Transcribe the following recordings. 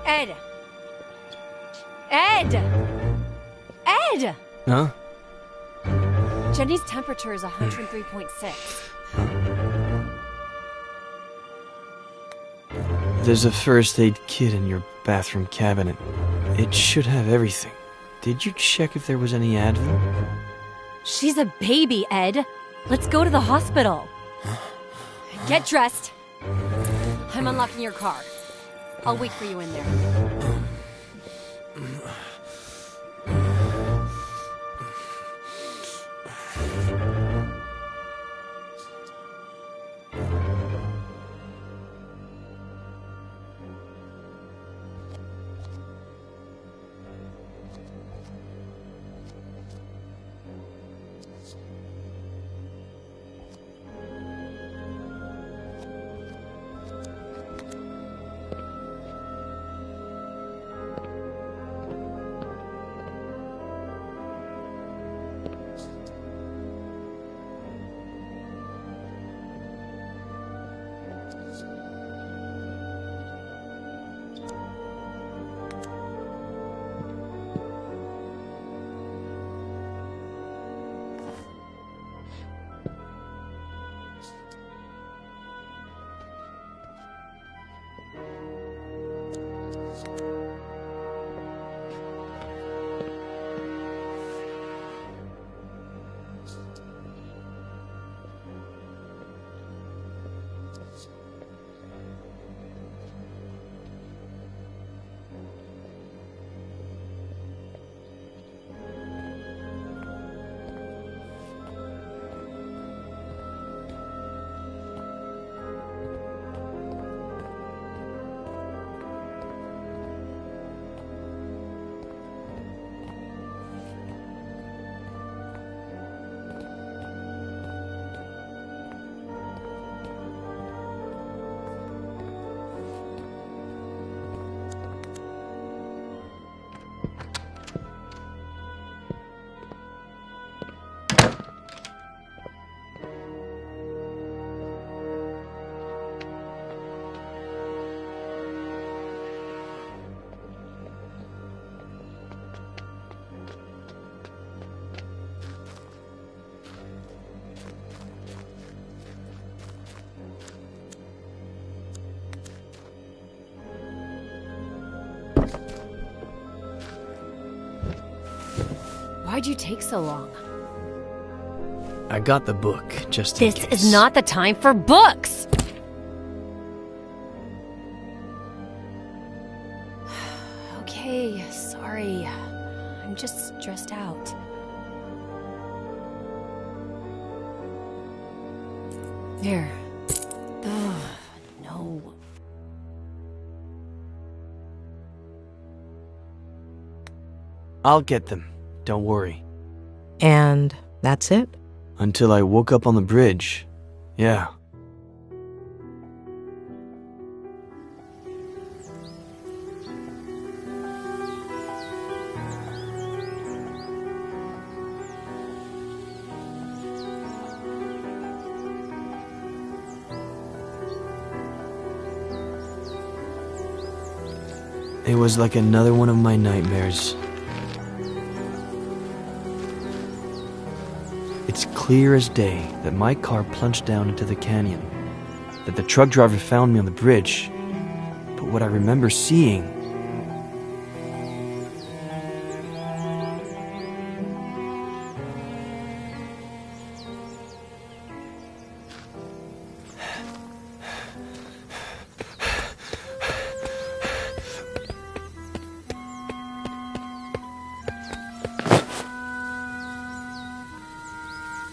Ed! Ed! Ed! Huh? Jenny's temperature is 103.6. There's a first aid kit in your bathroom cabinet. It should have everything. Did you check if there was any Advil? She's a baby, Ed. Let's go to the hospital. Get dressed. I'm unlocking your car. I'll wait for you in there. Why'd you take so long? I got the book, just in case. This is not the time for books! Okay, sorry. I'm just stressed out. Here. Ugh, no. I'll get them. Don't worry. And that's it? Until I woke up on the bridge. Yeah. It was like another one of my nightmares. It's clear as day that my car plunged down into the canyon, that the truck driver found me on the bridge, but what I remember seeing...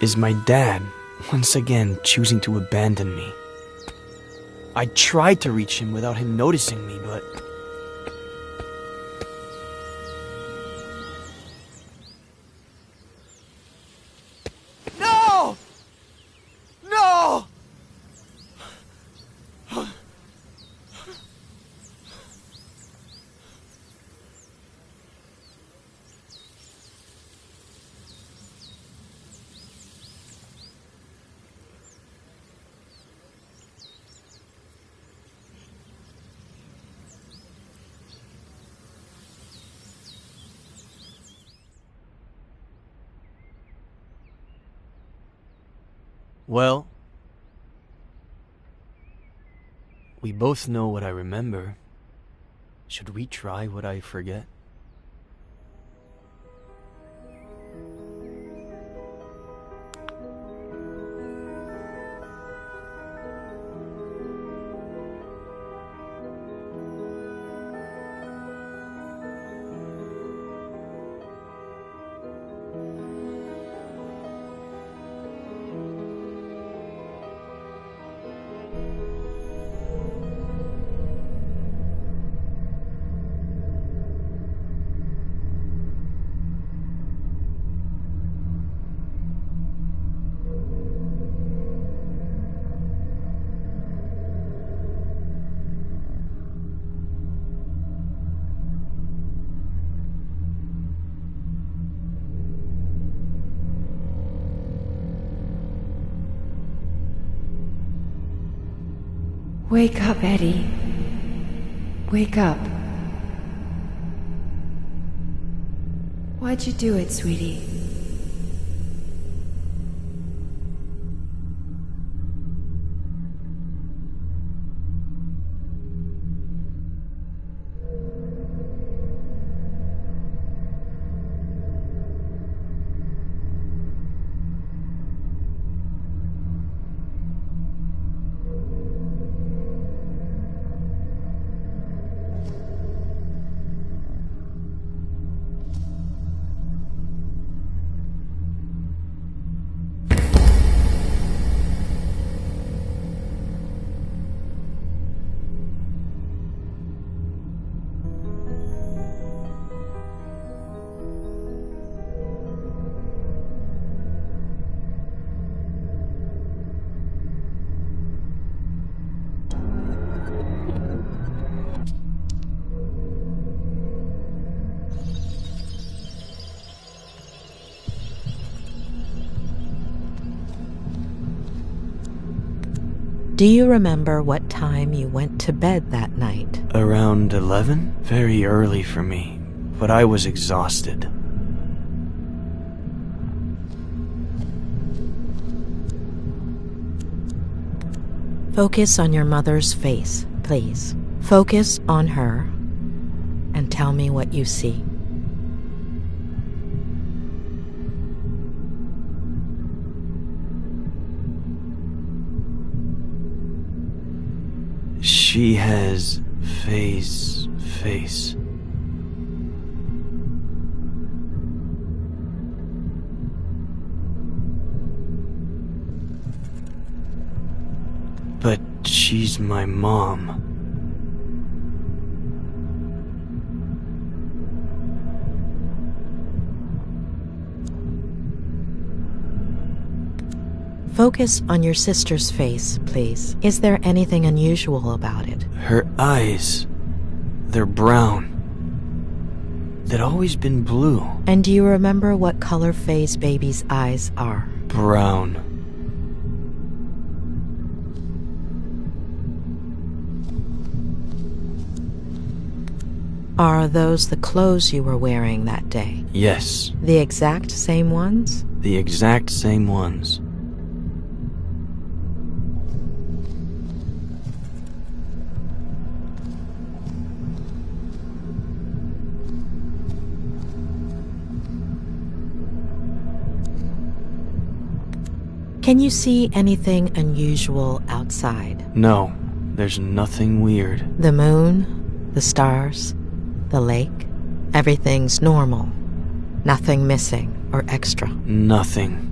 is my dad once again choosing to abandon me. I tried to reach him without him noticing me, but... No! No! Well, we both know what I remember. Should we try what I forget? Wake up, Eddie. Wake up. Why'd you do it, sweetie? Do you remember what time you went to bed that night? Around 11? Very early for me, but I was exhausted. Focus on your mother's face, please. Focus on her and tell me what you see. She has face. But she's my mom. Focus on your sister's face, please. Is there anything unusual about it? Her eyes, they're brown. They'd always been blue. And do you remember what color Faye's baby's eyes are? Brown. Are those the clothes you were wearing that day? Yes. The exact same ones? The exact same ones. Can you see anything unusual outside? No, there's nothing weird. The moon, the stars, the lake, everything's normal. Nothing missing or extra. Nothing.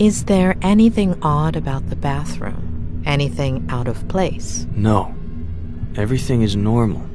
Is there anything odd about the bathroom? Anything out of place? No. Everything is normal.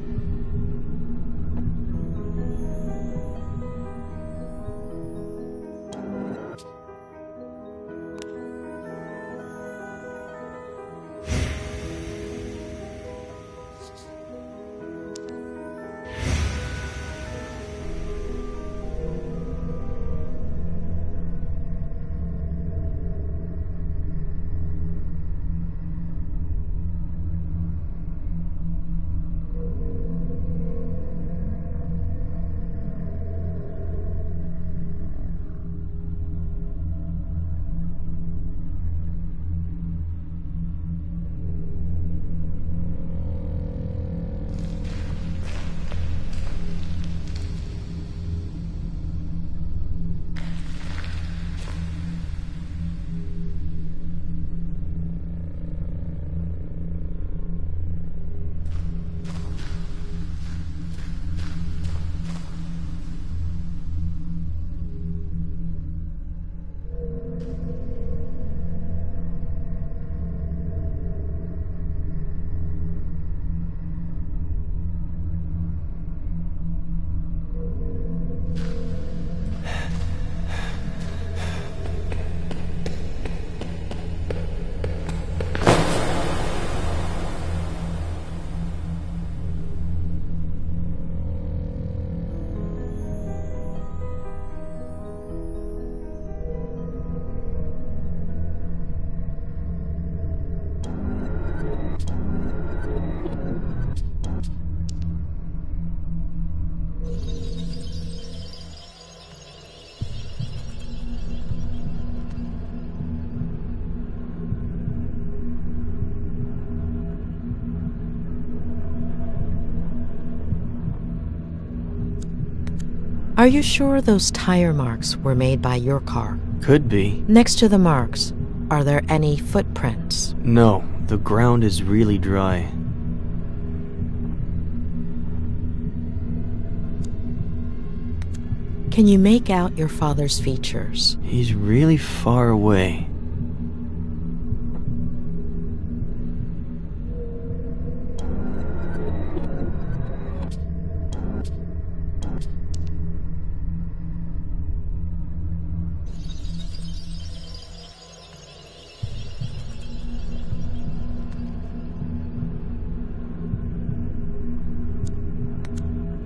Are you sure those tire marks were made by your car? Could be. Next to the marks, are there any footprints? No, the ground is really dry. Can you make out your father's features? He's really far away.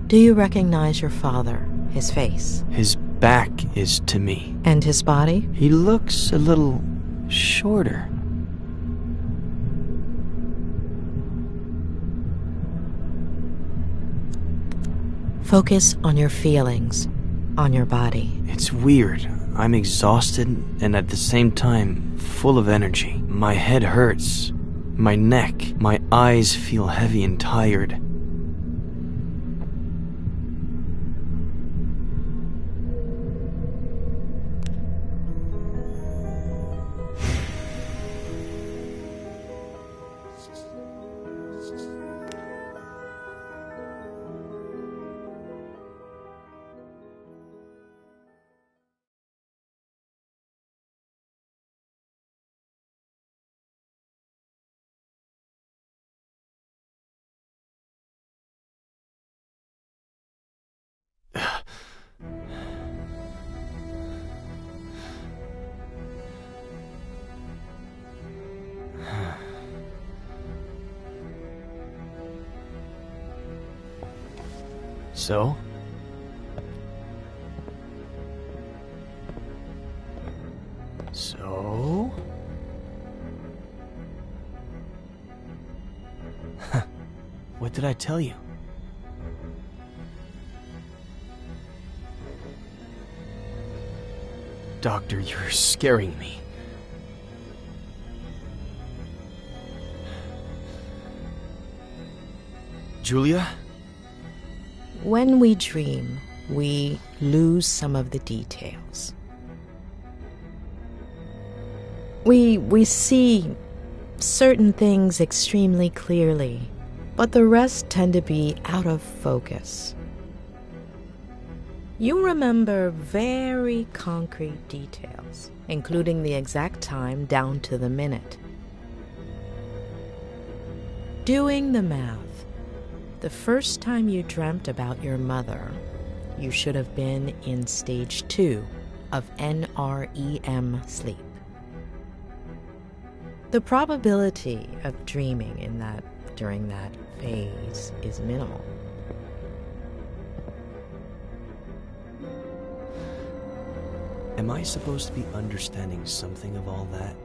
Do you recognize your father, his face? His back is to me. And his body? He looks a little shorter. Focus on your feelings, on your body. It's weird. I'm exhausted and at the same time full of energy. My head hurts. My neck. My eyes feel heavy and tired. So? What did I tell you? Doctor, you're scaring me. Julia? When we dream, we lose some of the details. We see certain things extremely clearly, but the rest tend to be out of focus. You remember very concrete details, including the exact time down to the minute. Doing the math, the first time you dreamt about your mother, you should have been in stage 2 of NREM sleep. The probability of dreaming during that phase is minimal. Am I supposed to be understanding something of all that?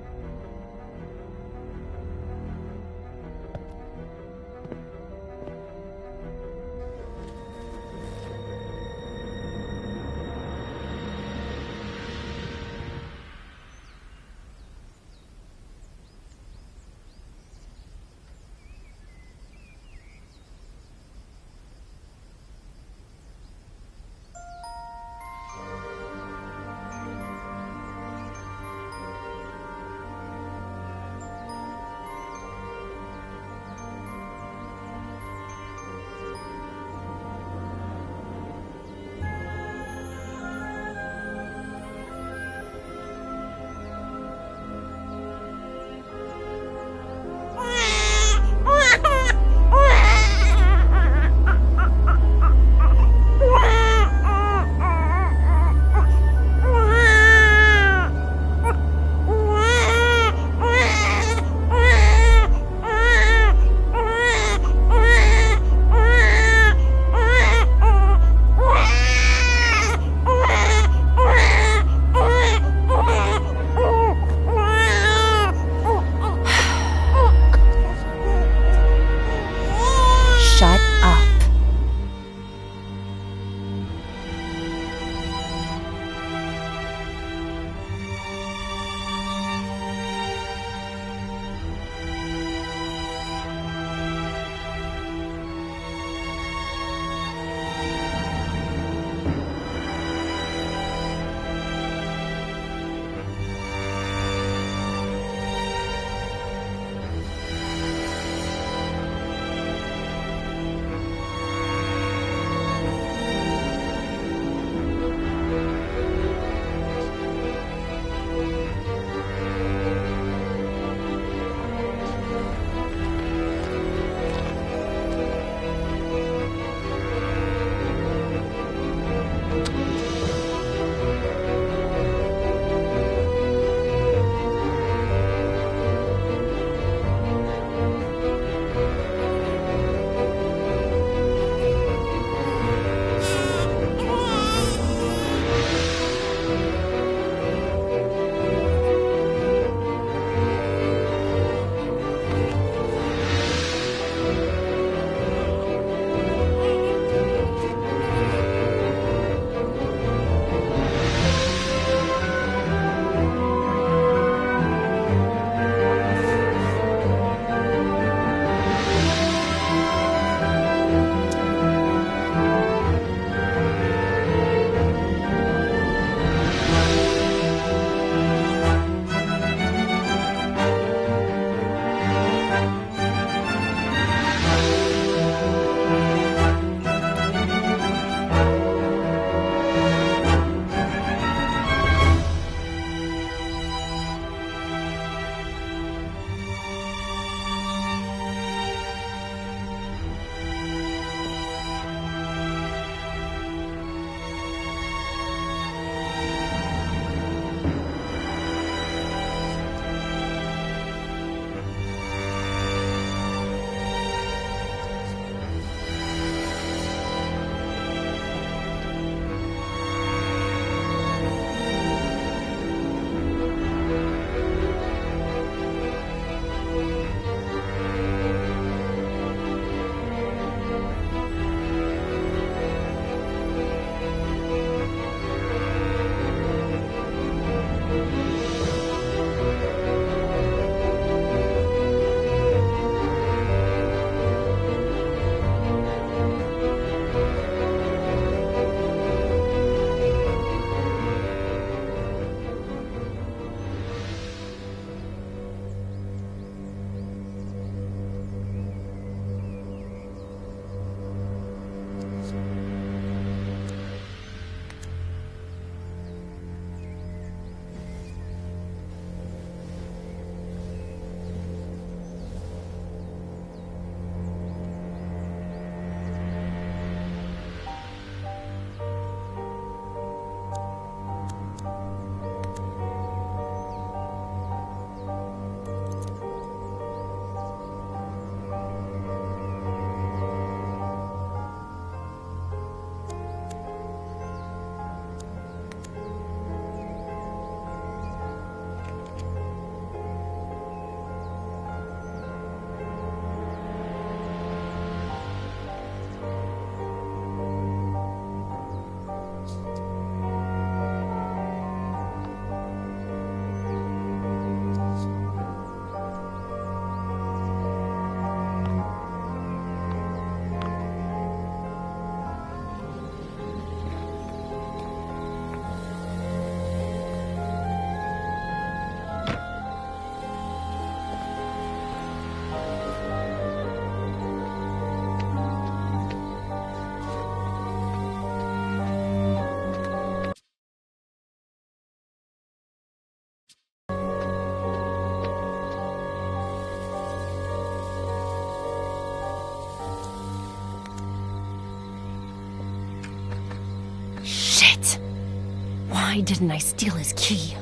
Why didn't I steal his key?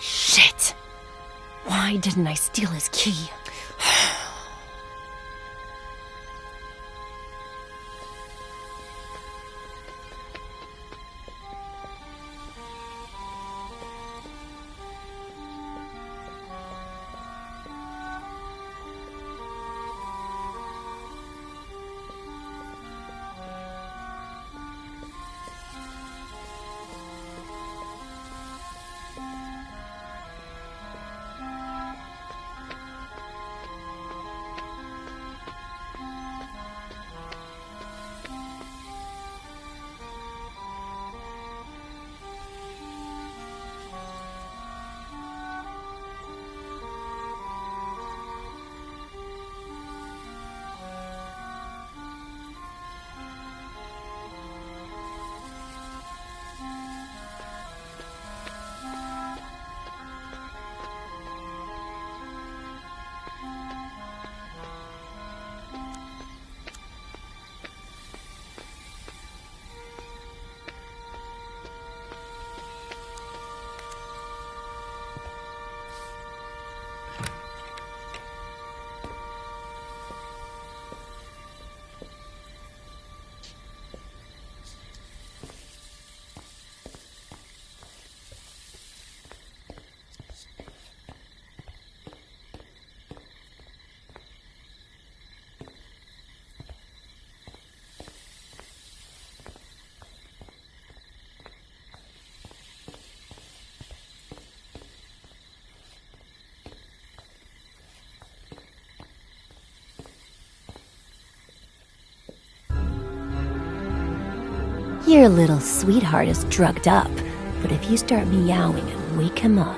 Shit! Why didn't I steal his key? Your little sweetheart is drugged up, but if you start meowing and wake him up...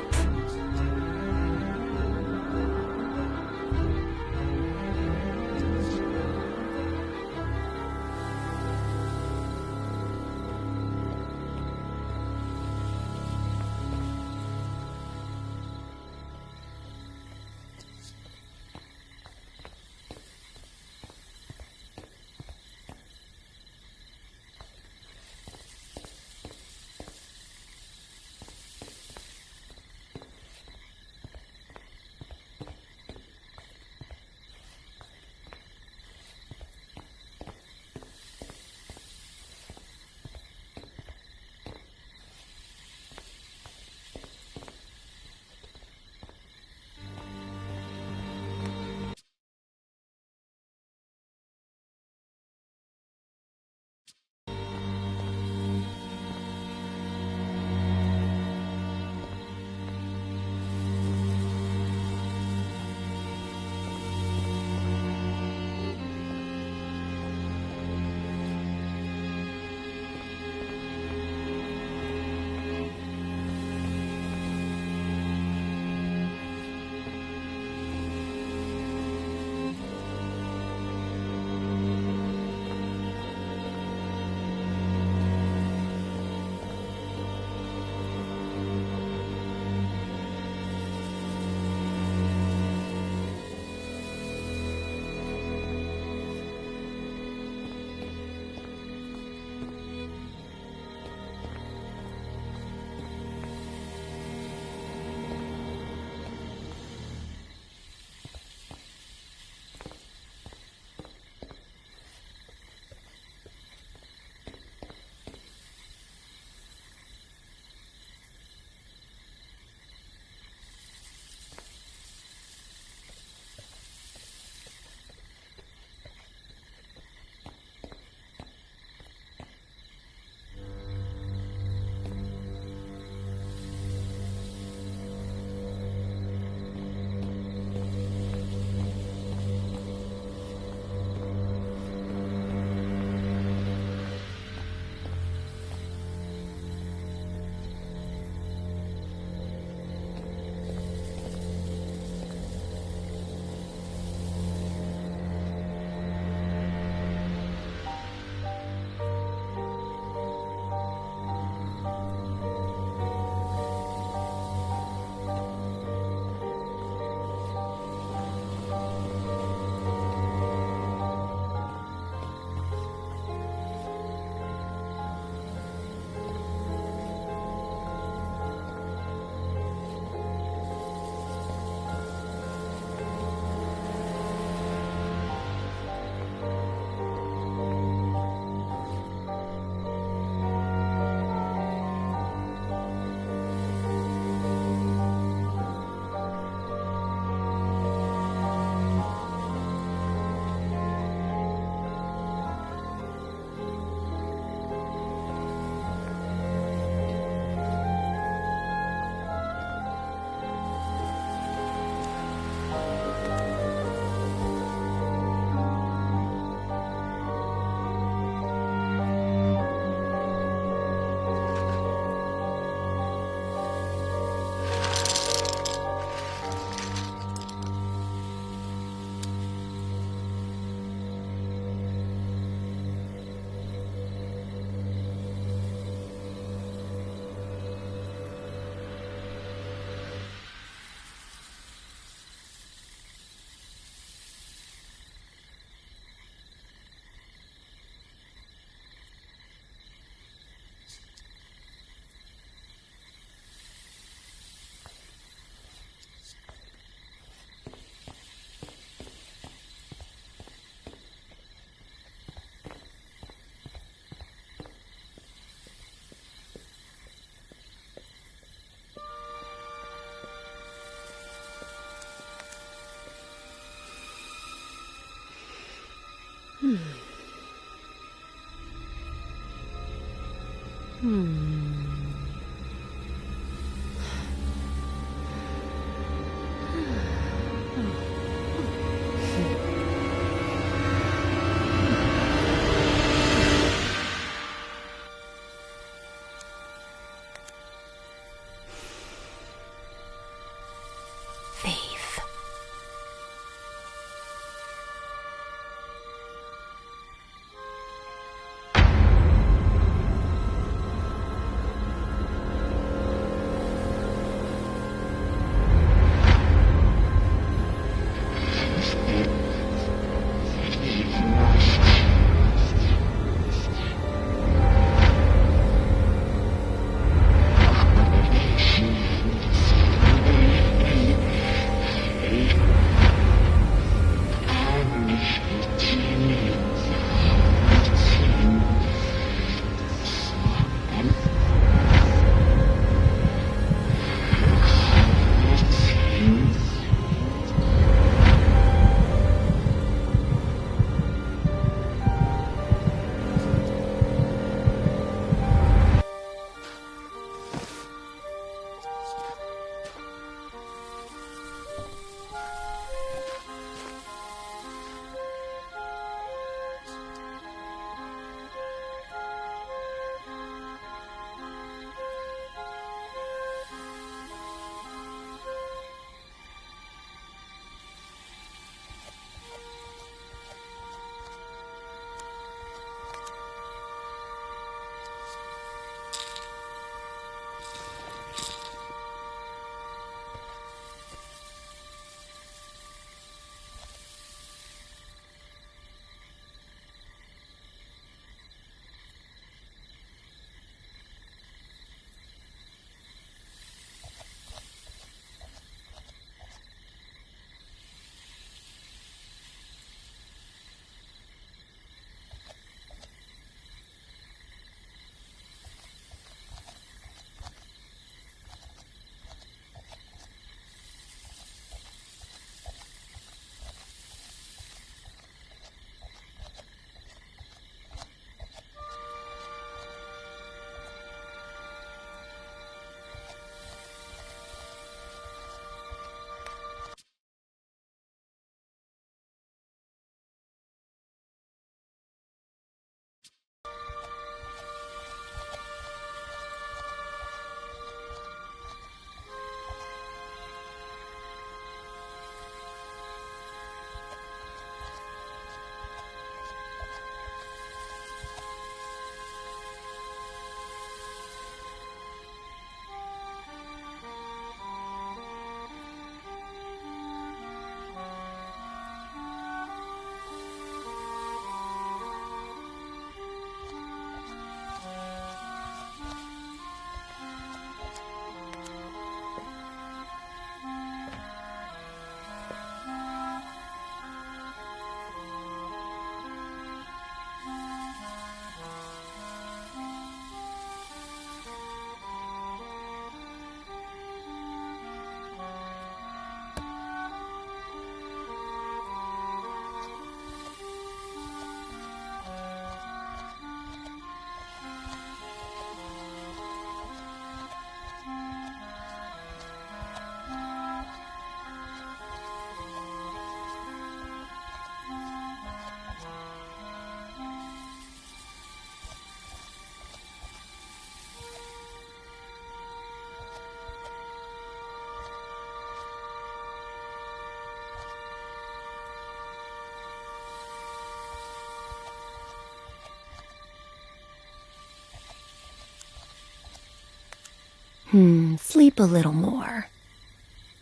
Sleep a little more.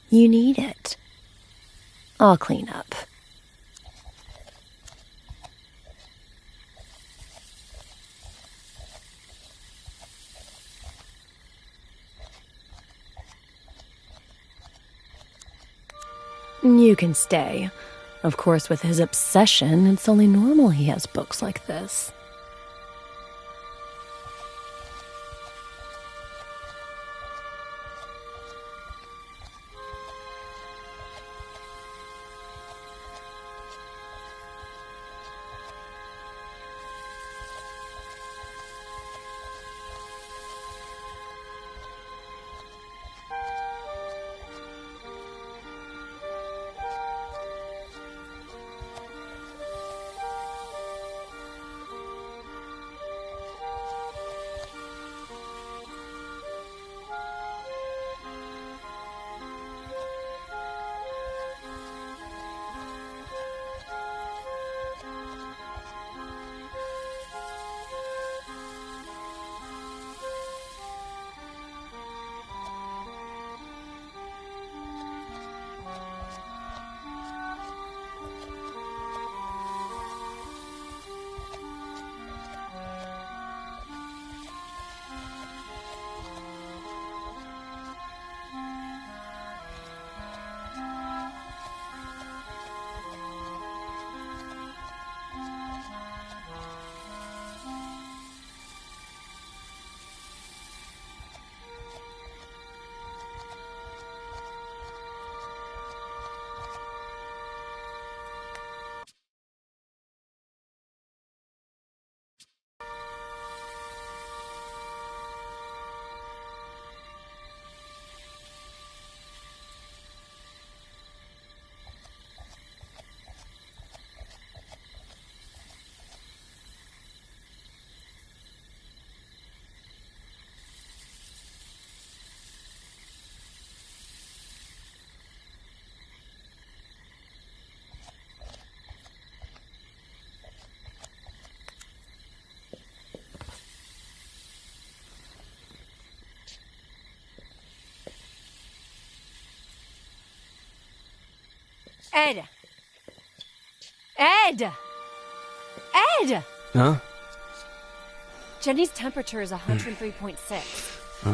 You need it. I'll clean up. You can stay. Of course, with his obsession, it's only normal he has books like this. Ed! Ed! Ed! Huh? Jenny's temperature is 103.6. Huh?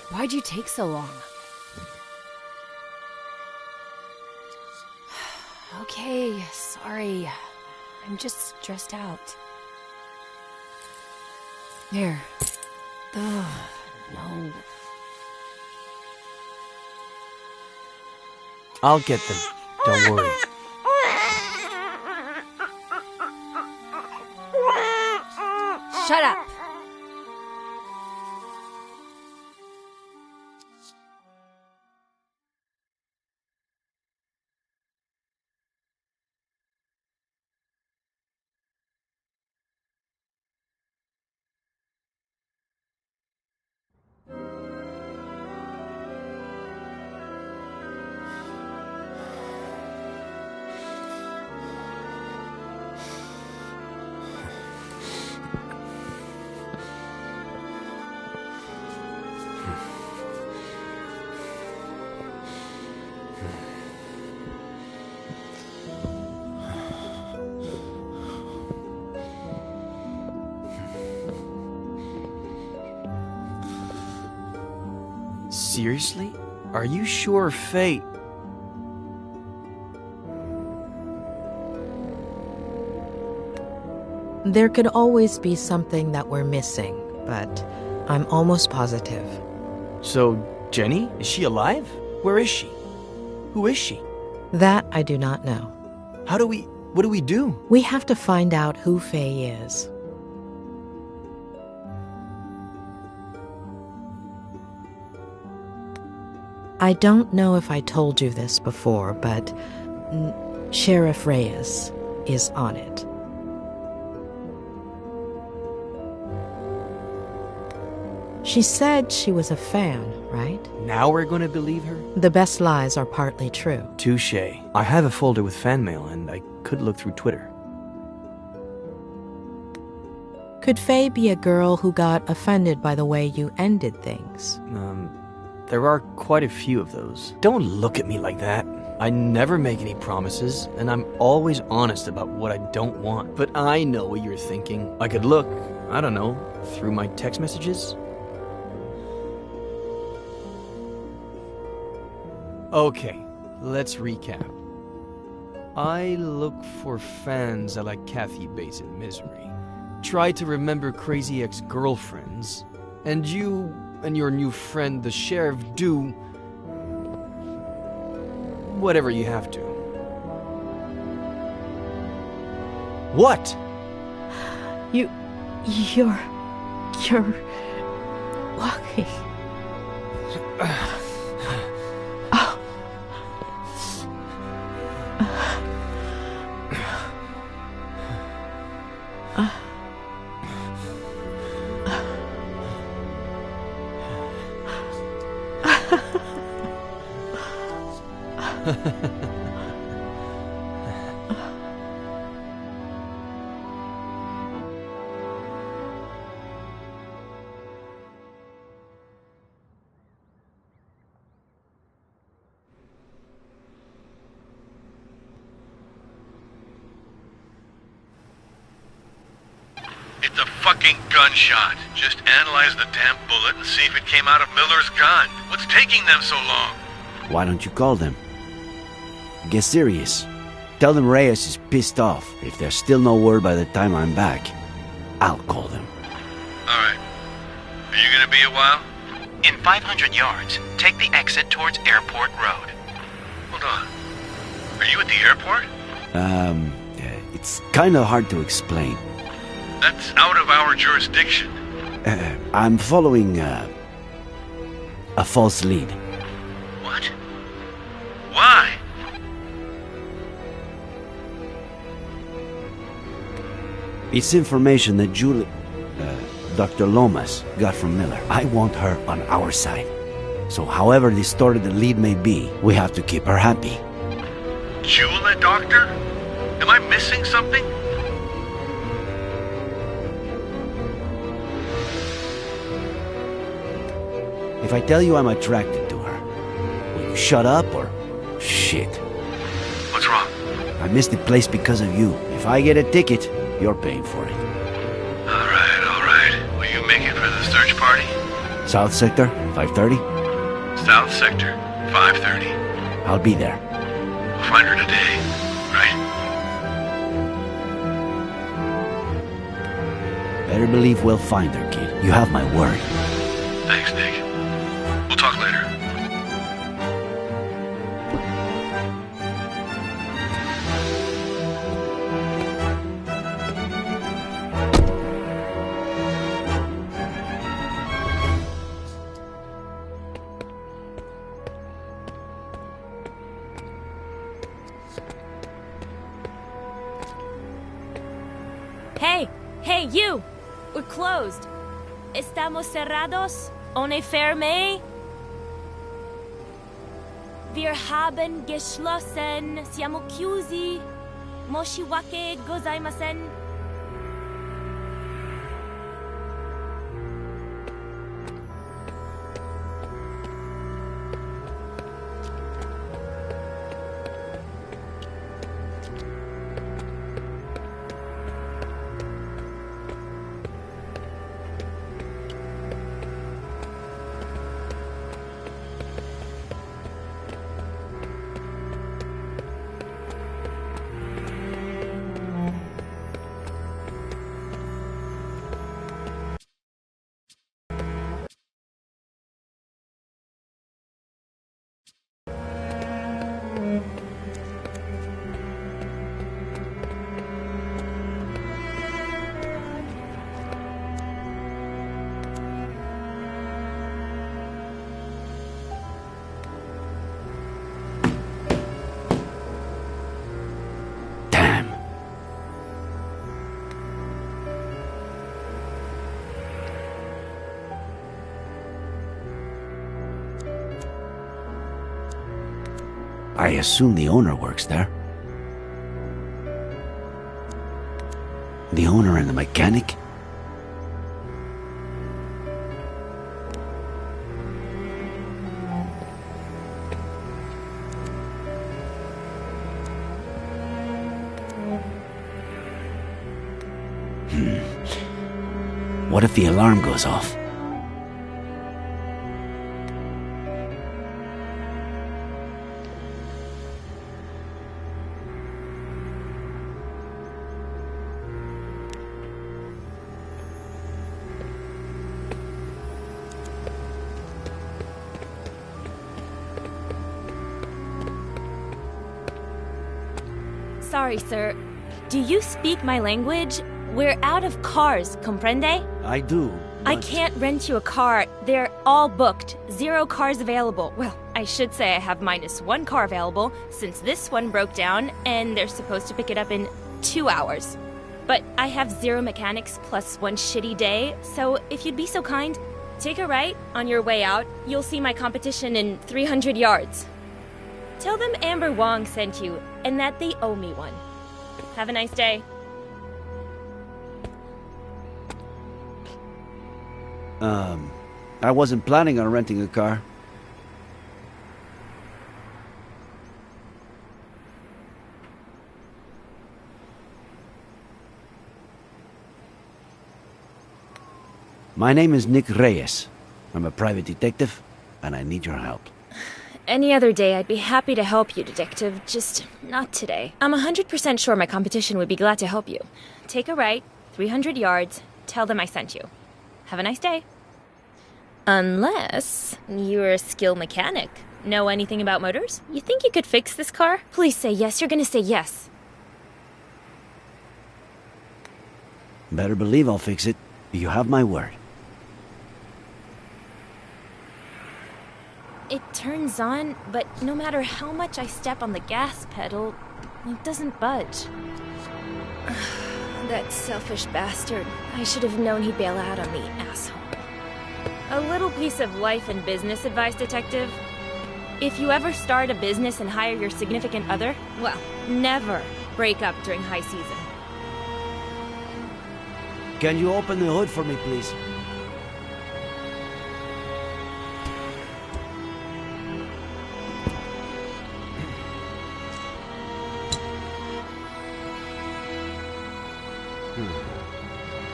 Why'd you take so long? Okay, sorry. I'm just stressed out. There. Ugh, no. I'll get them. Don't worry. Shut up! Seriously? Are you sure Fate... There could always be something that we're missing, but I'm almost positive. So, Jenny? Is she alive? Where is she? Who is she? That I do not know. What do we do? We have to find out who Faye is. I don't know if I told you this before, but Sheriff Reyes is on it. She said she was a fan, right? Now we're gonna believe her? The best lies are partly true. Touché. I have a folder with fan mail, and I could look through Twitter. Could Faye be a girl who got offended by the way you ended things? There are quite a few of those. Don't look at me like that. I never make any promises, and I'm always honest about what I don't want. But I know what you're thinking. I could look, I don't know, through my text messages? Okay, let's recap. I look for fans I like Kathy Bates in Misery. Try to remember crazy ex-girlfriends. And you and your new friend, the sheriff, do whatever you have to. What? You're walking. It's a fucking gunshot. Just analyze the damn bullet and see if it came out of Miller's gun. What's taking them so long? Why don't you call them? Get serious. Tell them Reyes is pissed off. If there's still no word by the time I'm back, I'll call them. Alright. Are you gonna be a while? In 500 yards, take the exit towards Airport Road. Hold on. Are you at the airport? It's kinda hard to explain. That's out of our jurisdiction. I'm following, a false lead. What? Why? It's information that Dr. Lomas got from Miller. I want her on our side. So however distorted the lead may be, we have to keep her happy. Jula, Doctor? Am I missing something? If I tell you I'm attracted to her, will you shut up or shit? What's wrong? I missed the place because of you. If I get a ticket, you're paying for it. Alright. Will you make it for the search party? South Sector, 5:30? South Sector, 5:30. I'll be there. We'll find her today, right? Better believe we'll find her, kid. You have my word. Thanks, Nick. We'll talk later. Hey, you! We're closed. Estamos cerrados? Ohne ferme? Wir haben geschlossen. Siamo chiusi. Moshiwake gozaimasen. I assume the owner works there. The owner and the mechanic? What if the alarm goes off? Sorry, sir. Do you speak my language? We're out of cars, comprende? I do. I but- can't rent you a car. They're all booked. 0 cars available. Well, I should say I have -1 car available, since this one broke down, and they're supposed to pick it up in 2 hours. But I have 0 mechanics plus 1 shitty day, so if you'd be so kind, take a right on your way out. You'll see my competition in 300 yards. Tell them Amber Wong sent you, and that they owe me one. Have a nice day. I wasn't planning on renting a car. My name is Nick Reyes. I'm a private detective, and I need your help. Any other day, I'd be happy to help you, detective. Just not today. I'm 100% sure my competition would be glad to help you. Take a right, 300 yards, tell them I sent you. Have a nice day. Unless you're a skilled mechanic. Know anything about motors? You think you could fix this car? Please say yes. You're gonna say yes. Better believe I'll fix it. You have my word. It turns on, but no matter how much I step on the gas pedal, it doesn't budge. That selfish bastard. I should have known he'd bail out on me, asshole. A little piece of life and business advice, detective. If you ever start a business and hire your significant other, well, never break up during high season. Can you open the hood for me, please?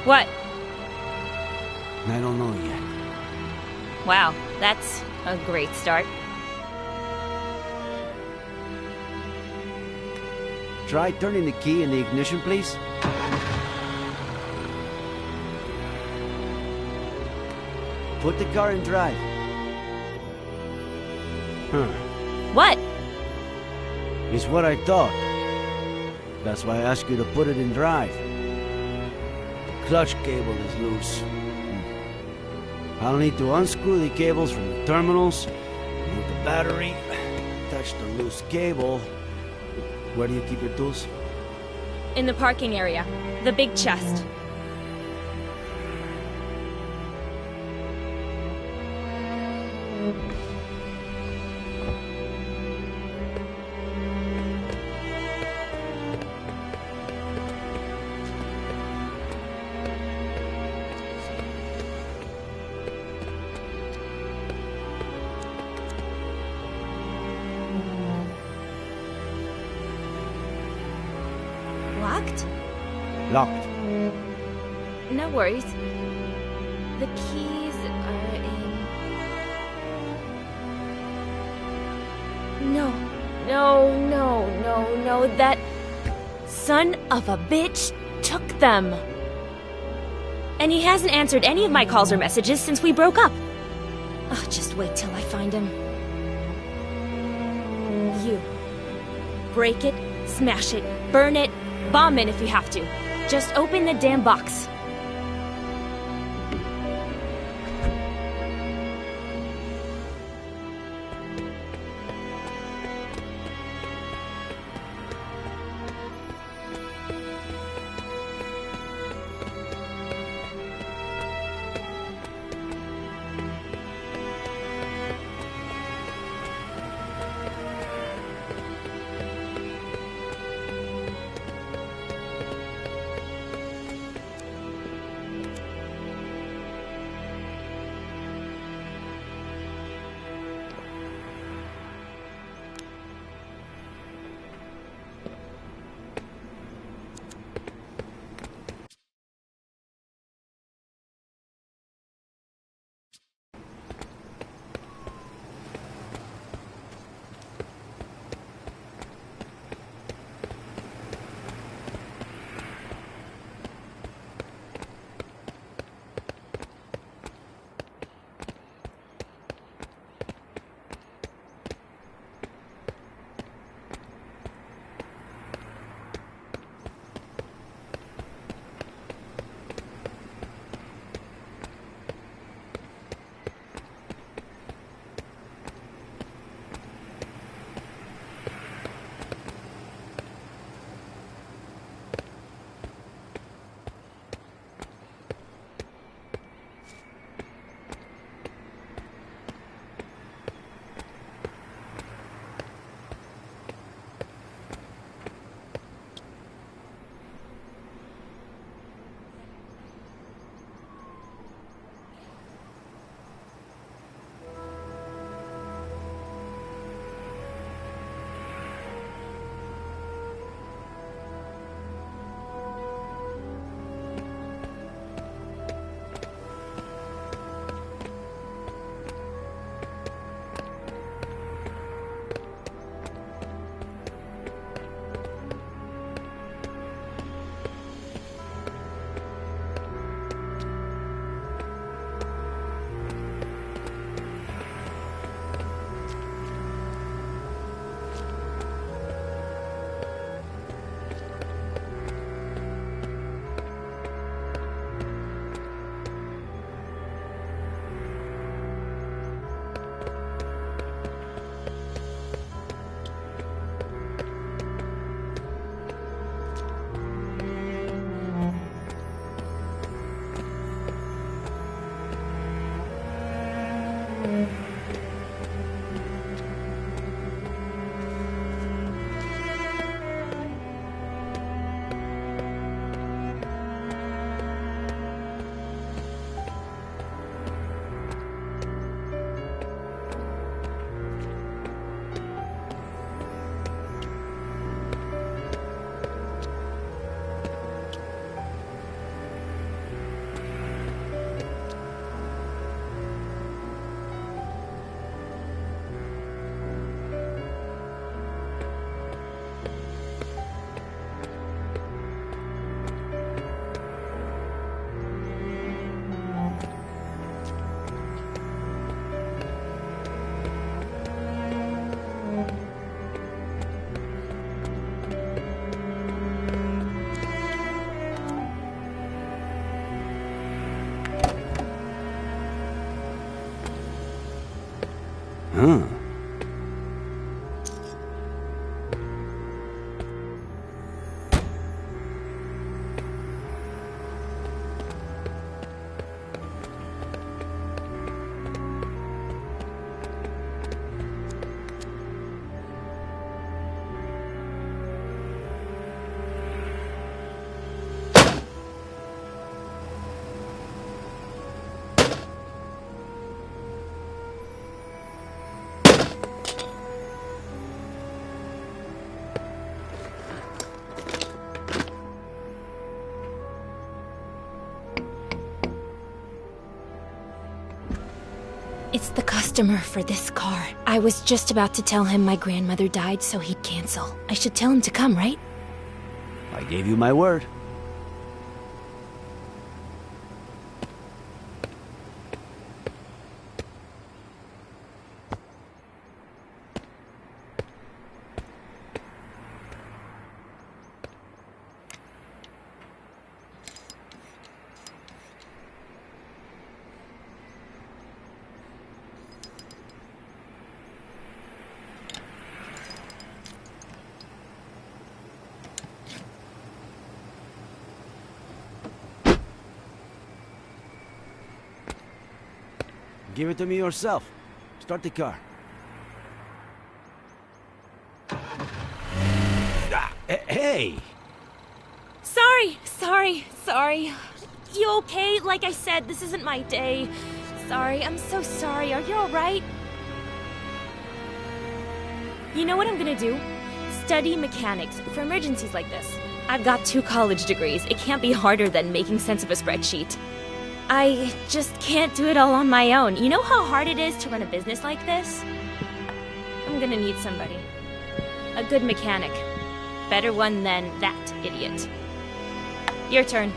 What? I don't know yet. Wow, that's a great start. Try turning the key in the ignition, please. Put the car in drive. What? It's what I thought. That's why I asked you to put it in drive. The clutch cable is loose. I'll need to unscrew the cables from the terminals, remove the battery, attach the loose cable. Where do you keep your tools? In the parking area. The big chest. Locked? Locked. No worries. The keys are in... No. No. That son of a bitch took them. And he hasn't answered any of my calls or messages since we broke up. Oh, just wait till I find him. You. Break it, smash it, burn it, bomb it if you have to. Just open the damn box. Huh. It's the customer for this car. I was just about to tell him my grandmother died so he'd cancel. I should tell him to come, right? I gave you my word. Give it to me yourself. Start the car. Hey! Sorry. You okay? Like I said, this isn't my day. Sorry, I'm so sorry. Are you alright? You know what I'm gonna do? Study mechanics for emergencies like this. I've got 2 college degrees. It can't be harder than making sense of a spreadsheet. I just can't do it all on my own. You know how hard it is to run a business like this? I'm gonna need somebody. A good mechanic. Better one than that idiot. Your turn.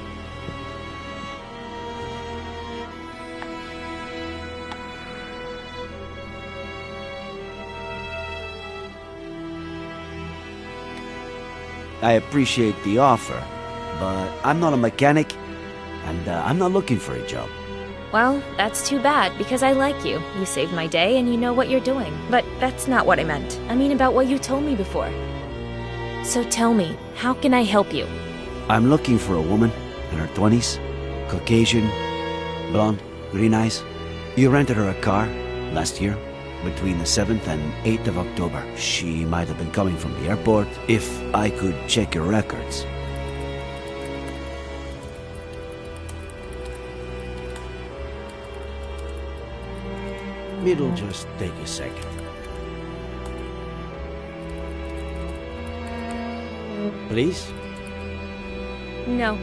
I appreciate the offer, but I'm not a mechanic, and I'm not looking for a job. Well, that's too bad, because I like you. You saved my day and you know what you're doing. But that's not what I meant. I mean about what you told me before. So tell me, how can I help you? I'm looking for a woman in her 20s, Caucasian, blonde, green eyes. You rented her a car last year, between the 7th and 8th of October. She might have been coming from the airport. If I could check your records. It'll just take a second. Please? No.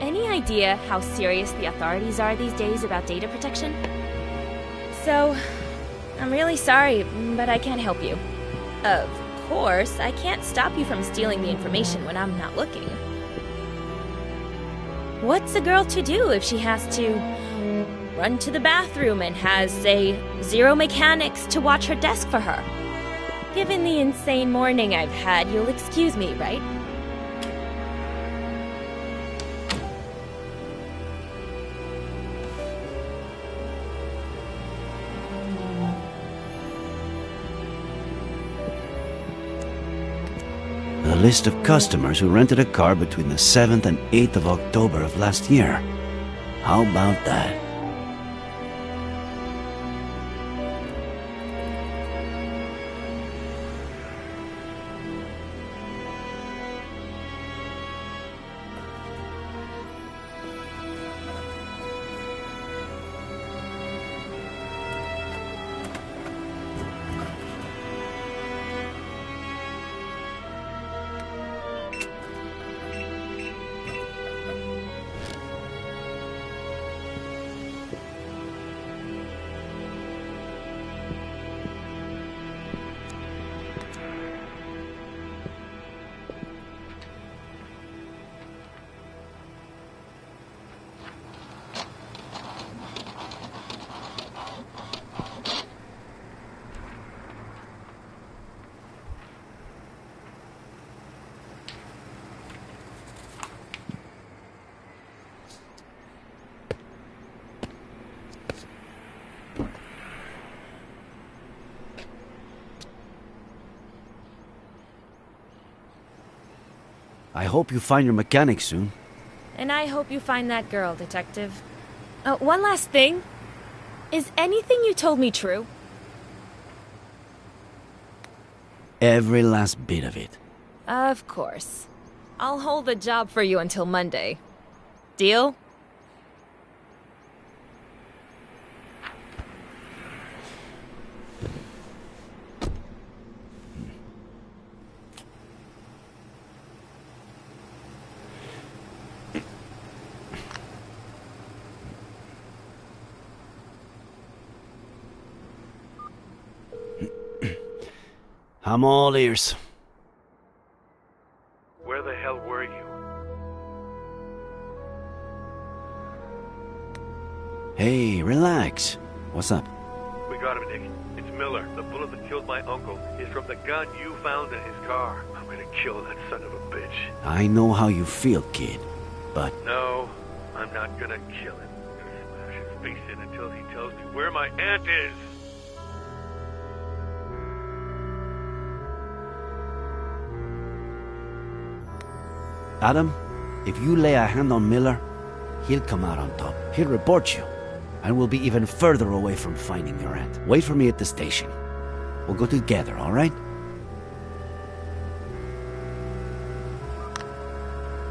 Any idea how serious the authorities are these days about data protection? So, I'm really sorry, but I can't help you. Of course, I can't stop you from stealing the information when I'm not looking. What's a girl to do if she has to run to the bathroom and has, say, 0 mechanics to watch her desk for her? Given the insane morning I've had, you'll excuse me, right? A list of customers who rented a car between the 7th and 8th of October of last year. How about that? I hope you find your mechanic soon. And I hope you find that girl, Detective. Oh, one last thing. Is anything you told me true? Every last bit of it. Of course. I'll hold the job for you until Monday. Deal? I'm all ears. Where the hell were you? Hey, relax. What's up? We got him, Nick. It's Miller. The bullet that killed my uncle is from the gun you found in his car. I'm gonna kill that son of a bitch. I know how you feel, kid, but... No, I'm not gonna kill him. I'm gonna smash his face in until he tells me where my aunt is. Adam, if you lay a hand on Miller, he'll come out on top. He'll report you, and we'll be even further away from finding your aunt. Wait for me at the station. We'll go together, all right?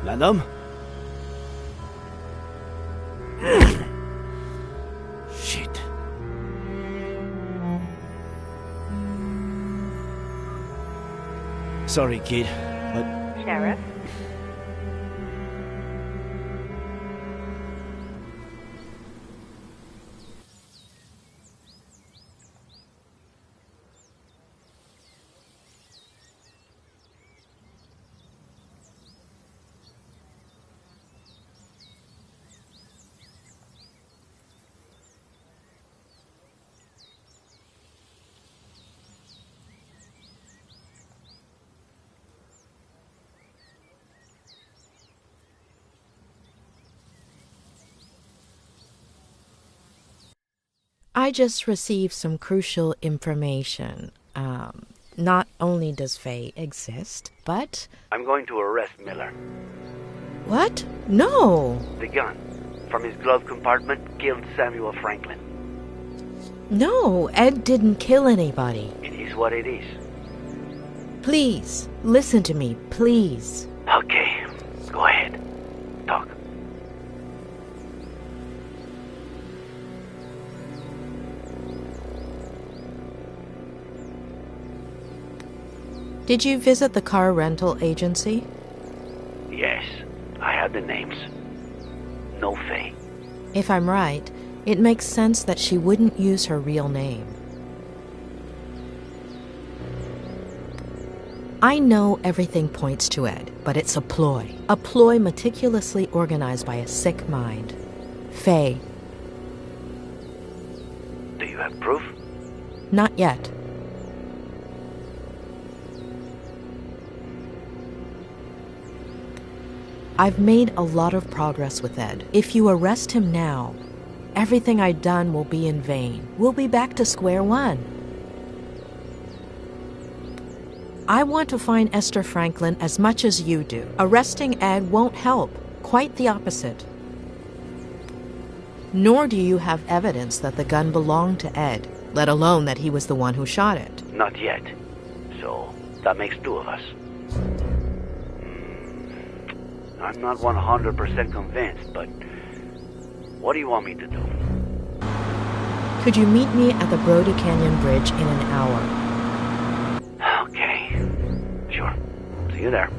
Adam? Shit. Sorry, kid, but... Sheriff? I just received some crucial information. Not only does Faye exist, but... I'm going to arrest Miller. What? No! The gun from his glove compartment killed Samuel Franklin. No, Ed didn't kill anybody. It is what it is. Please, listen to me, please. Okay, go ahead. Talk. Did you visit the car rental agency? Yes, I had the names. No Faye. If I'm right, it makes sense that she wouldn't use her real name. I know everything points to Ed, but it's a ploy. A ploy meticulously organized by a sick mind. Faye. Do you have proof? Not yet. I've made a lot of progress with Ed. If you arrest him now, everything I've done will be in vain. We'll be back to square one. I want to find Esther Franklin as much as you do. Arresting Ed won't help. Quite the opposite. Nor do you have evidence that the gun belonged to Ed, let alone that he was the one who shot it. Not yet. So, that makes two of us. I'm not 100% convinced, but what do you want me to do? Could you meet me at the Brody Canyon Bridge in an hour? Okay. Sure. See you there.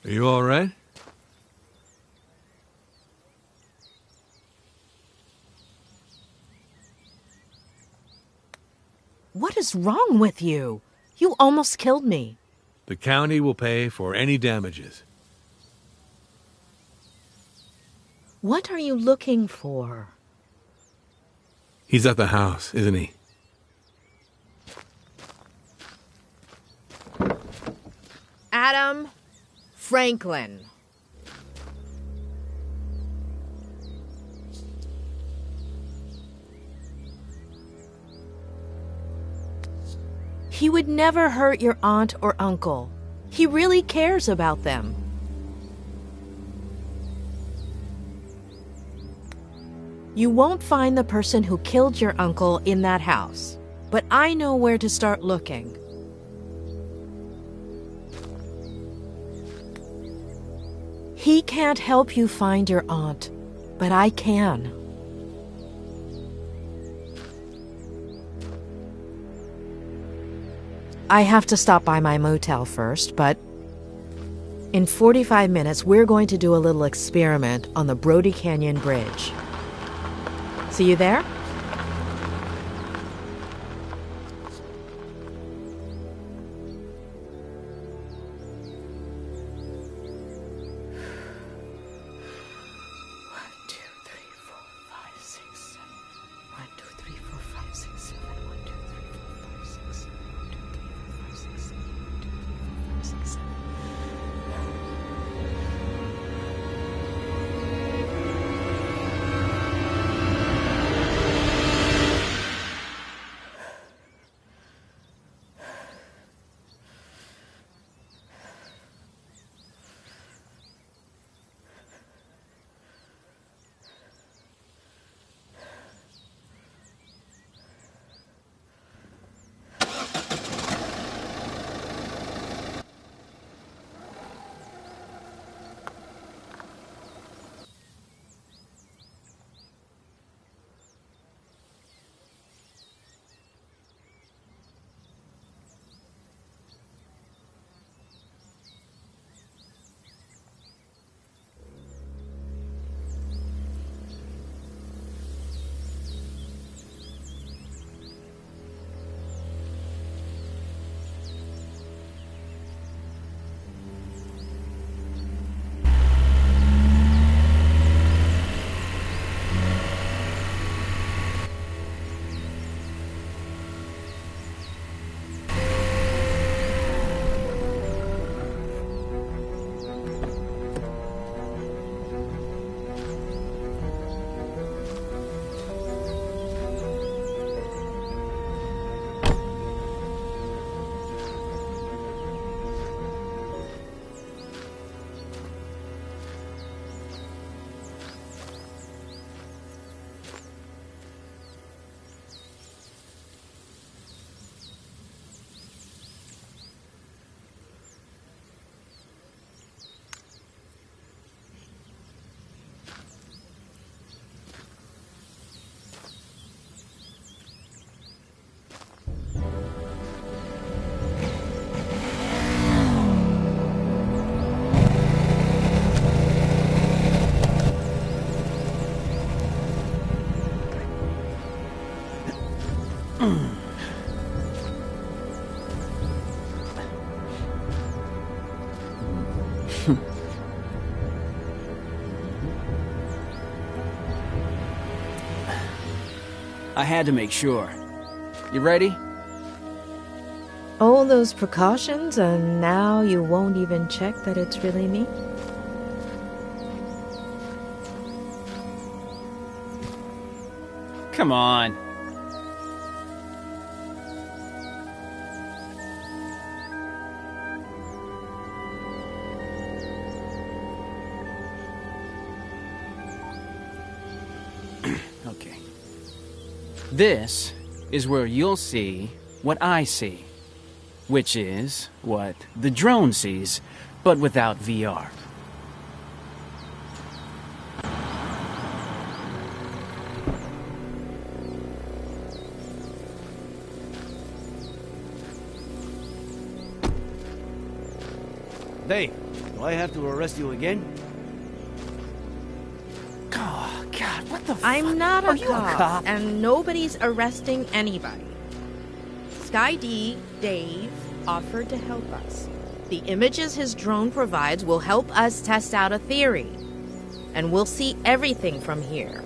Are you all right? What is wrong with you? You almost killed me. The county will pay for any damages. What are you looking for? He's at the house, isn't he? Adam Franklin. He would never hurt your aunt or uncle. He really cares about them. You won't find the person who killed your uncle in that house, but I know where to start looking. He can't help you find your aunt, but I can. I have to stop by my motel first, but in 45 minutes, we're going to do a little experiment on the Brody Canyon Bridge. See you there? I had to make sure. You ready? All those precautions, and now you won't even check that it's really me? Come on. Okay. This is where you'll see what I see, which is what the drone sees, but without VR. Dave, do I have to arrest you again? Oh, God, what the I'm not Are a you cop, and nobody's arresting anybody. Sky D, Dave, offered to help us. The images his drone provides will help us test out a theory. And we'll see everything from here.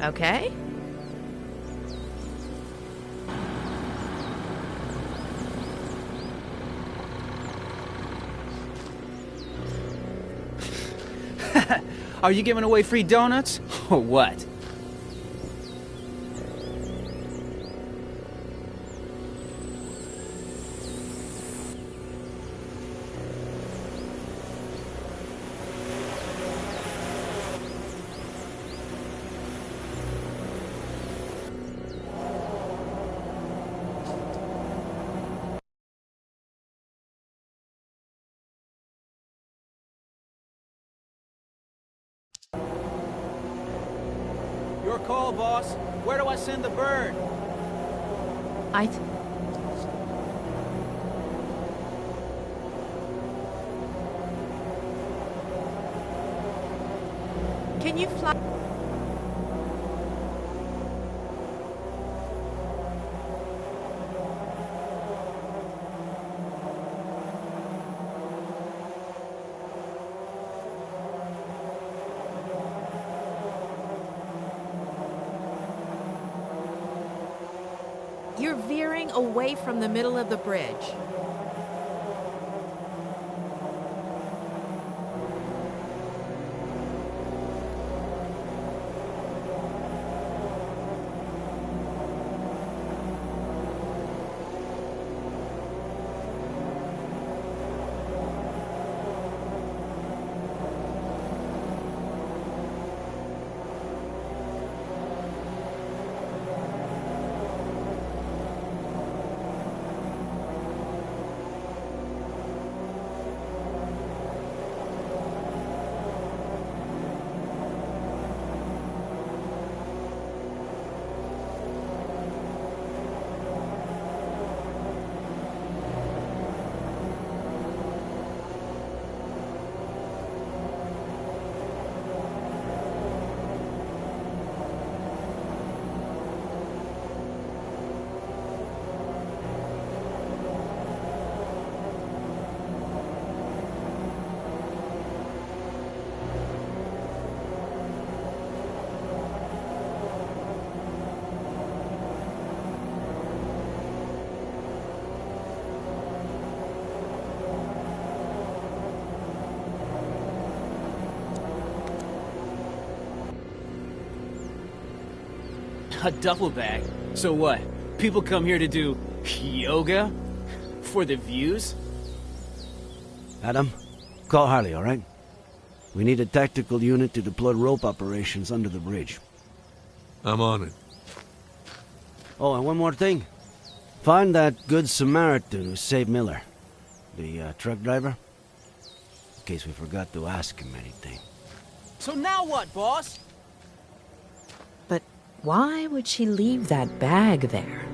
Okay? Are you giving away free donuts? Or what? Your call, boss. Where do I send the bird? Can you fly? You're veering away from the middle of the bridge. A duffel bag? So what? People come here to do yoga? For the views? Adam, call Harley, all right? We need a tactical unit to deploy rope operations under the bridge. I'm on it. Oh, and one more thing. Find that good Samaritan who saved Miller. The truck driver. In case we forgot to ask him anything. So now what, boss? But why would she leave that bag there?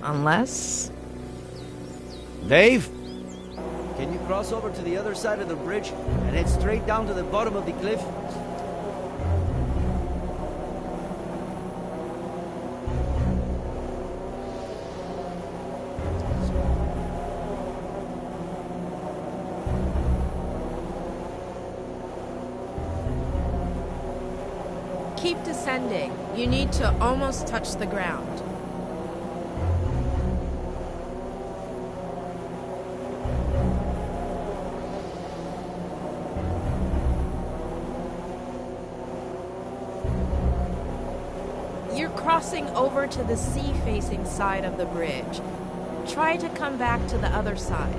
Unless... Dave? Can you cross over to the other side of the bridge and head straight down to the bottom of the cliff? Keep descending. You need to almost touch the ground. You're crossing over to the sea-facing side of the bridge. Try to come back to the other side.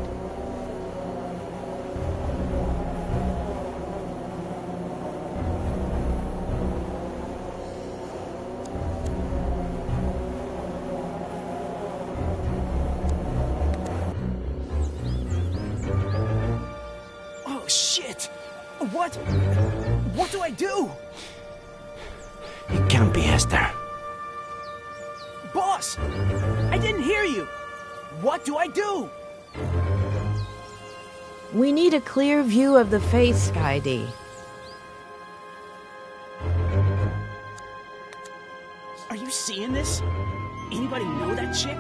Oh, shit! What? What do I do? It can't be Esther. Boss! I didn't hear you! What do I do? We need a clear view of the face, Sky D. Are you seeing this? Anybody know that chick?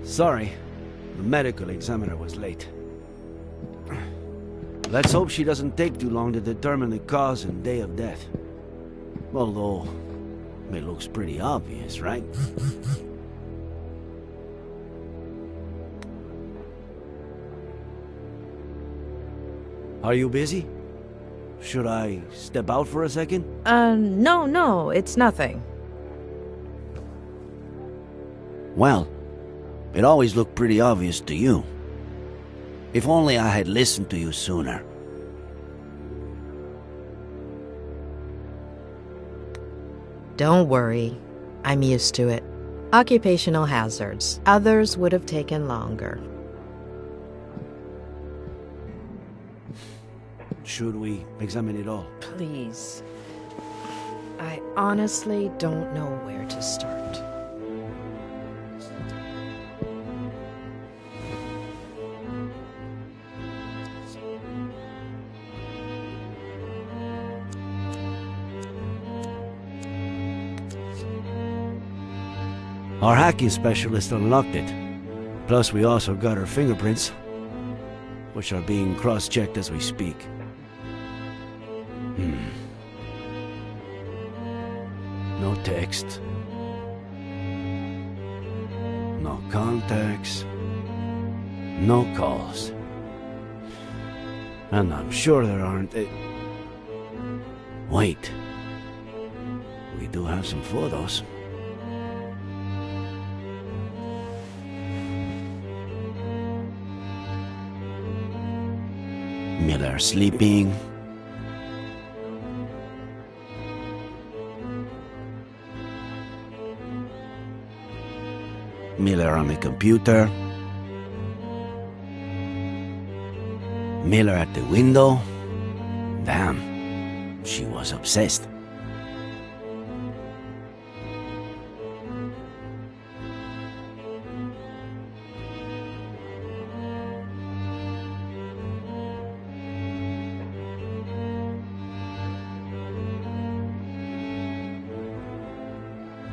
Sorry, the medical examiner was late. Let's hope she doesn't take too long to determine the cause and day of death. Although, it looks pretty obvious, right? Are you busy? Should I step out for a second? No, it's nothing. Well, it always looked pretty obvious to you. If only I had listened to you sooner. Don't worry. I'm used to it. Occupational hazards. Others would have taken longer. Should we examine it all? Please. I honestly don't know where to start. Our hacking specialist unlocked it. Plus, we also got her fingerprints, which are being cross-checked as we speak. No text. No contacts. No calls. And I'm sure there aren't... Wait. We do have some photos. Miller sleeping. Miller on the computer. Miller at the window. Damn, she was obsessed.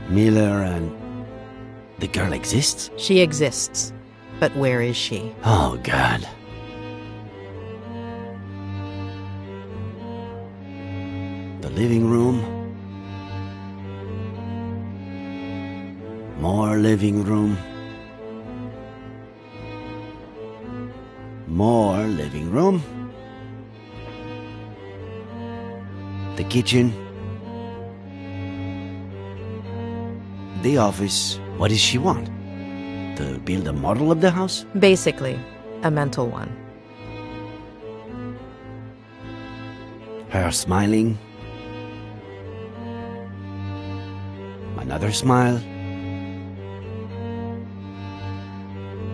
Miller and... the girl exists? She exists. But where is she? Oh, God. The living room. More living room. More living room. The kitchen. The office. What does she want? To build a model of the house? Basically, a mental one. Her smiling. Another smile.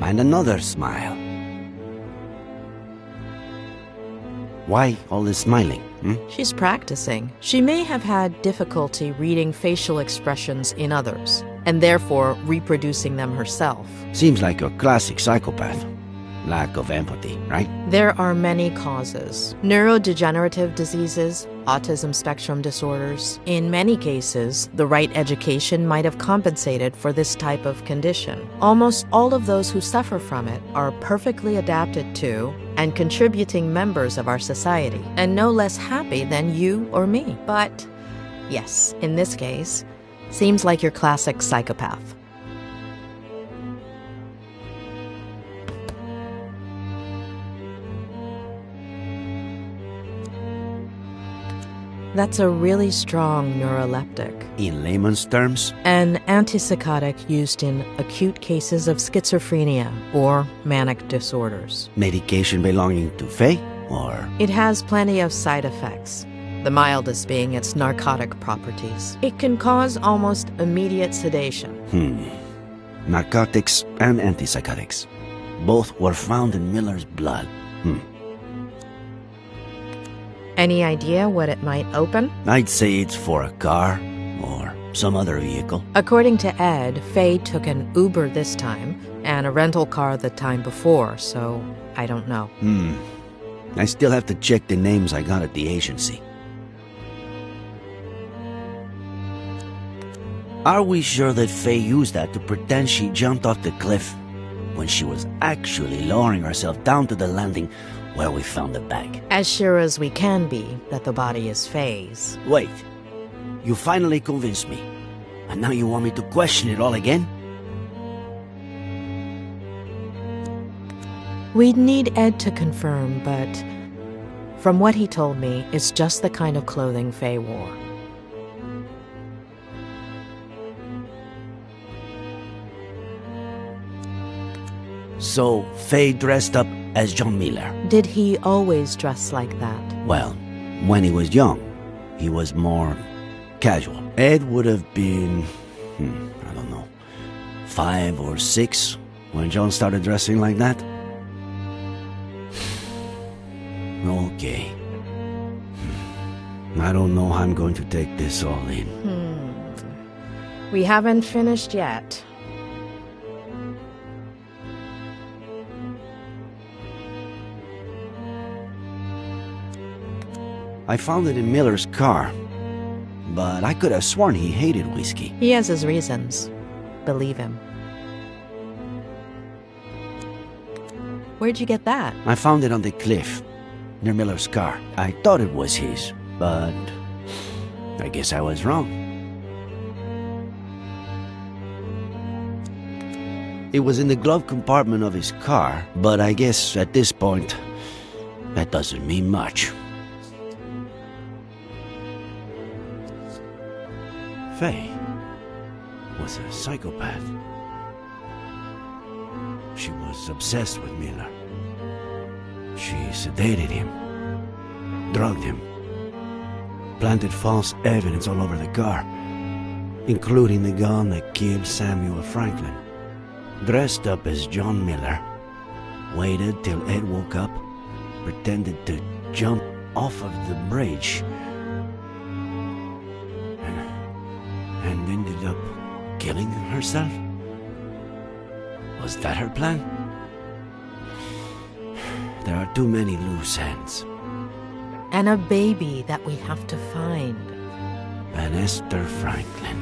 And another smile. Why all this smiling? She's practicing. She may have had difficulty reading facial expressions in others, and therefore reproducing them herself. Seems like a classic psychopath. Lack of empathy, right? There are many causes. Neurodegenerative diseases, autism spectrum disorders. In many cases, the right education might have compensated for this type of condition. Almost all of those who suffer from it are perfectly adapted to and contributing members of our society, and no less happy than you or me. But, yes, in this case, seems like your classic psychopath. That's a really strong neuroleptic. In layman's terms? An antipsychotic used in acute cases of schizophrenia or manic disorders. Medication belonging to Faye, or? It has plenty of side effects, the mildest being its narcotic properties. It can cause almost immediate sedation. Narcotics and antipsychotics. Both were found in Miller's blood. Any idea what it might open? I'd say it's for a car or some other vehicle. According to Ed, Faye took an Uber this time and a rental car the time before, so I don't know. I still have to check the names I got at the agency. Are we sure that Faye used that to pretend she jumped off the cliff? when she was actually lowering herself down to the landing where we found the bag. As sure as we can be that the body is Faye's. Wait. You finally convinced me. And now you want me to question it all again? We'd need Ed to confirm, but from what he told me, it's just the kind of clothing Faye wore. So, Faye dressed up as John Miller. Did he always dress like that? Well, when he was young, he was more casual. Ed would have been, I don't know, 5 or 6 when John started dressing like that. Okay. I don't know how I'm going to take this all in. We haven't finished yet. I found it in Miller's car, but I could have sworn he hated whiskey. He has his reasons. Believe him. Where'd you get that? I found it on the cliff, near Miller's car. I thought it was his, but I guess I was wrong. It was in the glove compartment of his car, but I guess at this point, that doesn't mean much. Faye was a psychopath. She was obsessed with Miller. She sedated him, drugged him, planted false evidence all over the car, including the gun that killed Samuel Franklin. Dressed up as John Miller, waited till Ed woke up, pretended to jump off of the bridge, and ended up killing herself? Was that her plan? There are too many loose ends. And a baby that we have to find. And Esther Franklin.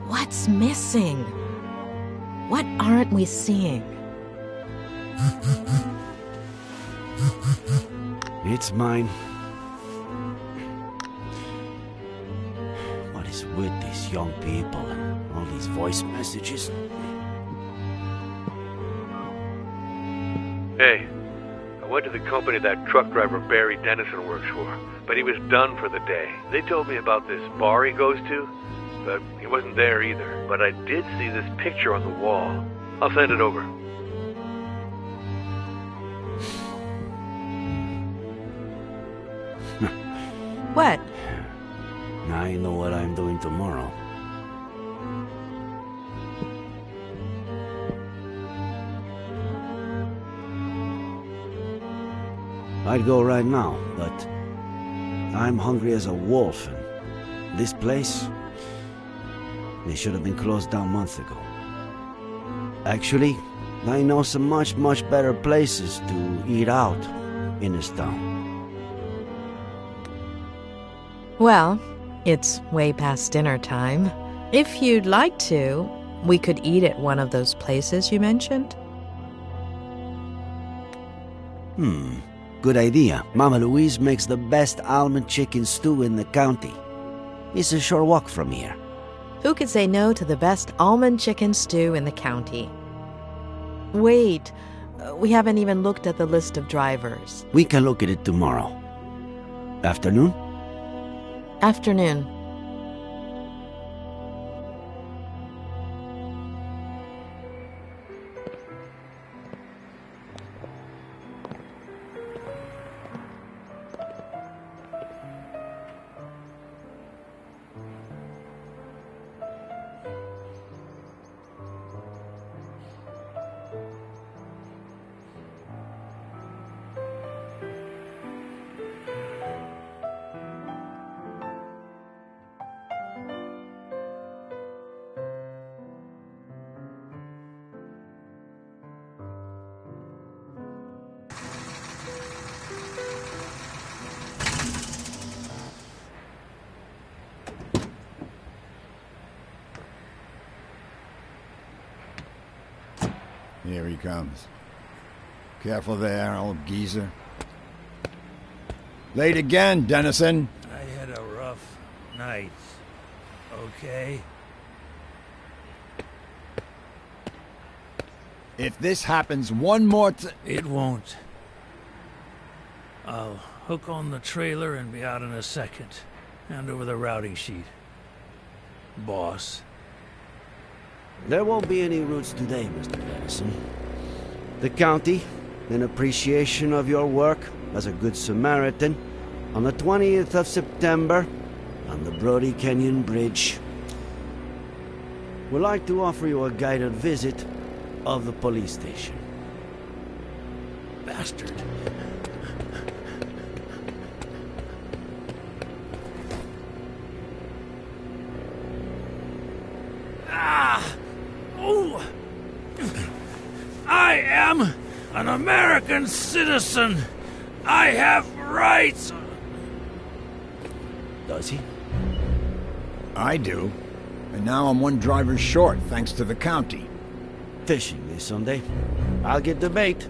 What's missing? What aren't we seeing? It's mine. What is with these young people and all these voice messages? Hey, I went to the company that truck driver Barry Dennison works for, but he was done for the day. They told me about this bar he goes to, but he wasn't there either. But I did see this picture on the wall. I'll send it over. What? Now I know what I'm doing tomorrow. I'd go right now, but I'm hungry as a wolf, and this place, they should have been closed down months ago. Actually, I know some much better places to eat out in this town. Well, it's way past dinner time. If you'd like to, we could eat at one of those places you mentioned. Good idea. Mama Louise makes the best almond chicken stew in the county. It's a short walk from here. Who could say no to the best almond chicken stew in the county? Wait, we haven't even looked at the list of drivers. We can look at it tomorrow. Afternoon? Afternoon. Here he comes. Careful there, old geezer. Late again, Dennison. I had a rough night. Okay? If this happens one more It won't. I'll hook on the trailer and be out in a second. Hand over the routing sheet. Boss. There won't be any routes today, Mr. Dennison. The county, in appreciation of your work as a good Samaritan, on the 20th of September, on the Brody Canyon Bridge, would like to offer you a guided visit of the police station. Bastard. Oh! I am an American citizen. I have rights. Does he? I do. And now I'm one driver short, thanks to the county. Fishing this Sunday. I'll get the bait.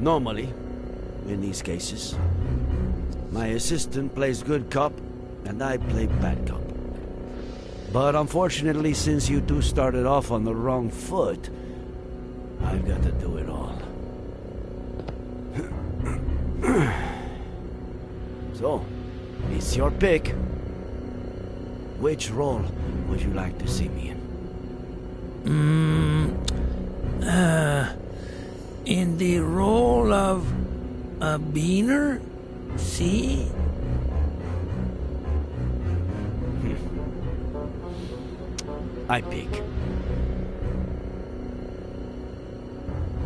Normally, in these cases, my assistant plays good cop and I play bad cop. But unfortunately, since you two started off on the wrong foot, I've got to do it all. So, it's your pick. Which role would you like to see me in? In the role of a beaner? See? I pick.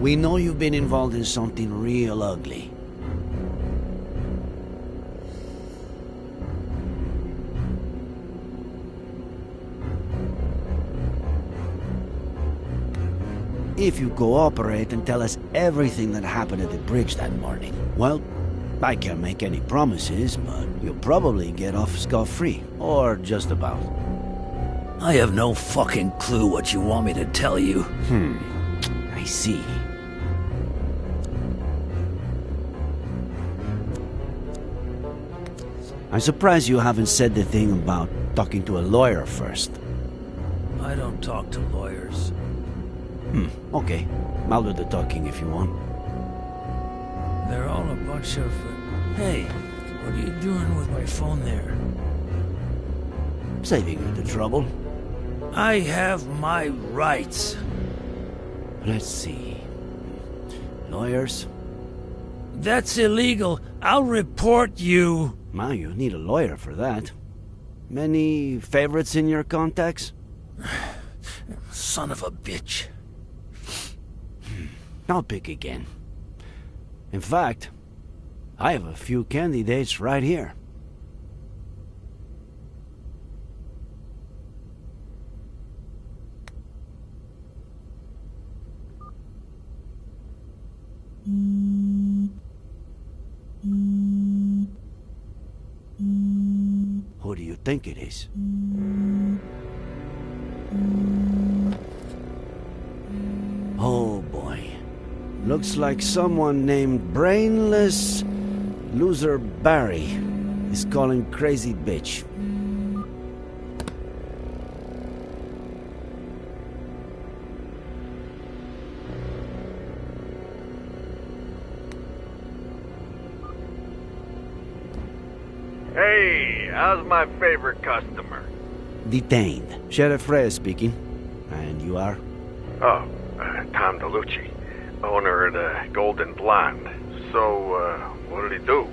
We know you've been involved in something real ugly. If you cooperate and tell us everything that happened at the bridge that morning, well, I can't make any promises, but you'll probably get off scot-free. Or just about. I have no fucking clue what you want me to tell you. I see. I'm surprised you haven't said the thing about talking to a lawyer first. I don't talk to lawyers. Okay. I'll do the talking if you want. They're all a bunch of... Hey, what are you doing with my phone there? Saving you the trouble. I have my rights. Let's see. Lawyers? That's illegal. I'll report you. Well, you need a lawyer for that. Many favorites in your contacts? Son of a bitch. I'll pick again. In fact, I have a few candidates right here. Who do you think it is? Oh boy. Looks like someone named Brainless Loser Barry is calling crazy bitch. Hey, how's my favorite customer? Detained. Sheriff Reyes speaking. And you are? Oh, Tom DeLucci, owner of the Golden Blonde. So, what did he do?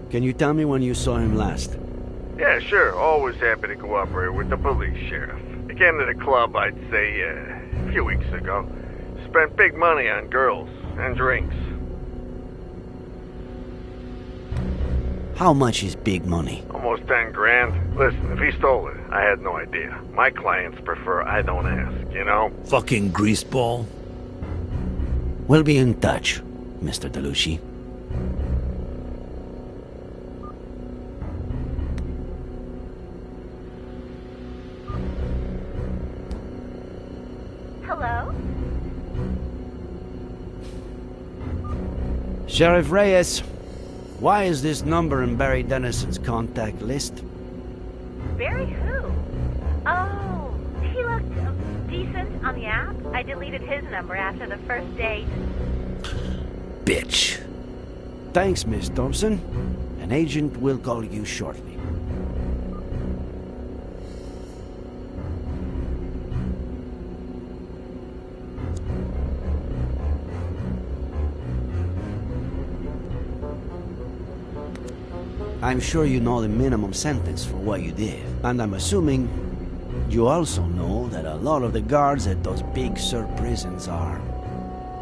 Can you tell me when you saw him last? Yeah, sure. Always happy to cooperate with the police, Sheriff. He came to the club, I'd say, a few weeks ago. Spent big money on girls and drinks. How much is big money? Almost 10 grand. Listen, if he stole it, I had no idea. My clients prefer I don't ask, you know? Fucking greaseball. We'll be in touch, Mr. DeLucci. Hello? Sheriff Reyes, why is this number in Barry Dennison's contact list? Barry who? Oh, he looked decent on the app. I deleted his number after the first date. Bitch. Thanks, Miss Thompson. An agent will call you shortly. I'm sure you know the minimum sentence for what you did, and I'm assuming you also know that a lot of the guards at those big Sur prisons are...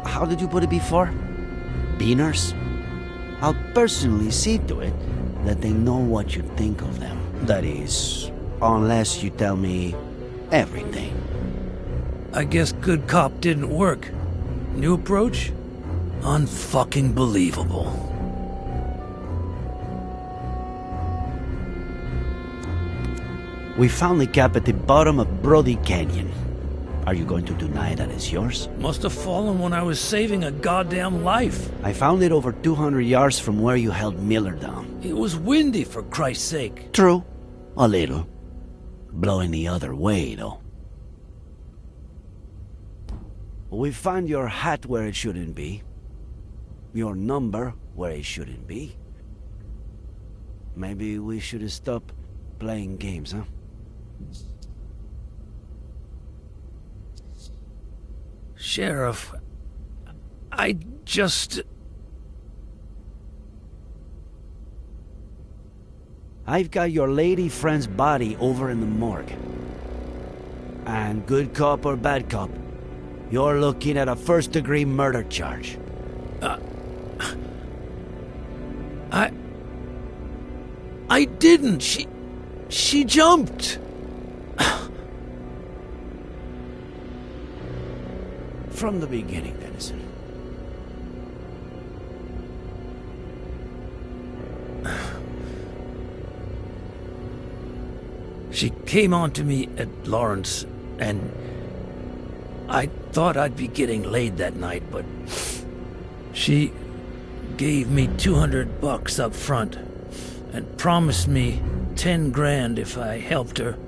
How did you put it before? Beaners? I'll personally see to it that they know what you think of them. That is, unless you tell me everything. I guess good cop didn't work. New approach? Unfucking believable. We found the cap at the bottom of Brody Canyon. Are you going to deny that it's yours? Must have fallen when I was saving a goddamn life. I found it over 200 yards from where you held Miller down. It was windy, for Christ's sake. True. A little. Blowing the other way, though. We found your hat where it shouldn't be. Your number where it shouldn't be. Maybe we should stop playing games, huh? Sheriff, I just... I've got your lady friend's body over in the morgue. And good cop or bad cop, you're looking at a first-degree murder charge. I didn't. She jumped. From the beginning, Dennison. She came on to me at Lawrence, and I thought I'd be getting laid that night, but she gave me $200 up front and promised me 10 grand if I helped her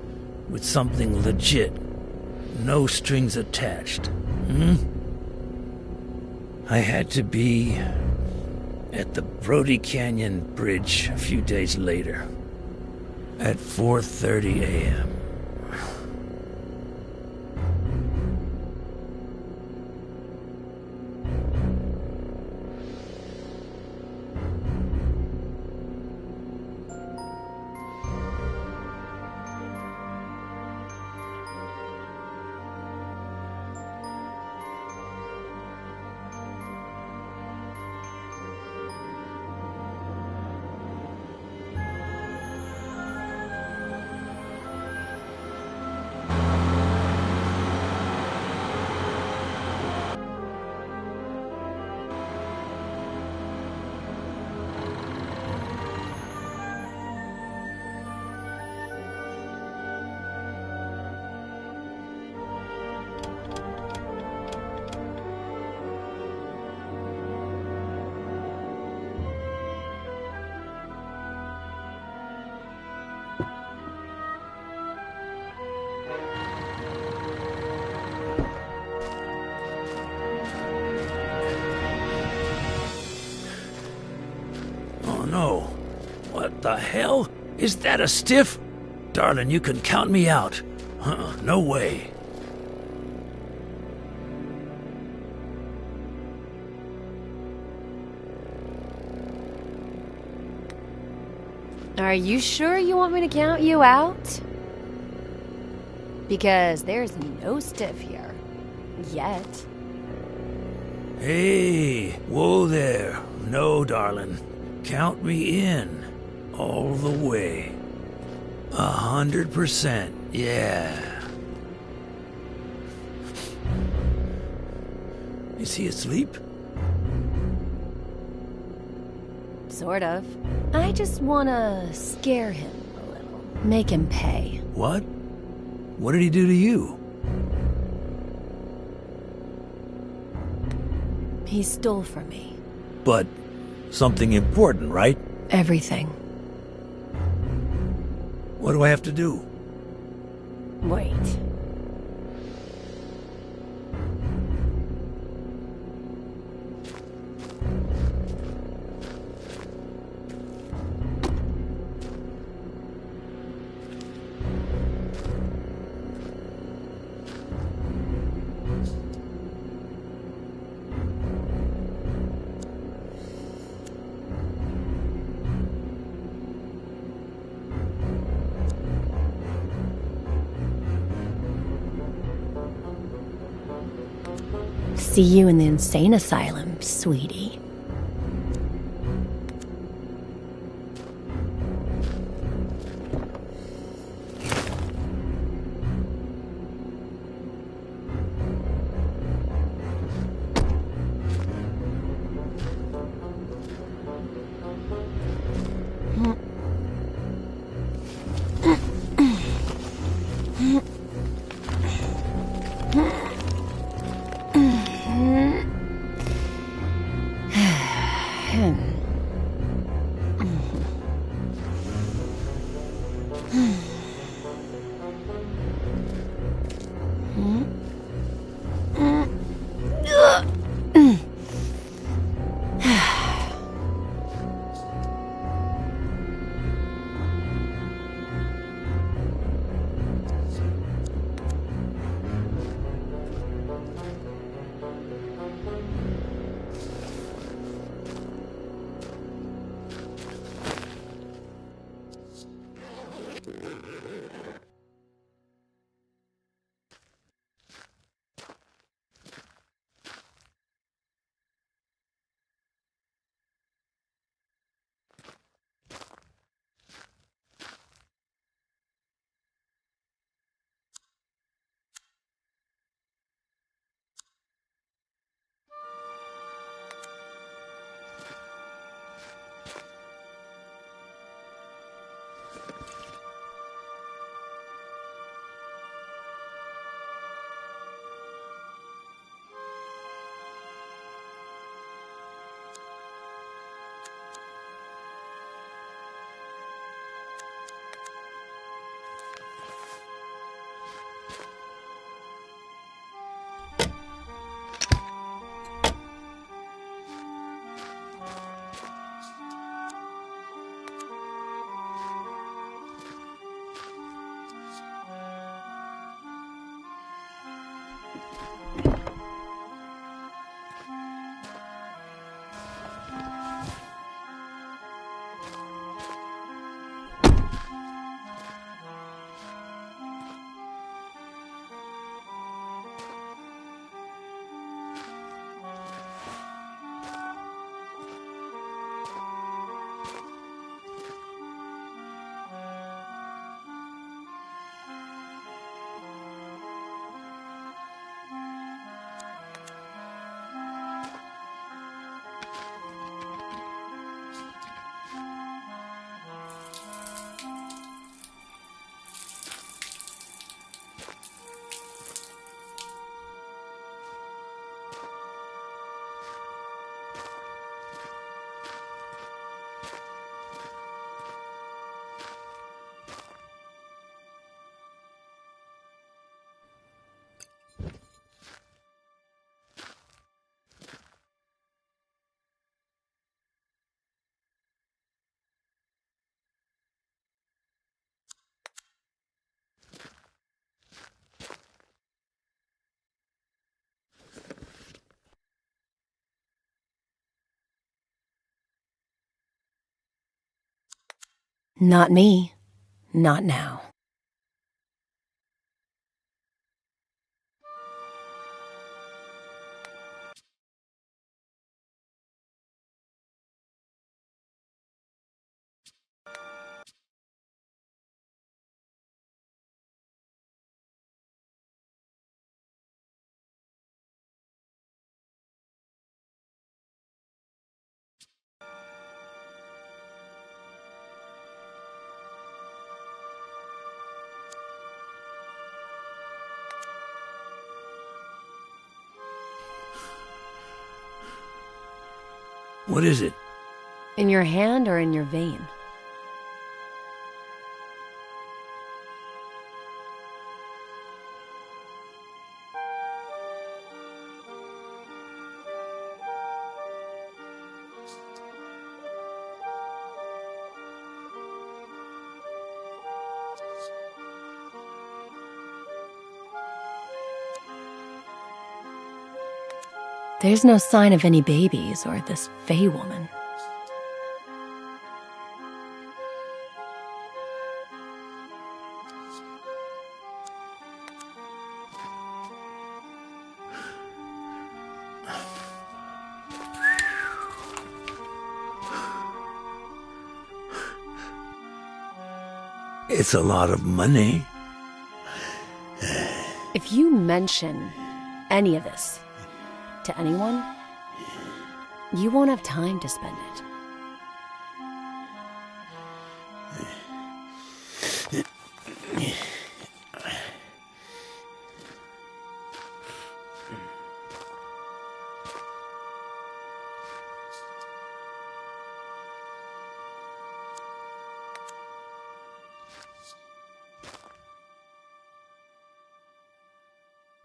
with something legit. No strings attached. I had to be at the Brody Canyon Bridge a few days later at 4:30 a.m. No. What the hell? Is that a stiff? Darling, you can count me out. No way. Are you sure you want me to count you out? Because there's no stiff here. Yet. Hey, whoa there. No, darling. Count me in. All the way. 100%, yeah. Is he asleep? Sort of. I just wanna scare him a little. Make him pay. What? What did he do to you? He stole from me. But something important, right? Everything. What do I have to do? Wait. See you in the insane asylum, sweetie. Not me. Not now. What is it? In your hand or in your vein? There's no sign of any babies or this Fey woman. It's a lot of money. If you mention any of this to anyone, you won't have time to spend it.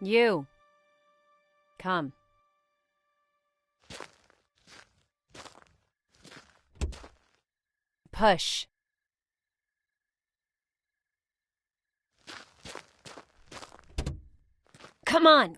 You. Come. Push. Come on.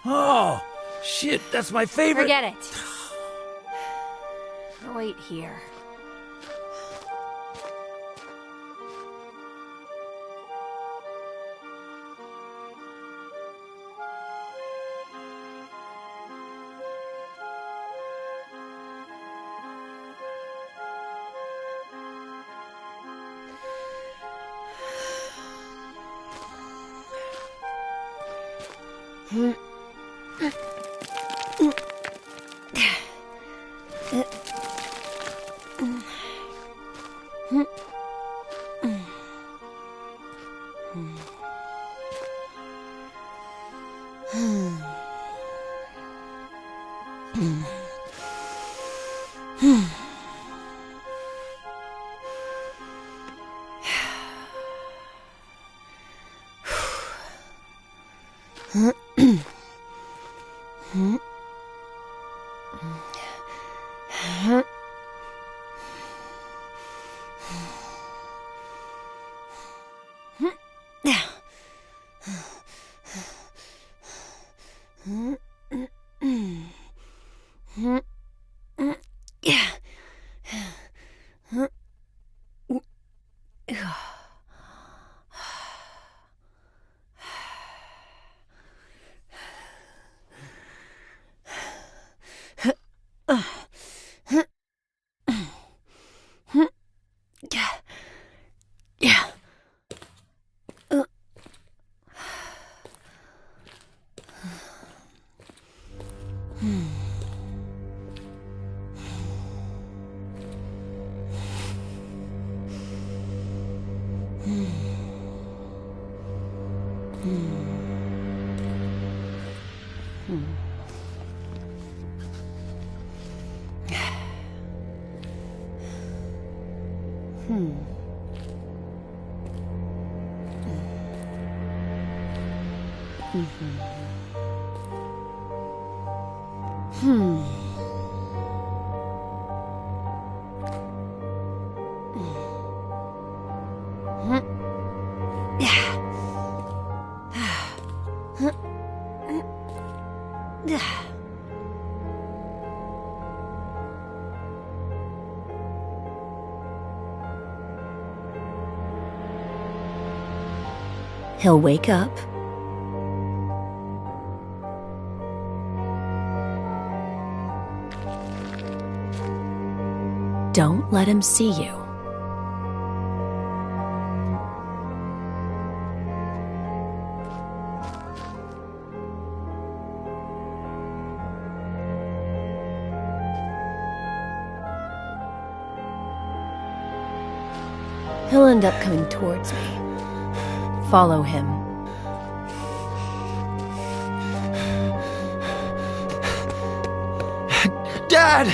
Oh, shit, that's my favorite. Forget it. Wait here. He'll wake up. Let him see you. He'll end up coming towards me. Follow him. Dad!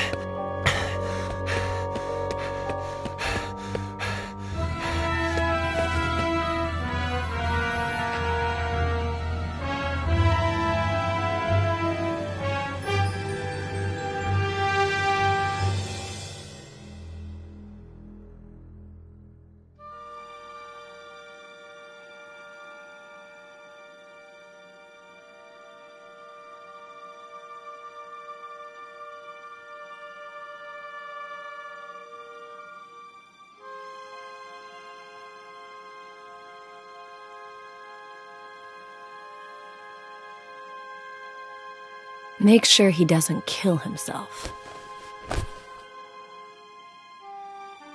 Make sure he doesn't kill himself.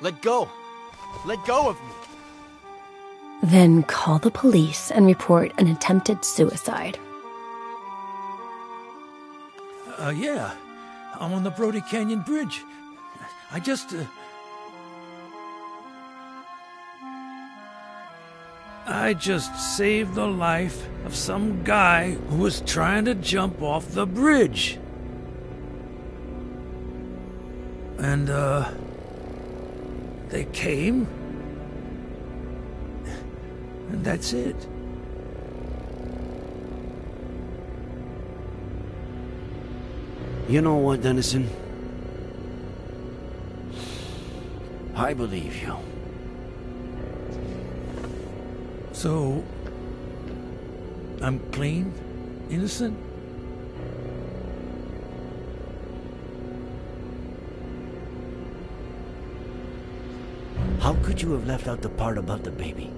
Let go! Let go of me! Then call the police and report an attempted suicide. Yeah. I'm on the Brody Canyon Bridge. I just saved the life of some guy who was trying to jump off the bridge. And, they came. And that's it. You know what, Dennison? I believe you. So, I'm clean? Innocent? How could you have left out the part about the baby?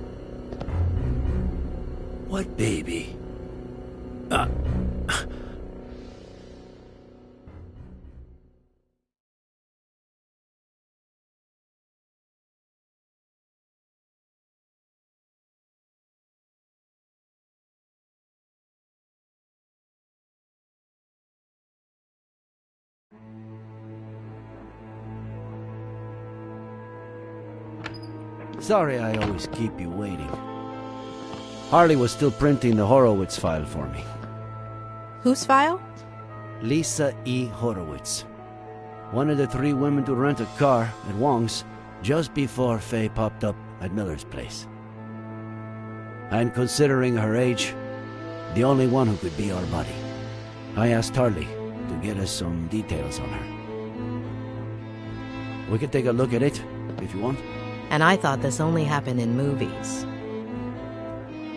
What baby? Sorry I always keep you waiting. Harley was still printing the Horowitz file for me. Whose file? Lisa E. Horowitz. One of the 3 women to rent a car at Wong's just before Faye popped up at Miller's place. And considering her age, the only one who could be our buddy. I asked Harley to get us some details on her. We can take a look at it, if you want. And I thought this only happened in movies.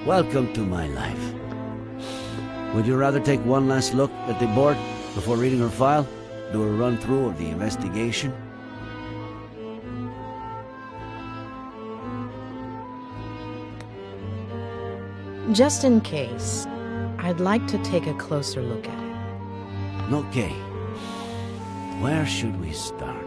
Welcome to my life. Would you rather take one last look at the board before reading her file? Do a run-through of the investigation? Just in case, I'd like to take a closer look at it. Okay. Where should we start?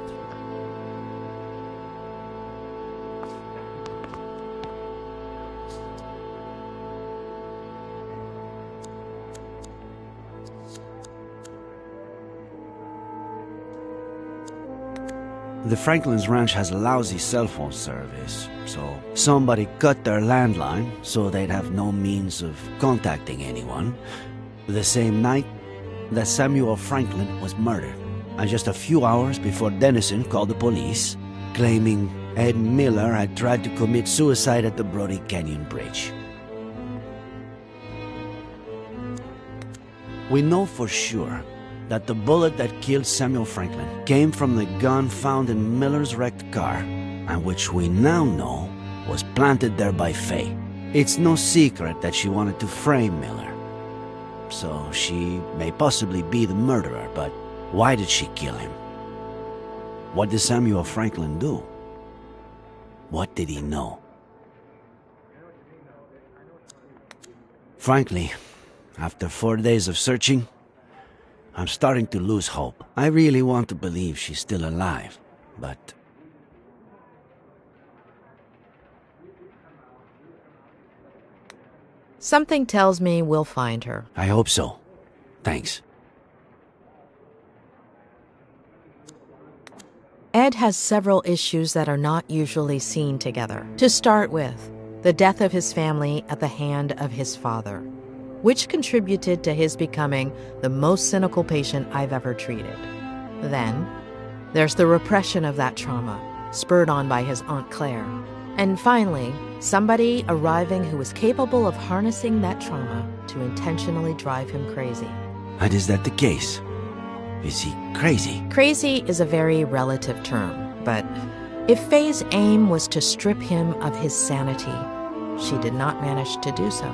The Franklin's ranch has a lousy cell phone service, so somebody cut their landline so they'd have no means of contacting anyone. The same night that Samuel Franklin was murdered, and just a few hours before Dennison called the police, claiming Ed Miller had tried to commit suicide at the Brody Canyon Bridge. We know for sure that the bullet that killed Samuel Franklin came from the gun found in Miller's wrecked car, and which we now know was planted there by Faye. It's no secret that she wanted to frame Miller. So she may possibly be the murderer, but why did she kill him? What did Samuel Franklin do? What did he know? Frankly, after 4 days of searching, I'm starting to lose hope. I really want to believe she's still alive, but Something tells me we'll find her. I hope so. Thanks. Ed has several issues that are not usually seen together. To start with, the death of his family at the hand of his father, which contributed to his becoming the most cynical patient I've ever treated. Then, there's the repression of that trauma, spurred on by his Aunt Claire. And finally, somebody arriving who was capable of harnessing that trauma to intentionally drive him crazy. And is that the case? Is he crazy? Crazy is a very relative term, but if Faye's aim was to strip him of his sanity, she did not manage to do so.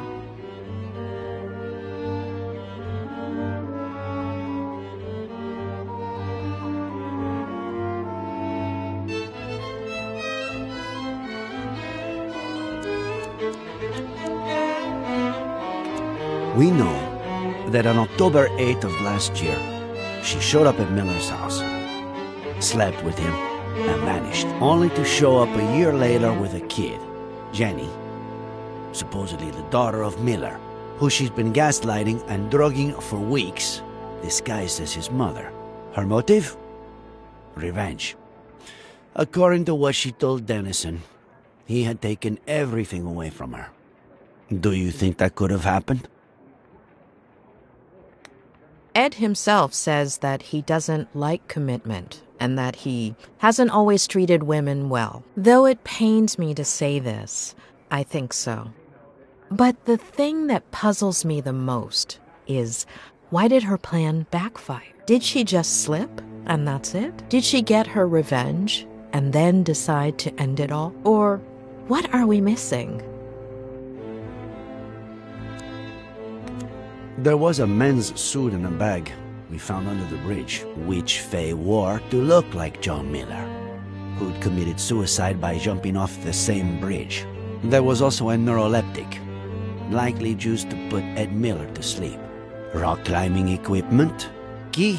We know that on October 8th of last year, she showed up at Miller's house, slept with him, and vanished, only to show up a year later with a kid, Jenny, supposedly the daughter of Miller, who she's been gaslighting and drugging for weeks, disguised as his mother. Her motive? Revenge. According to what she told Dennison, he had taken everything away from her. Do you think that could have happened? Ed himself says that he doesn't like commitment and that he hasn't always treated women well. Though it pains me to say this, I think so. But the thing that puzzles me the most is, why did her plan backfire? Did she just slip and that's it? Did she get her revenge and then decide to end it all? Or what are we missing? There was a men's suit in a bag we found under the bridge, which Faye wore to look like John Miller, who'd committed suicide by jumping off the same bridge. There was also a neuroleptic, likely used to put Ed Miller to sleep. Rock climbing equipment, key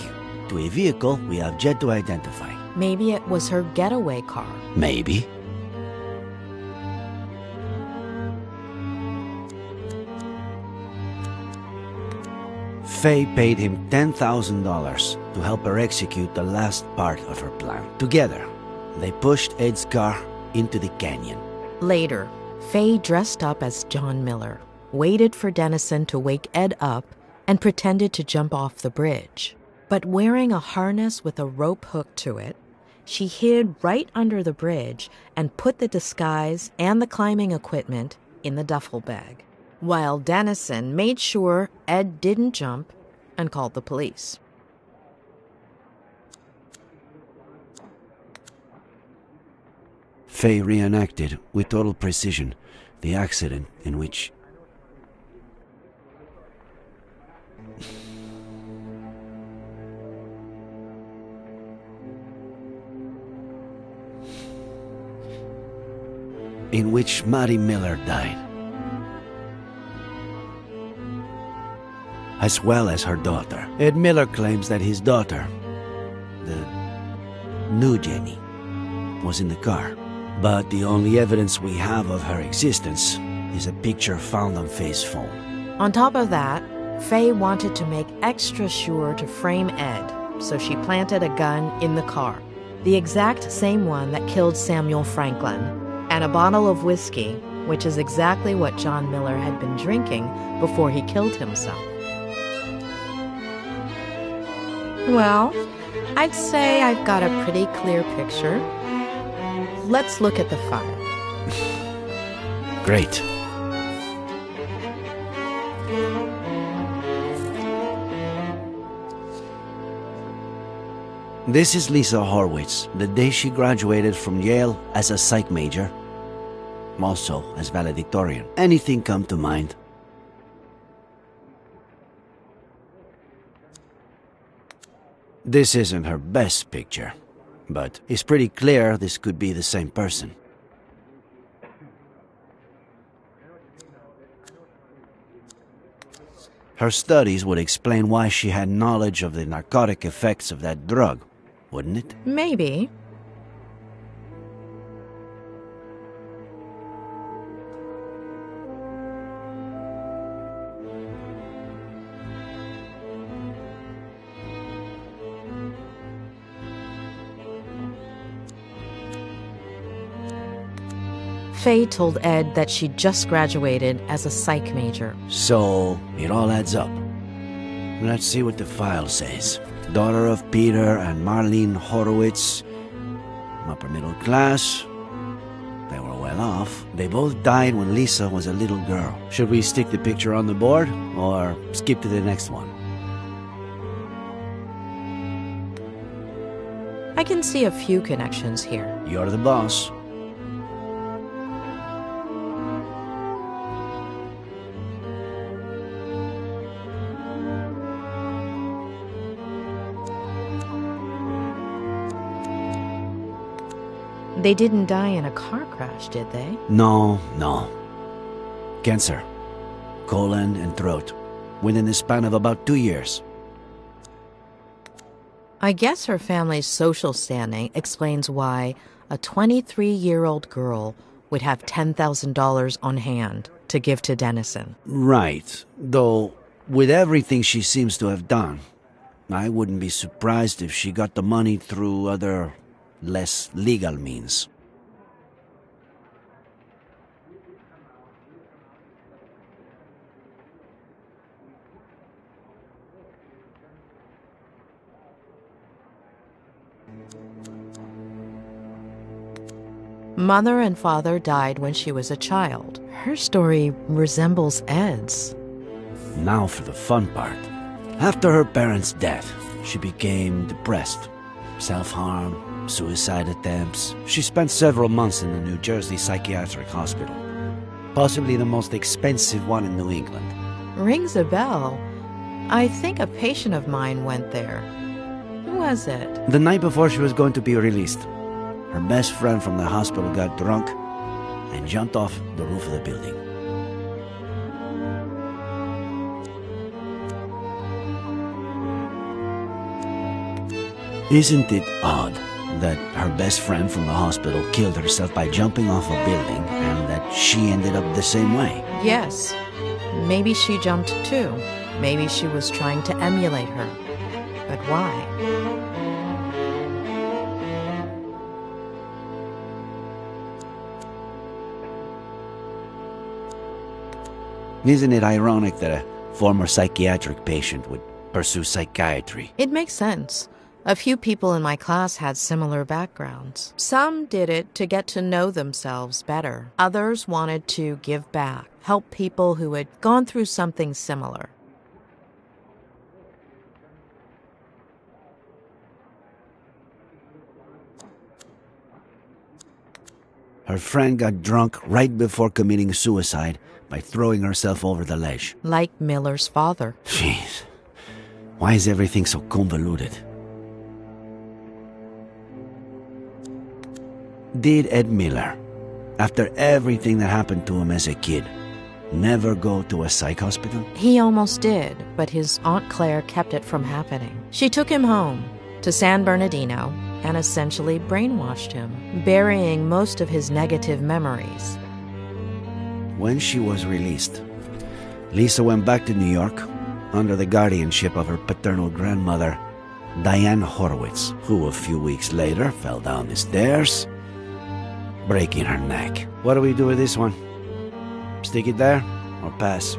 to a vehicle we have yet to identify. Maybe it was her getaway car. Maybe. Faye paid him $10,000 to help her execute the last part of her plan. Together, they pushed Ed's car into the canyon. Later, Faye dressed up as John Miller, waited for Dennison to wake Ed up, and pretended to jump off the bridge. But wearing a harness with a rope hook to it, she hid right under the bridge and put the disguise and the climbing equipment in the duffel bag, while Dennison made sure Ed didn't jump and called the police. Faye reenacted with total precision the accident in which Mattie Miller died, as well as her daughter. Ed Miller claims that his daughter, the new Jenny, was in the car, but the only evidence we have of her existence is a picture found on Faye's phone. On top of that, Faye wanted to make extra sure to frame Ed, so she planted a gun in the car, the exact same one that killed Samuel Franklin, and a bottle of whiskey, which is exactly what John Miller had been drinking before he killed himself. Well, I'd say I've got a pretty clear picture. Let's look at the fire. Great. This is Lisa Horwitz, the day she graduated from Yale as a psych major, also as valedictorian. Anything come to mind? This isn't her best picture, but it's pretty clear this could be the same person. Her studies would explain why she had knowledge of the narcotic effects of that drug, wouldn't it? Maybe. Faye told Ed that she just graduated as a psych major. So, it all adds up. Let's see what the file says. Daughter of Peter and Marlene Horowitz. Upper middle class. They were well off. They both died when Lisa was a little girl. Should we stick the picture on the board, or skip to the next one? I can see a few connections here. You're the boss. They didn't die in a car crash, did they? No. Cancer. Colon and throat. Within the span of about 2 years. I guess her family's social standing explains why a 23-year-old girl would have $10,000 on hand to give to Dennison. Right. Though, with everything she seems to have done, I wouldn't be surprised if she got the money through other, less legal means. Mother and father died when she was a child. Her story resembles Ed's. Now for the fun part. After her parents' death, she became depressed. Self-harm, suicide attempts. She spent several months in the New Jersey Psychiatric Hospital. Possibly the most expensive one in New England. Rings a bell. I think a patient of mine went there. Who was it? The night before she was going to be released, her best friend from the hospital got drunk and jumped off the roof of the building. Isn't it odd that her best friend from the hospital killed herself by jumping off a building and that she ended up the same way? Yes. Maybe she jumped too. Maybe she was trying to emulate her. But why? Isn't it ironic that a former psychiatric patient would pursue psychiatry? It makes sense. A few people in my class had similar backgrounds. Some did it to get to know themselves better. Others wanted to give back, help people who had gone through something similar. Her friend got drunk right before committing suicide by throwing herself over the ledge. Like Miller's father. Jeez. Why is everything so convoluted? Did Ed Miller, after everything that happened to him as a kid, never go to a psych hospital? He almost did, but his Aunt Claire kept it from happening. She took him home to San Bernardino and essentially brainwashed him, burying most of his negative memories. When she was released, Lisa went back to New York under the guardianship of her paternal grandmother, Diane Horowitz, who a few weeks later fell down the stairs, breaking her neck. What do we do with this one? Stick it there or pass?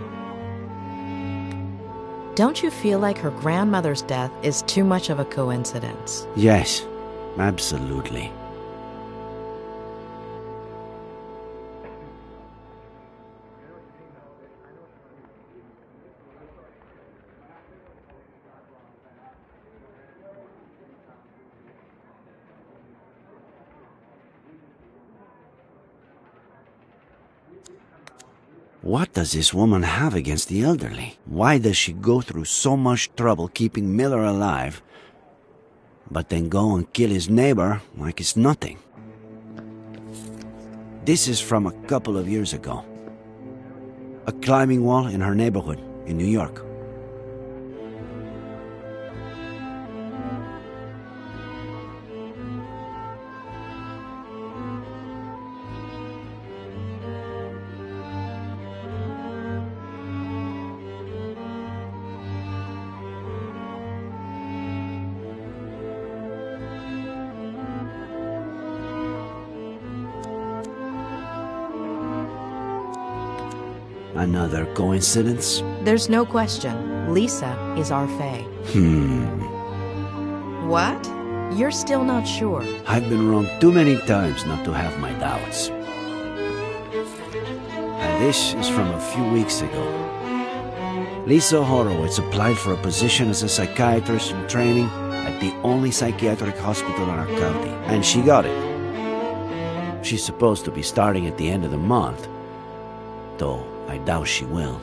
Don't you feel like her grandmother's death is too much of a coincidence? Yes, absolutely. What does this woman have against the elderly? Why does she go through so much trouble keeping Miller alive, but then go and kill his neighbor like it's nothing? This is from a couple of years ago. A climbing wall in her neighborhood in New York. Another coincidence? There's no question. Lisa is our Fae. What? You're still not sure? I've been wrong too many times not to have my doubts. And this is from a few weeks ago. Lisa Horowitz applied for a position as a psychiatrist in training at the only psychiatric hospital in our county, and she got it. She's supposed to be starting at the end of the month, though I doubt she will.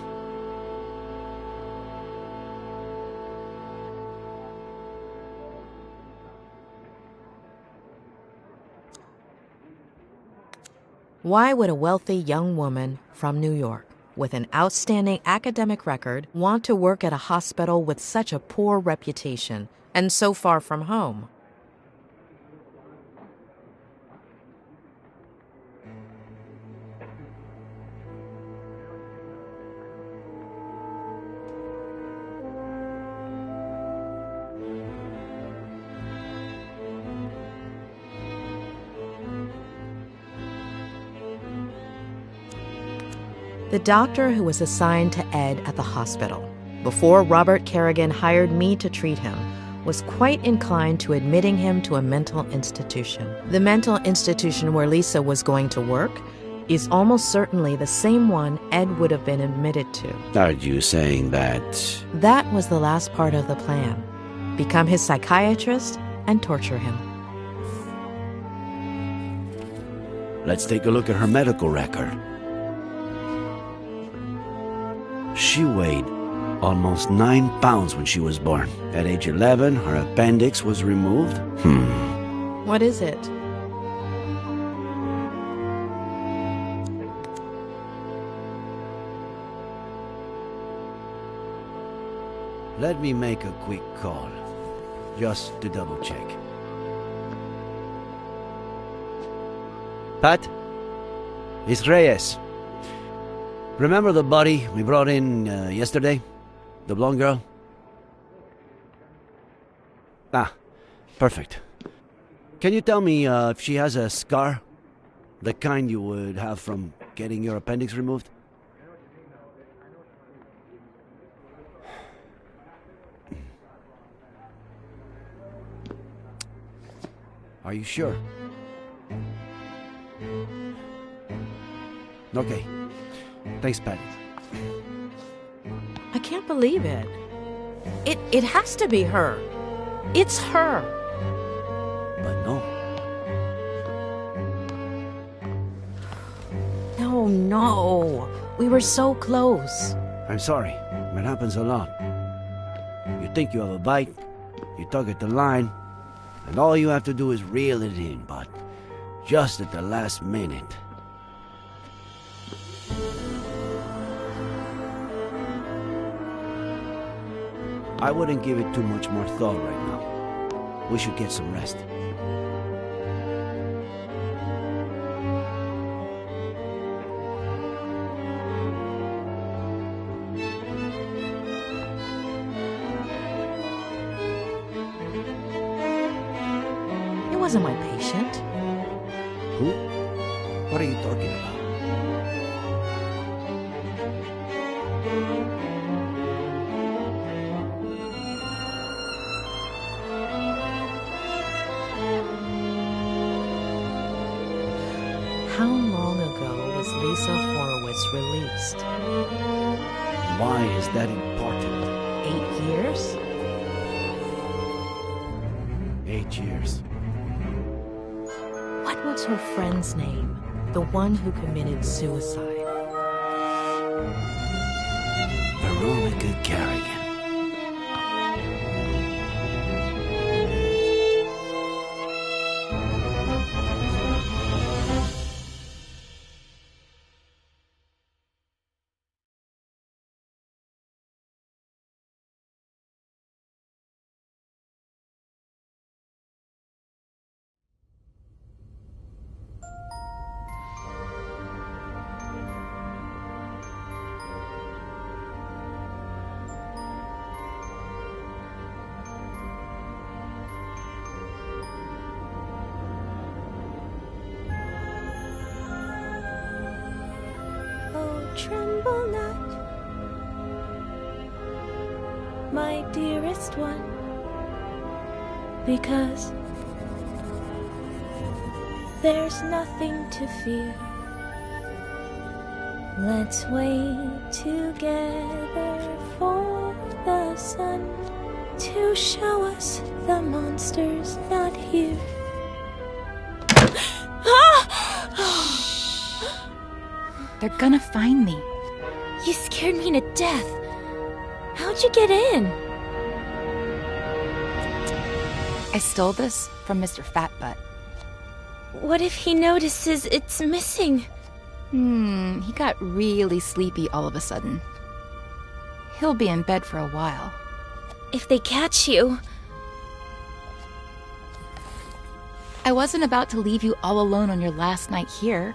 Why would a wealthy young woman from New York with an outstanding academic record want to work at a hospital with such a poor reputation and so far from home? The doctor who was assigned to Ed at the hospital, before Robert Kerrigan hired me to treat him, was quite inclined to admitting him to a mental institution. The mental institution where Lisa was going to work is almost certainly the same one Ed would have been admitted to. Are you saying that? That was the last part of the plan. Become his psychiatrist and torture him. Let's take a look at her medical record. She weighed almost 9 pounds when she was born. At age 11, her appendix was removed. What is it? Let me make a quick call, just to double check. Pat? It's Reyes. Remember the body we brought in yesterday? The blonde girl? Ah, perfect. Can you tell me if she has a scar? The kind you would have from getting your appendix removed? Are you sure? Okay. Thanks, Patty. I can't believe it. It has to be her. It's her. But no. No. We were so close. I'm sorry. It happens a lot. You think you have a bite, you tug at the line, and all you have to do is reel it in, but just at the last minute. I wouldn't give it too much more thought right now. We should get some rest. It wasn't my patient. Who? What are you talking about? How long ago was Lisa Horowitz released? Why is that important? 8 years? 8 years. What was her friend's name? The one who committed suicide. Veronica Kerrigan. Tremble now. my dearest one. Because there's nothing to fear. Let's wait together for the sun to show us the monster's not here. They're gonna find me. You scared me to death. How'd you get in? I stole this from Mr. Fatbutt. What if he notices it's missing? He got really sleepy all of a sudden. He'll be in bed for a while. If they catch you... I wasn't about to leave you all alone on your last night here.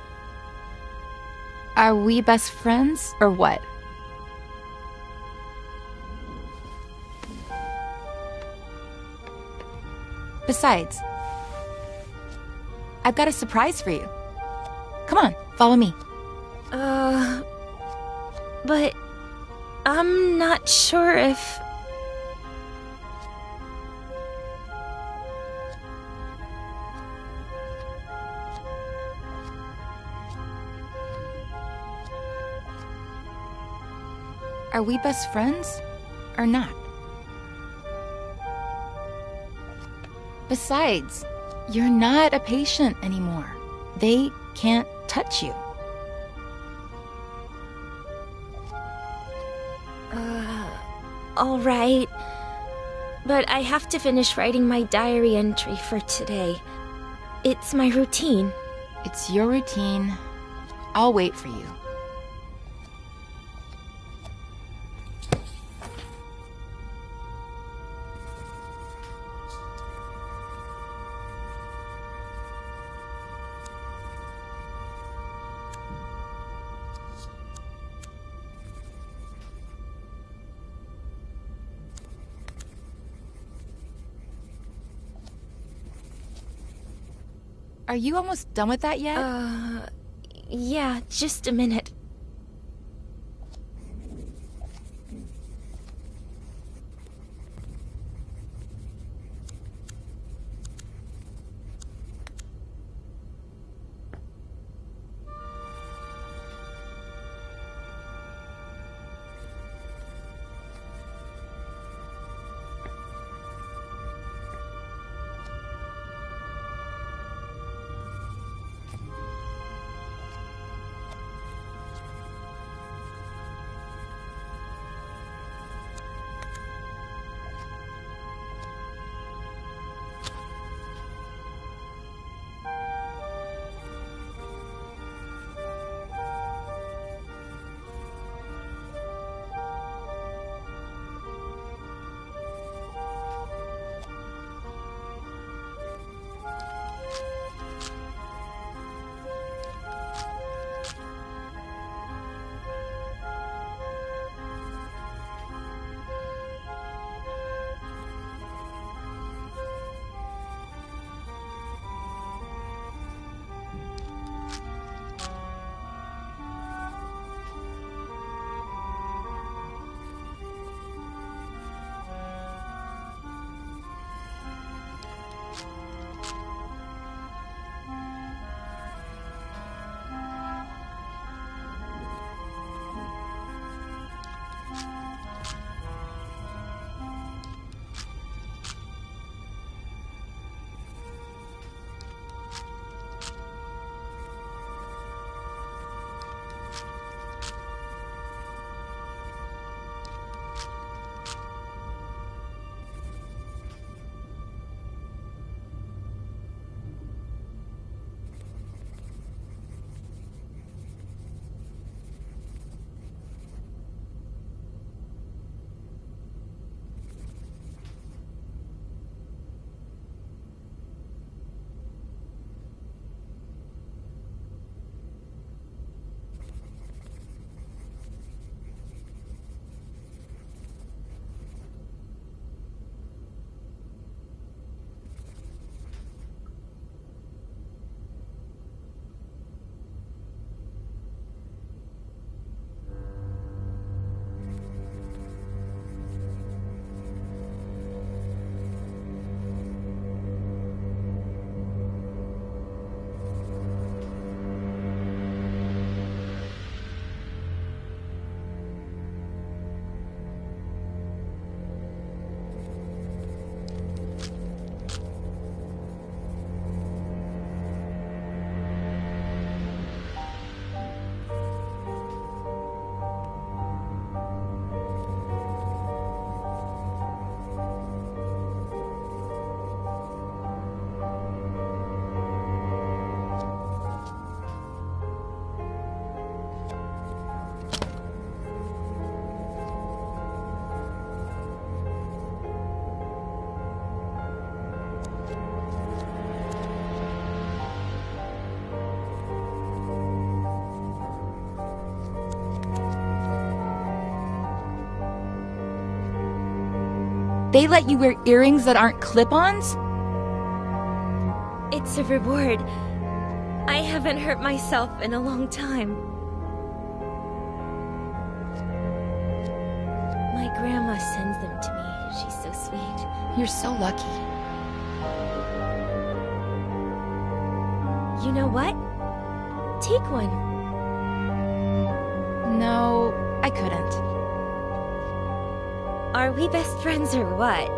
Are we best friends, or what? Besides, I've got a surprise for you. Come on, follow me. But I'm not sure if... Are we best friends, or not? Besides, you're not a patient anymore. They can't touch you. All right. But I have to finish writing my diary entry for today. It's my routine. It's your routine. I'll wait for you. Are you almost done with that yet? Yeah, just a minute. They let you wear earrings that aren't clip-ons? It's a reward. I haven't hurt myself in a long time. My grandma sends them to me. She's so sweet. You're so lucky. You know what? Take one. No, I couldn't. Are we best friends or what?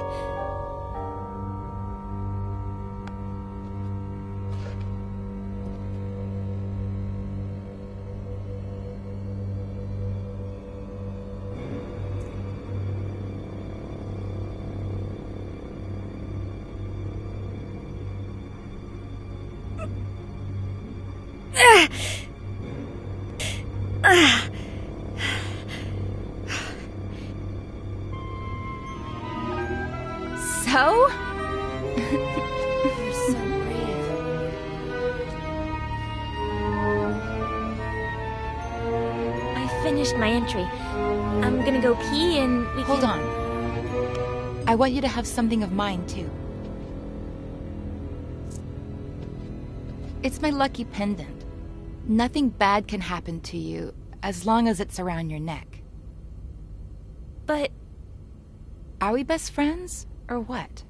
So? You're so brave. I finished my entry. I'm gonna go pee and we Hold can... on. I want you to have something of mine, too. It's my lucky pendant. Nothing bad can happen to you as long as it's around your neck. But... Are we best friends, or what?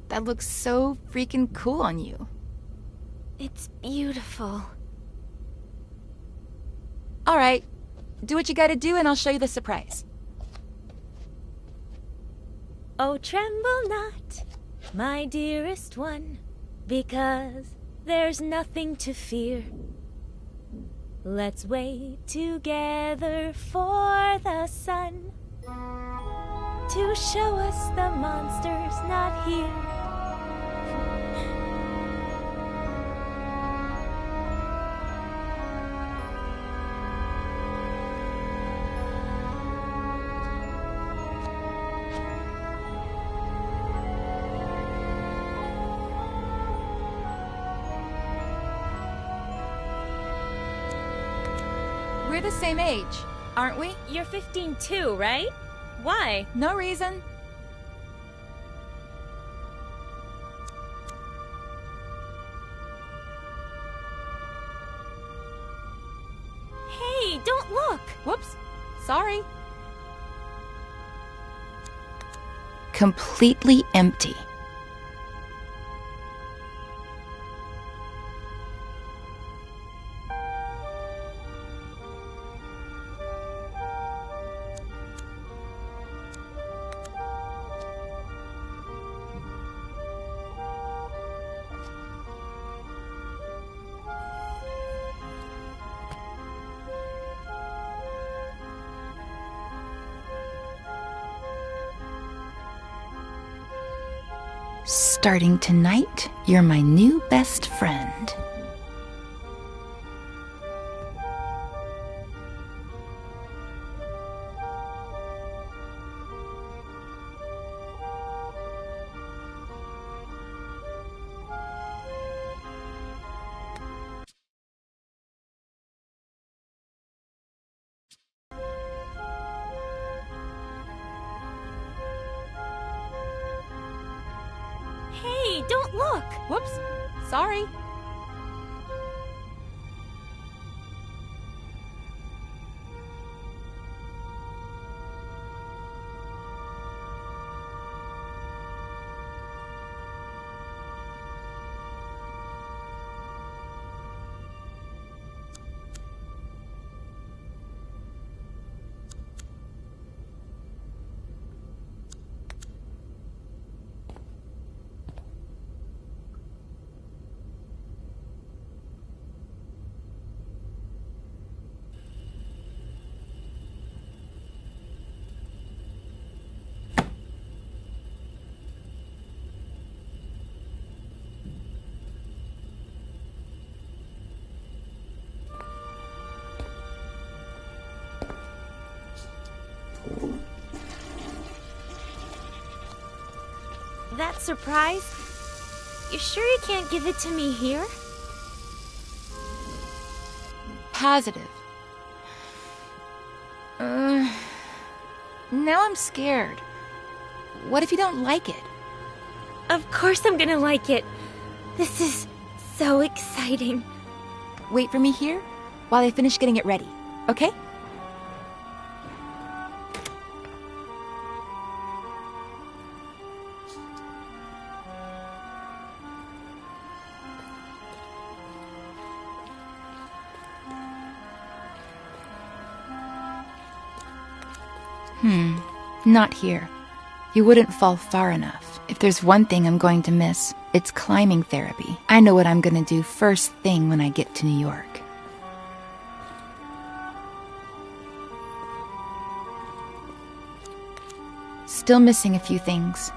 That looks so freaking cool on you. It's beautiful. Alright, do what you gotta do and I'll show you the surprise. Oh, tremble not, my dearest one, because there's nothing to fear. Let's wait together for the sun to show us the monster's not here. We're the same age, aren't we? You're 15 too, right? Why? No reason. Hey, don't look! Whoops. Sorry. Completely empty. Starting tonight, you're my new best friend. Hey, don't look! Whoops. Sorry. That surprise? You sure you can't give it to me here? Positive. Now I'm scared. What if you don't like it? Of course I'm gonna like it. This is so exciting. Wait for me here while I finish getting it ready, okay? Not here. You wouldn't fall far enough. If there's one thing I'm going to miss, it's climbing therapy. I know what I'm gonna do first thing when I get to New York. Still missing a few things.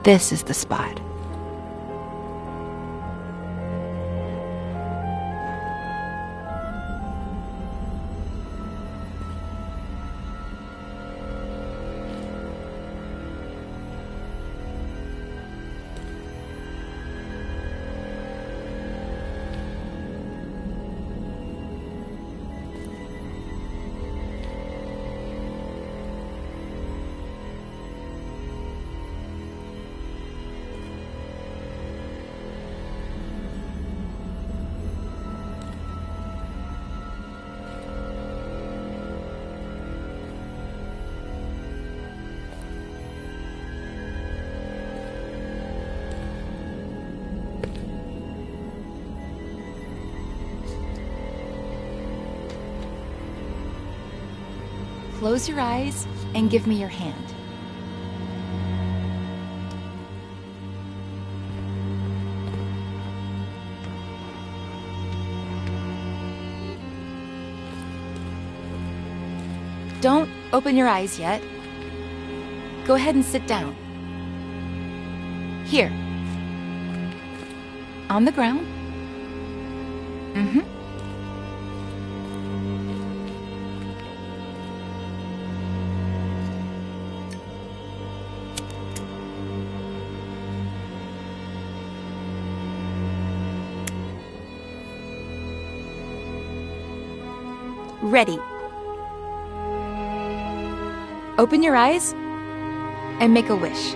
This is the spot. Close your eyes and give me your hand. Don't open your eyes yet. Go ahead and sit down. Here. On the ground. Ready. Open your eyes and make a wish.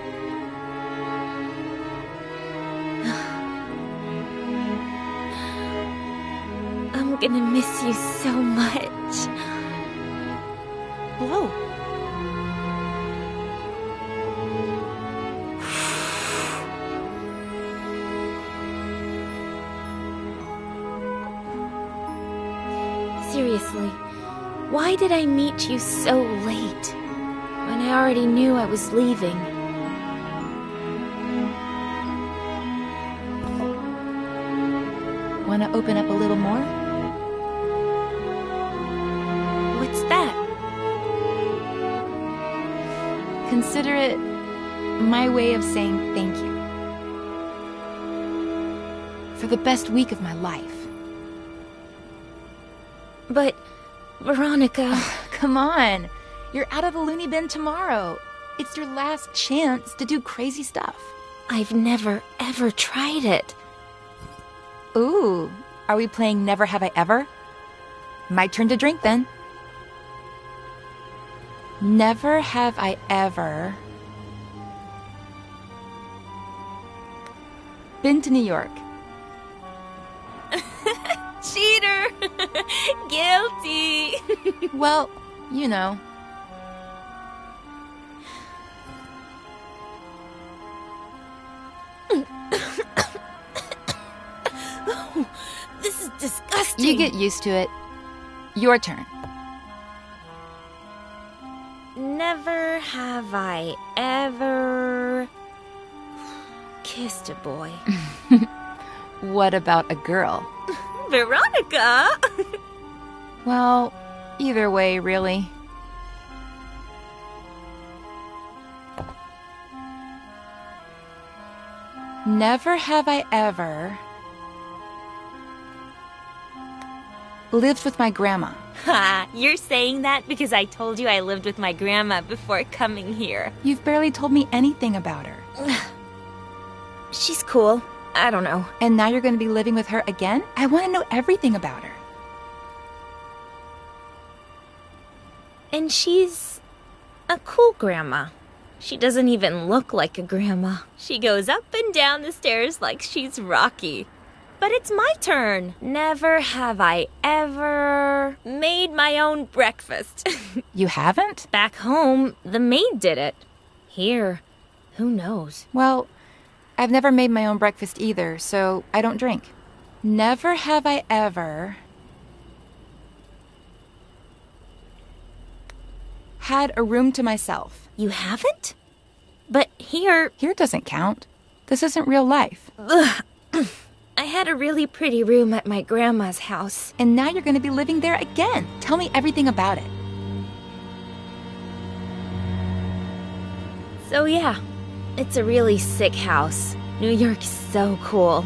I'm gonna miss you so much. Blow. Seriously, why did I meet you so late, when I already knew I was leaving? Want to open up a little more? What's that? Consider it my way of saying thank you. For the best week of my life. But, Veronica... Come on. You're out of the loony bin tomorrow. It's your last chance to do crazy stuff. I've never, ever tried it. Ooh, are we playing Never Have I Ever? My turn to drink then. Never have I ever been to New York. Cheater! Guilty! Well, you know. Oh, this is disgusting. You get used to it. Your turn. Never have I ever kissed a boy. What about a girl? Veronica! Well, either way, really. Never have I ever lived with my grandma. Ha! You're saying that because I told you I lived with my grandma before coming here. You've barely told me anything about her. She's cool. I don't know. And now you're going to be living with her again? I want to know everything about her. And she's a cool grandma. She doesn't even look like a grandma. She goes up and down the stairs like she's Rocky. But it's my turn. Never have I ever made my own breakfast. You haven't? Back home, the maid did it. Here, who knows? Well, I've never made my own breakfast either, so I don't drink. Never have I ever had a room to myself. You haven't? But here... Here doesn't count. This isn't real life. Ugh. I had a really pretty room at my grandma's house. And now you're going to be living there again. Tell me everything about it. So yeah, It's a really sick house. New York is so cool.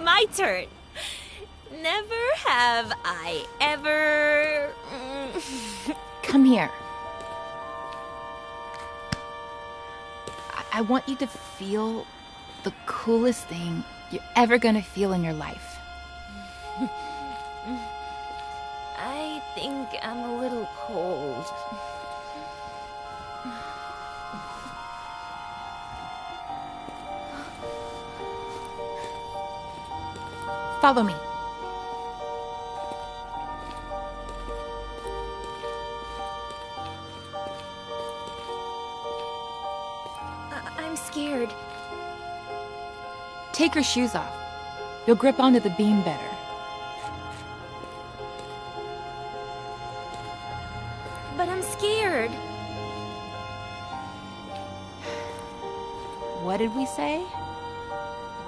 My turn. Never have I ever... Come here. I want you to feel the coolest thing you're ever gonna feel in your life. I think I'm a little cold. Follow me. I'm scared. Take your shoes off. You'll grip onto the beam better. But I'm scared. What did we say?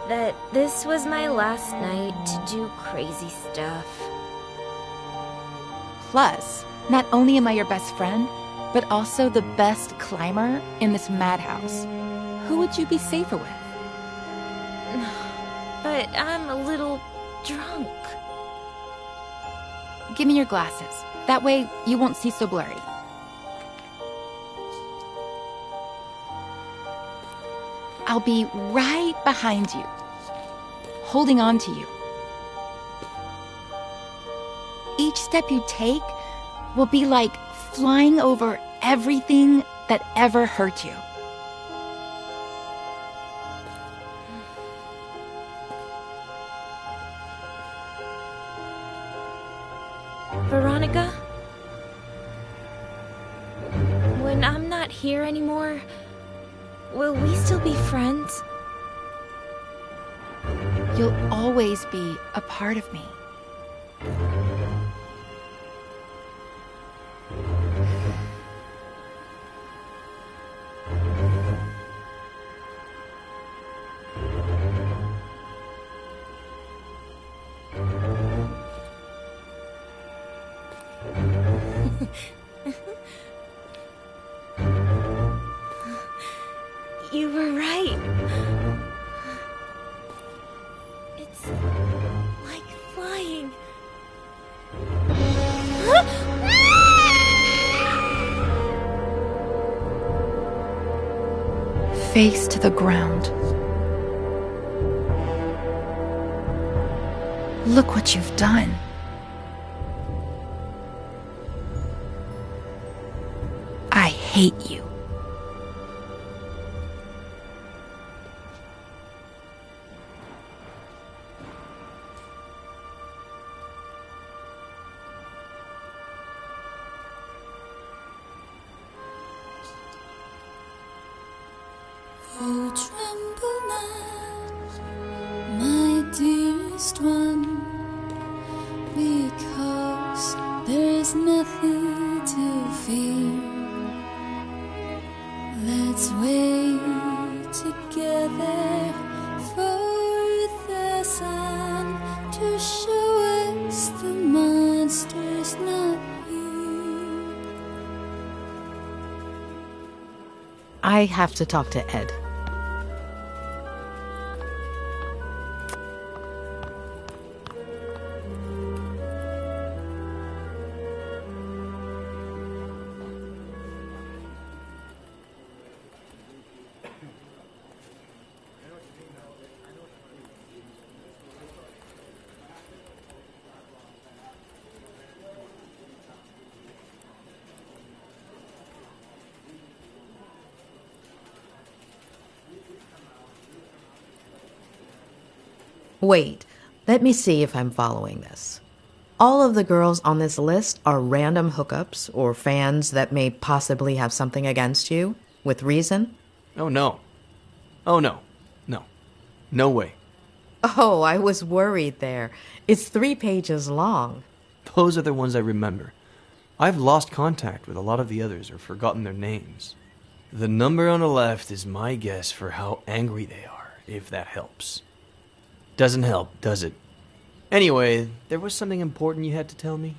That this was my last night to do crazy stuff. Plus, not only am I your best friend, but also the best climber in this madhouse. Who would you be safer with? But I'm a little drunk. Give me your glasses. That way, you won't see so blurry. I'll be right behind you, holding on to you. Each step you take will be like flying over everything that ever hurt you. Veronica? When I'm not here anymore, will we still be friends? You'll always be a part of me. You were right. It's like flying. Face to the ground. Look what you've done. I hate you. Oh, tremble not, my dearest one, because there is nothing to fear. Let's wait together for the sun to show us the monster's not here. I have to talk to Ed. Wait, let me see if I'm following this. All of the girls on this list are random hookups or fans that may possibly have something against you, with reason? Oh, no. Oh, no. No. No way. Oh, I was worried there. It's 3 pages long. Those are the ones I remember. I've lost contact with a lot of the others or forgotten their names. The number on the left is my guess for how angry they are, if that helps. Doesn't help, does it? Anyway, there was something important you had to tell me?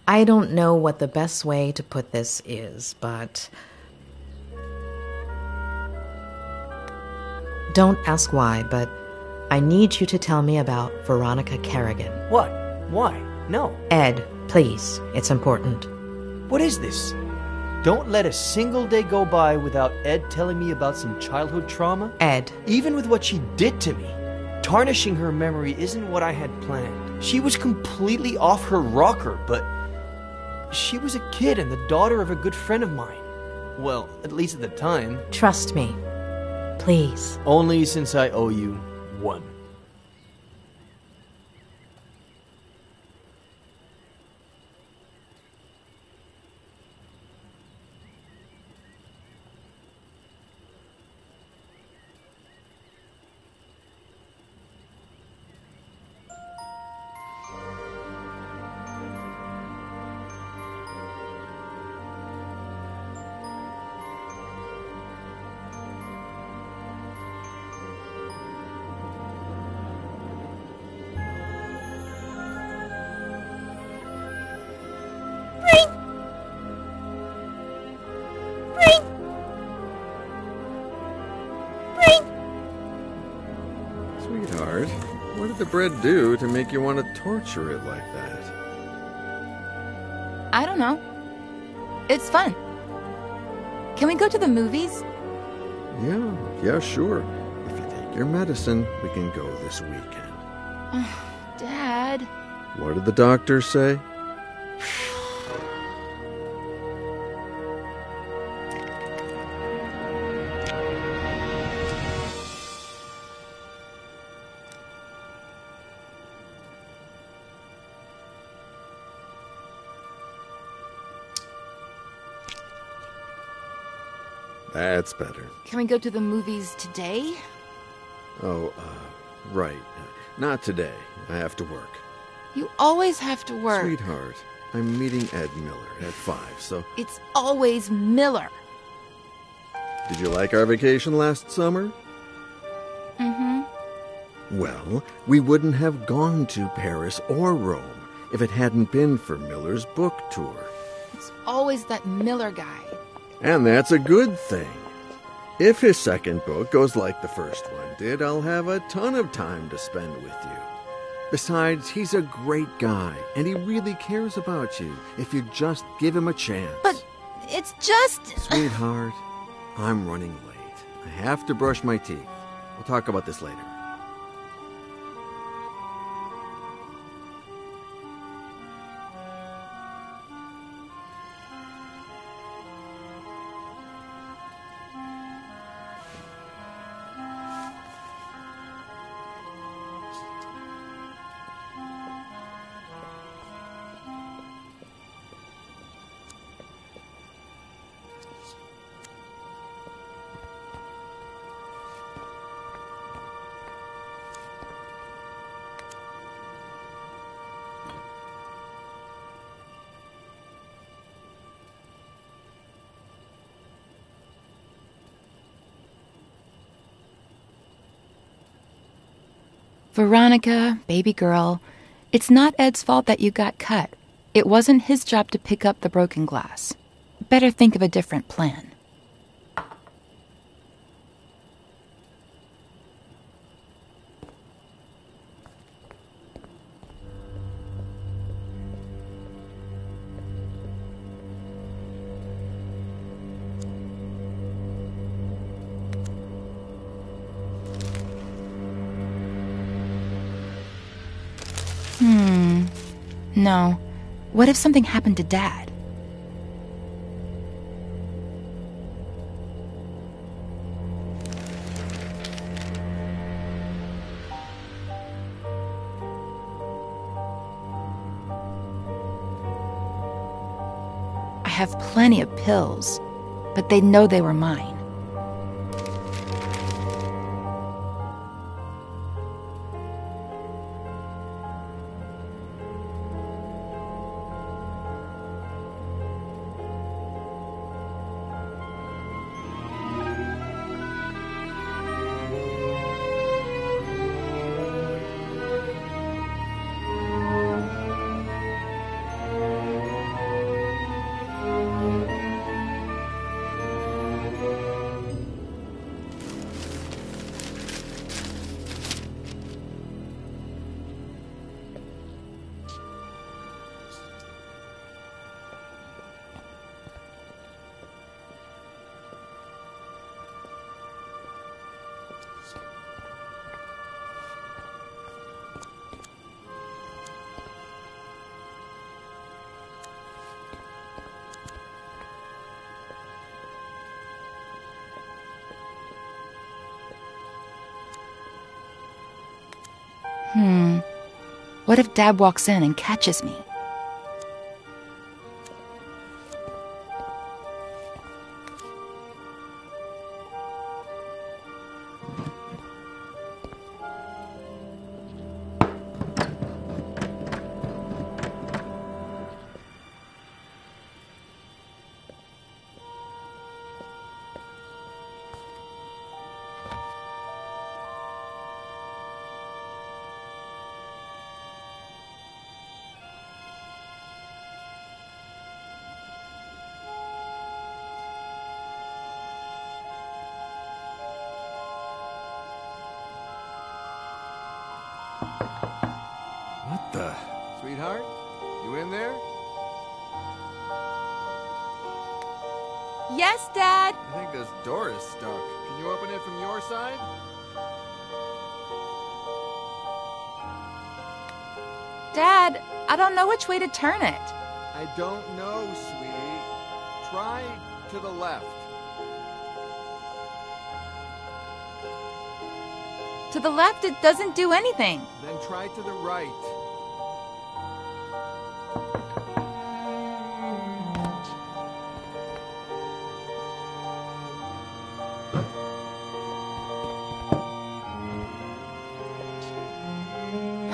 I don't know what the best way to put this is, but Don't ask why, but I need you to tell me about Veronica Kerrigan. What? Why? No. Ed, please. It's important. What is this? Don't let a single day go by without Ed telling me about some childhood trauma. Ed. Even with what she did to me, tarnishing her memory isn't what I had planned. She was completely off her rocker, but she was a kid and the daughter of a good friend of mine. Well, at least at the time. Trust me. Please. Only since I owe you one. Sweetheart, what did the bread do to make you want to torture it like that? I don't know. It's fun. Can we go to the movies? Yeah, sure. If you take your medicine, we can go this weekend. Dad. What did the doctor say? That's better. Can we go to the movies today? Oh, right. Not today. I have to work. You always have to work. Sweetheart, I'm meeting Ed Miller at 5, so... It's always Miller. Did you like our vacation last summer? Mm-hmm. Well, we wouldn't have gone to Paris or Rome if it hadn't been for Miller's book tour. It's always that Miller guy. And that's a good thing. If his second book goes like the first one did, I'll have a ton of time to spend with you. Besides, he's a great guy, and he really cares about you if you just give him a chance. But it's just... Sweetheart, I'm running late. I have to brush my teeth. We'll talk about this later. Veronica, baby girl, it's not Ed's fault that you got cut. It wasn't his job to pick up the broken glass. Better think of a different plan. No. What if something happened to Dad? I have plenty of pills, but they'd know they were mine. What if Dad walks in and catches me? What the? Sweetheart? You in there? Yes, Dad. I think this door is stuck. Can you open it from your side? Dad, I don't know which way to turn it. I don't know, sweetie. Try to the left. To the left, it doesn't do anything. Then try to the right.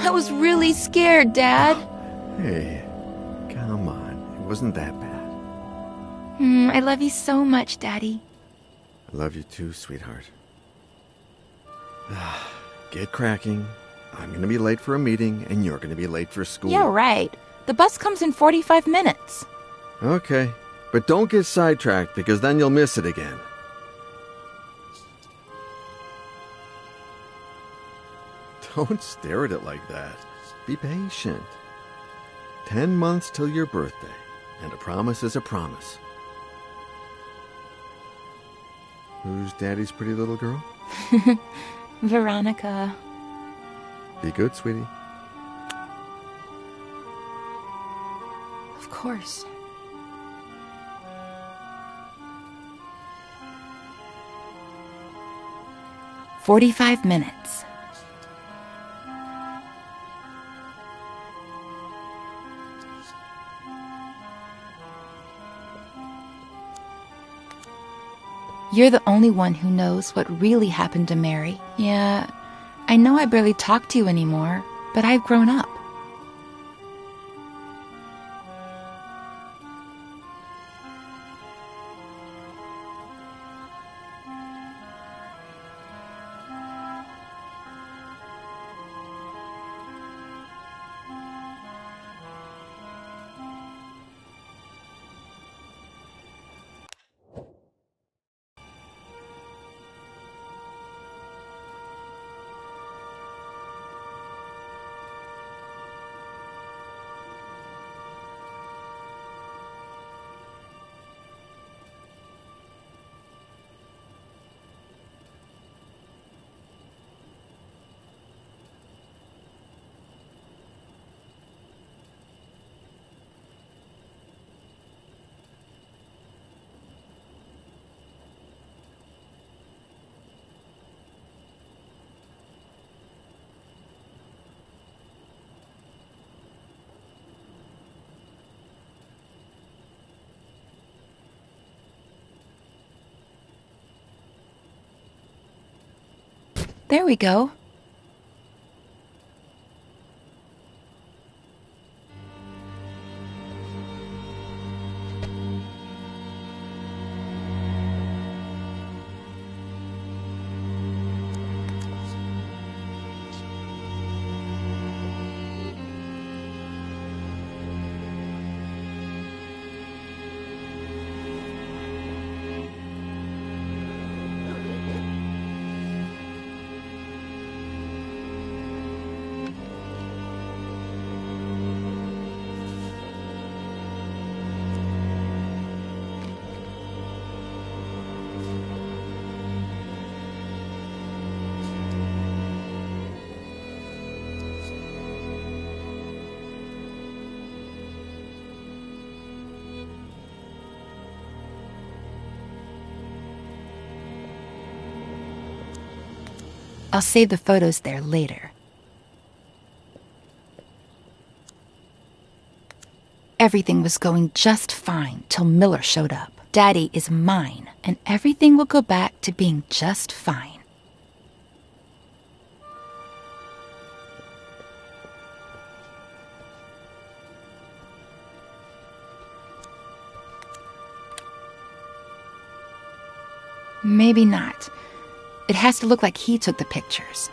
I was really scared, Dad. Hey, come on. It wasn't that bad. I love you so much, Daddy. I love you too, sweetheart. Get cracking. I'm gonna be late for a meeting, and you're gonna be late for school. Yeah, right. The bus comes in 45 minutes. Okay, but don't get sidetracked, because then you'll miss it again. Don't stare at it like that. Be patient. 10 months till your birthday, and a promise is a promise. Who's Daddy's pretty little girl? Veronica. Be good, sweetie. Of course. "45 minutes. You're the only one who knows what really happened to Mary. Yeah, I know I barely talk to you anymore, but I've grown up. There we go. I'll save the photos there later. everything was going just fine till Miller showed up. Daddy is mine, and everything will go back to being just fine. Maybe not. It has to look like he took the pictures.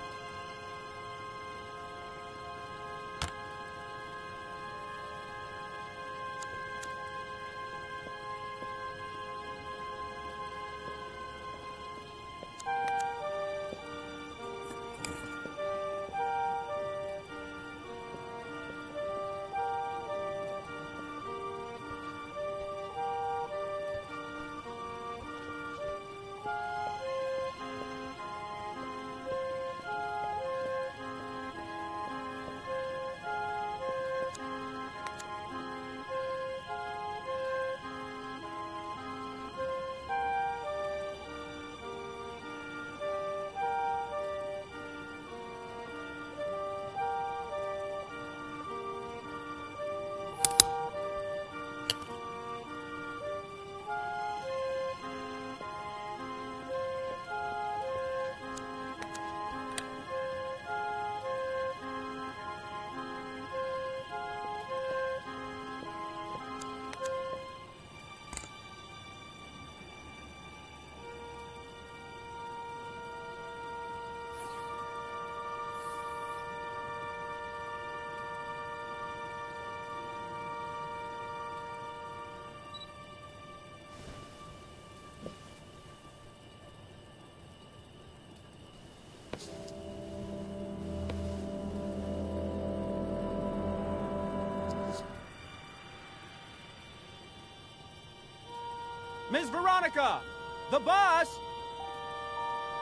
Miss Veronica! The bus!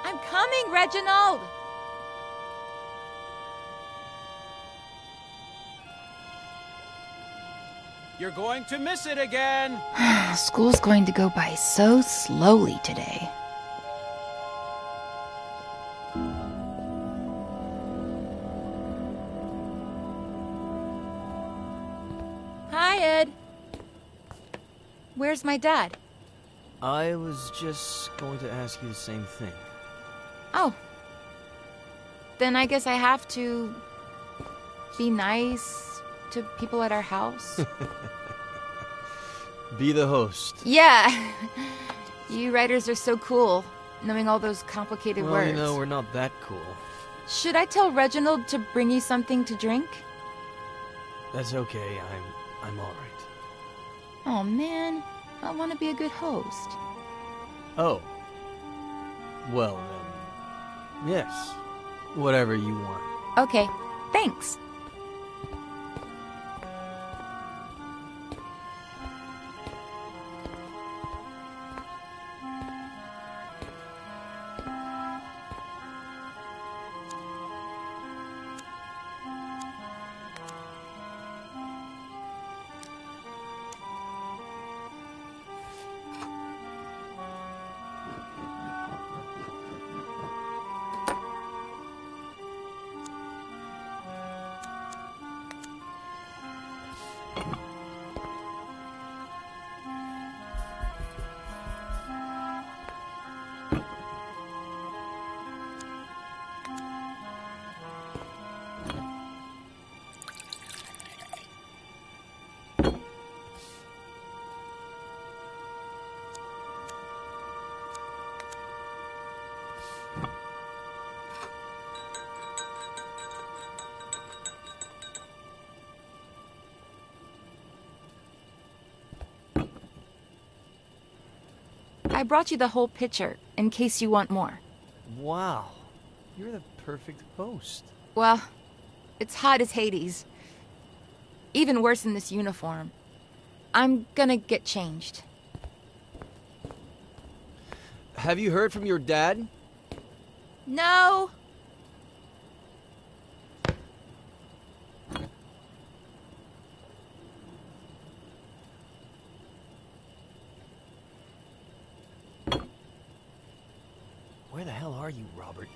I'm coming, Reginald! You're going to miss it again! School's going to go by so slowly today. Hi, Ed. Where's my dad? I was just going to ask you the same thing. Oh. Then I guess I have to be nice to people at our house. Be the host. Yeah. You writers are so cool, knowing all those complicated Well, words. you know, we're not that cool. Should I tell Reginald to bring you something to drink? That's okay. I'm all right. Oh, man. I want to be a good host. Oh. Well, then. Yes. Whatever you want. Okay. Thanks. I brought you the whole pitcher, in case you want more. Wow. You're the perfect host. Well, it's hot as Hades. Even worse in this uniform. I'm gonna get changed. Have you heard from your dad? No! Where the hell are you, Robert?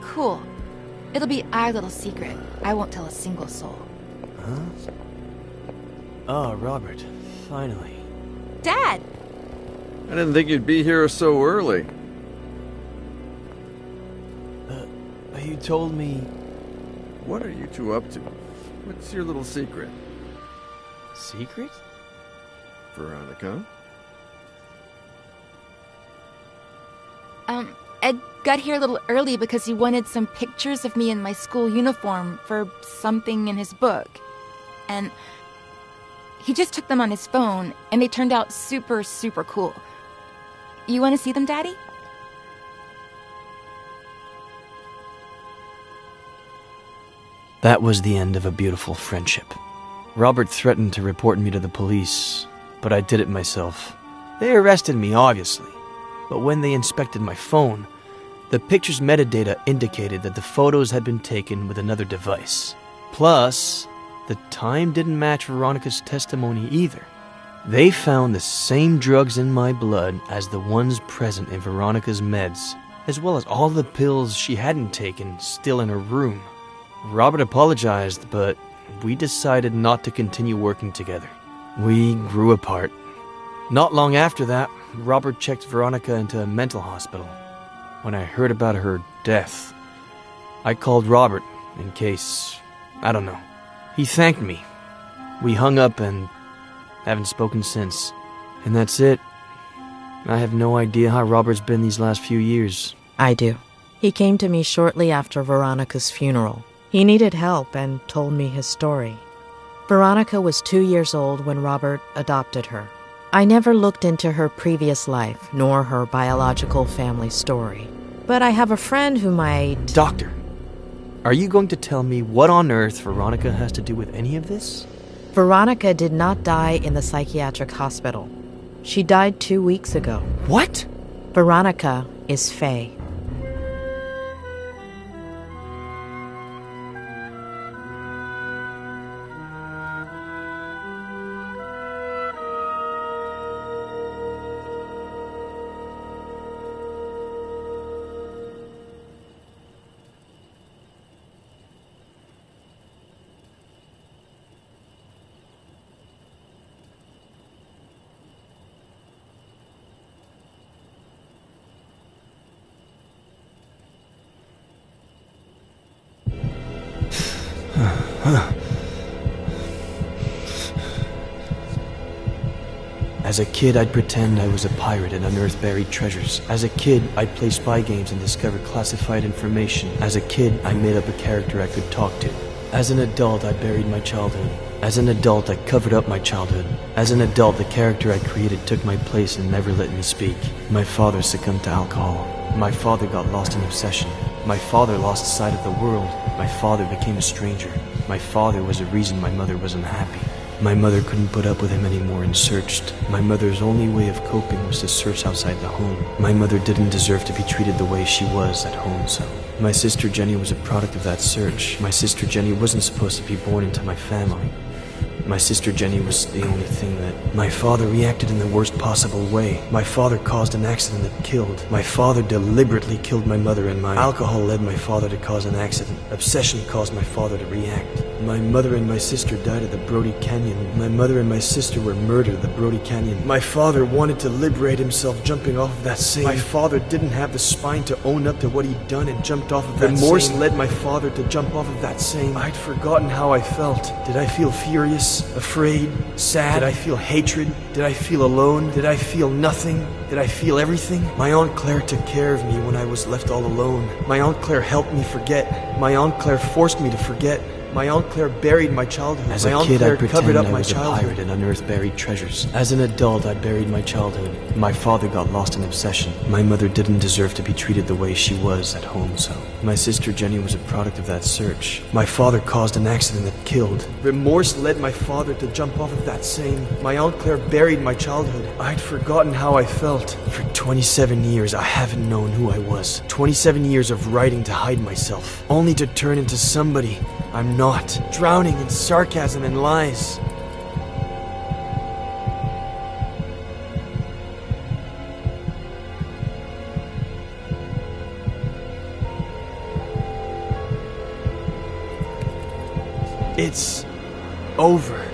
Cool. It'll be our little secret. I won't tell a single soul. Huh? Oh, Robert. Finally. Dad! I didn't think you'd be here so early. You told me... What are you two up to? What's your little secret? Secret? Veronica? Ed got here a little early because he wanted some pictures of me in my school uniform for something in his book. And he just took them on his phone, and they turned out super, super cool. You want to see them, Daddy? That was the end of a beautiful friendship. Robert threatened to report me to the police, but I did it myself. They arrested me, obviously. But when they inspected my phone, the picture's metadata indicated that the photos had been taken with another device. Plus, the time didn't match Veronica's testimony either. They found the same drugs in my blood as the ones present in Veronica's meds, as well as all the pills she hadn't taken still in her room. Robert apologized, but we decided not to continue working together. We grew apart. Not long after that, Robert checked Veronica into a mental hospital. When I heard about her death, I called Robert in case... I don't know. He thanked me. We hung up and haven't spoken since. And that's it. I have no idea how Robert's been these last few years. I do. He came to me shortly after Veronica's funeral. He needed help and told me his story. Veronica was 2 years old when Robert adopted her. I never looked into her previous life, nor her biological family story. But I have a friend who might... Doctor, are you going to tell me what on earth Veronica has to do with any of this? Veronica did not die in the psychiatric hospital. She died 2 weeks ago. What? Veronica is Faye. As a kid, I'd pretend I was a pirate and unearth buried treasures. As a kid, I'd play spy games and discover classified information. As a kid, I made up a character I could talk to. As an adult, I buried my childhood. As an adult, I covered up my childhood. As an adult, the character I created took my place and never let me speak. My father succumbed to alcohol. My father got lost in obsession. My father lost sight of the world. My father became a stranger. My father was a reason my mother was unhappy. My mother couldn't put up with him anymore and searched. My mother's only way of coping was to search outside the home. My mother didn't deserve to be treated the way she was at home, so... My sister Jenny was a product of that search. My sister Jenny wasn't supposed to be born into my family. My sister Jenny was the only thing that... My father reacted in the worst possible way. My father caused an accident that killed. My father deliberately killed my mother, and my alcohol led my father to cause an accident. Obsession caused my father to react. My mother and my sister died at the Brody Canyon. My mother and my sister were murdered at the Brody Canyon. My father wanted to liberate himself jumping off of that same... My father didn't have the spine to own up to what he'd done and jumped off of that same... Remorse led my father to jump off of that same... I'd forgotten how I felt. Did I feel furious? Afraid? Sad? Did I feel hatred? Did I feel alone? Did I feel nothing? Did I feel everything? My Aunt Claire took care of me when I was left all alone. My Aunt Claire helped me forget. My Aunt Claire forced me to forget. My Aunt Claire buried my childhood. As a kid, I pretended I was a pirate and unearthed buried treasures. As an adult, I buried my childhood. My father got lost in obsession. My mother didn't deserve to be treated the way she was at home, so... My sister Jenny was a product of that search. My father caused an accident that killed. Remorse led my father to jump off of that same... My Aunt Claire buried my childhood. I'd forgotten how I felt. For 27 years, I haven't known who I was. 27 years of writing to hide myself. Only to turn into somebody I'm not, drowning in sarcasm and lies. It's over.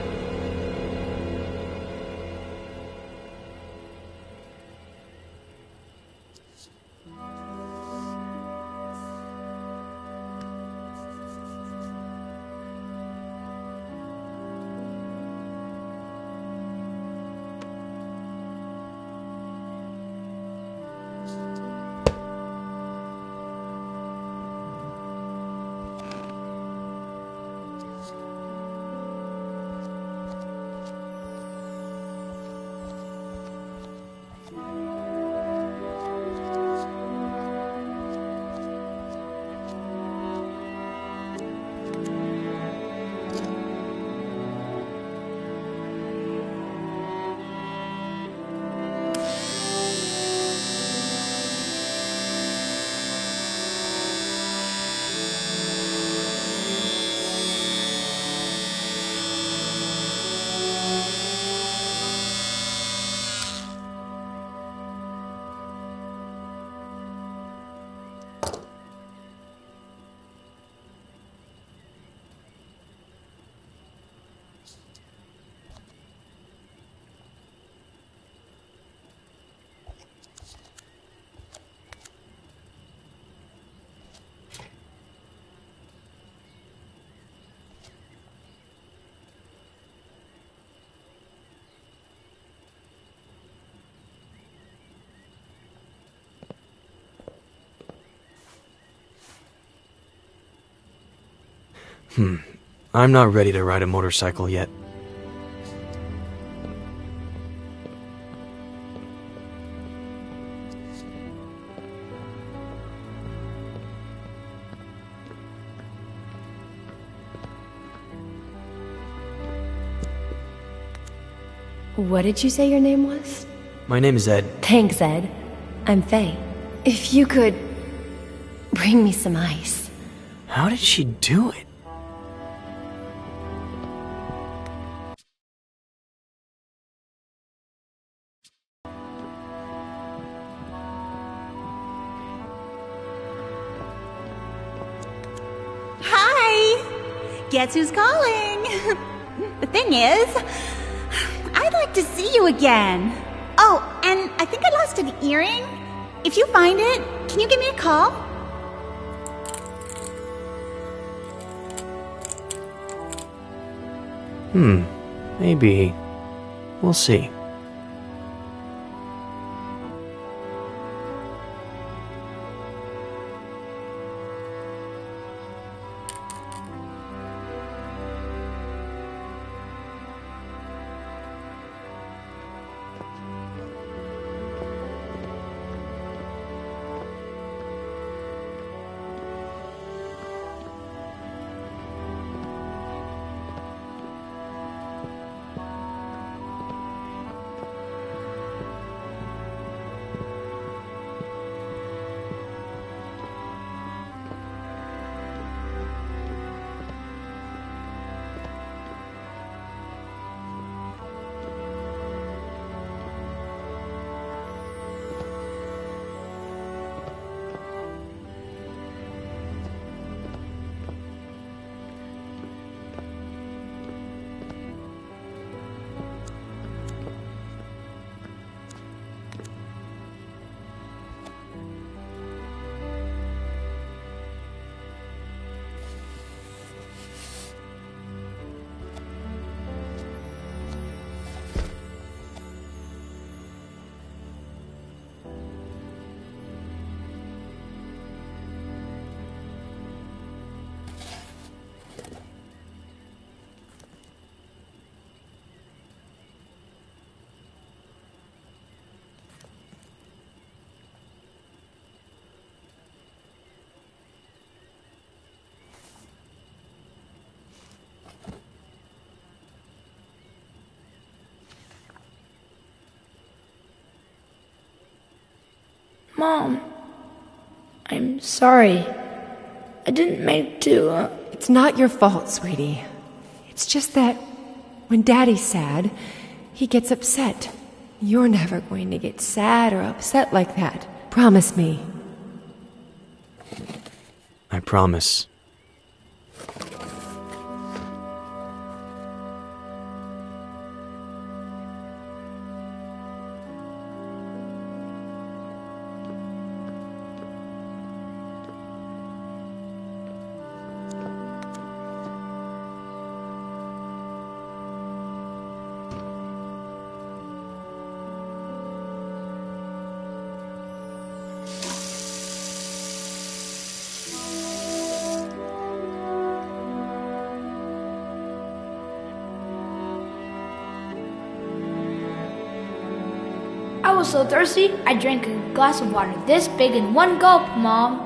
I'm not ready to ride a motorcycle yet. What did you say your name was? My name is Ed. Thanks, Ed. I'm Faye. If you could bring me some ice. How did she do it? Guess who's calling? The thing is, I'd like to see you again. Oh, and I think I lost an earring. If you find it, can you give me a call? Maybe. We'll see. Mom, I'm sorry. I didn't mean to, It's not your fault, sweetie. It's just that when Daddy's sad, he gets upset. You're never going to get sad or upset like that. Promise me. I promise. was so thirsty, I drank a glass of water this big in one gulp, Mom.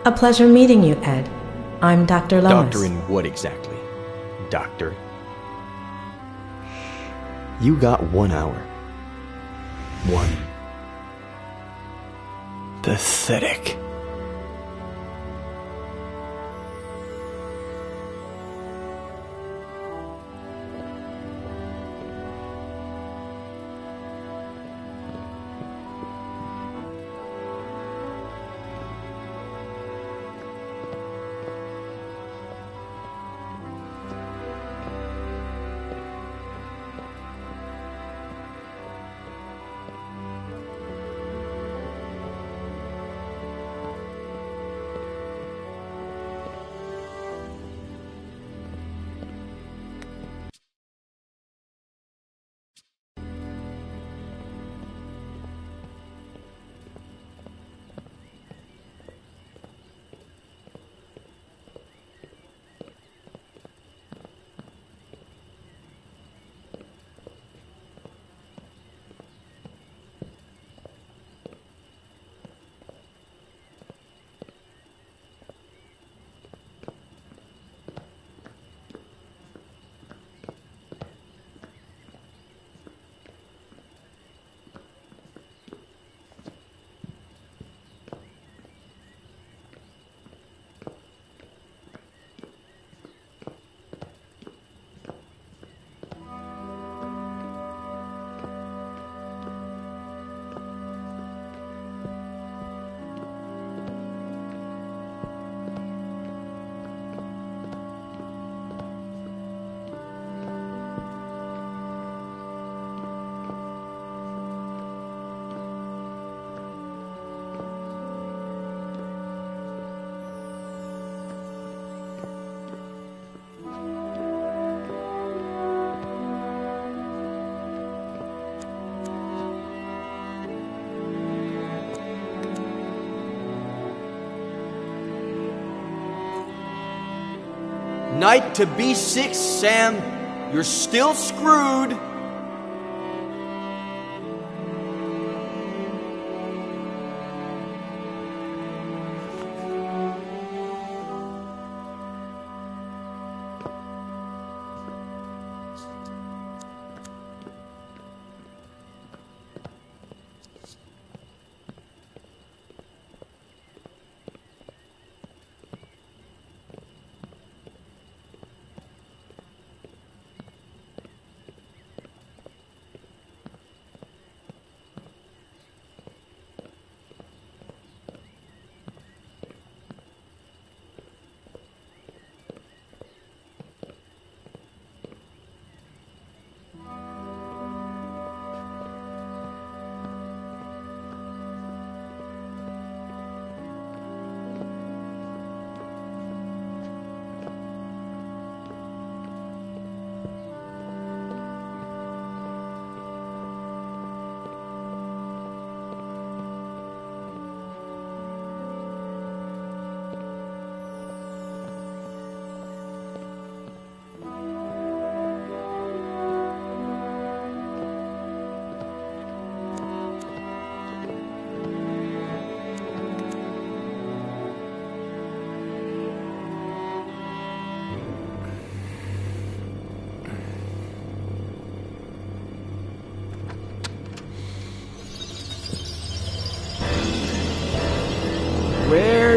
A pleasure meeting you, Ed. I'm Dr. Lomas. Doctor in what exactly? Doctor? You got 1 hour. One. Pathetic. Night to B6, Sam. You're still screwed.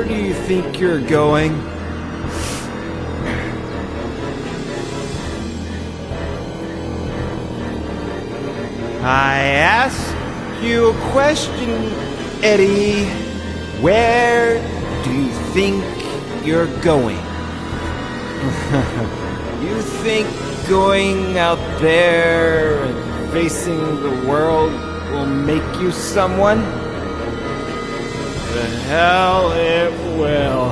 Where do you think you're going? I ask you a question, Eddie. Where do you think you're going? You think going out there and facing the world will make you someone? The hell it will.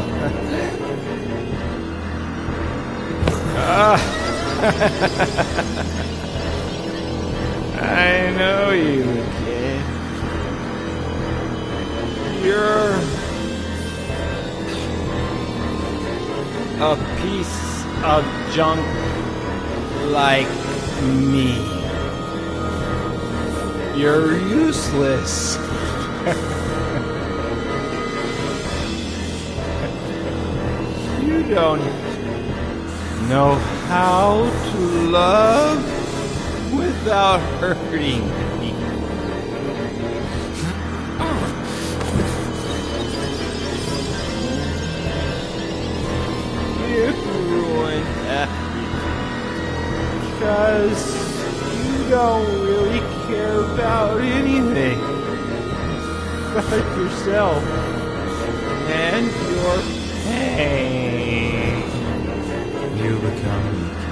I know you, kid. You're a piece of junk like me. You're useless. You don't know how to love without hurting me. You ruined everything because you don't really care about anything but yourself and your pain. You become weak.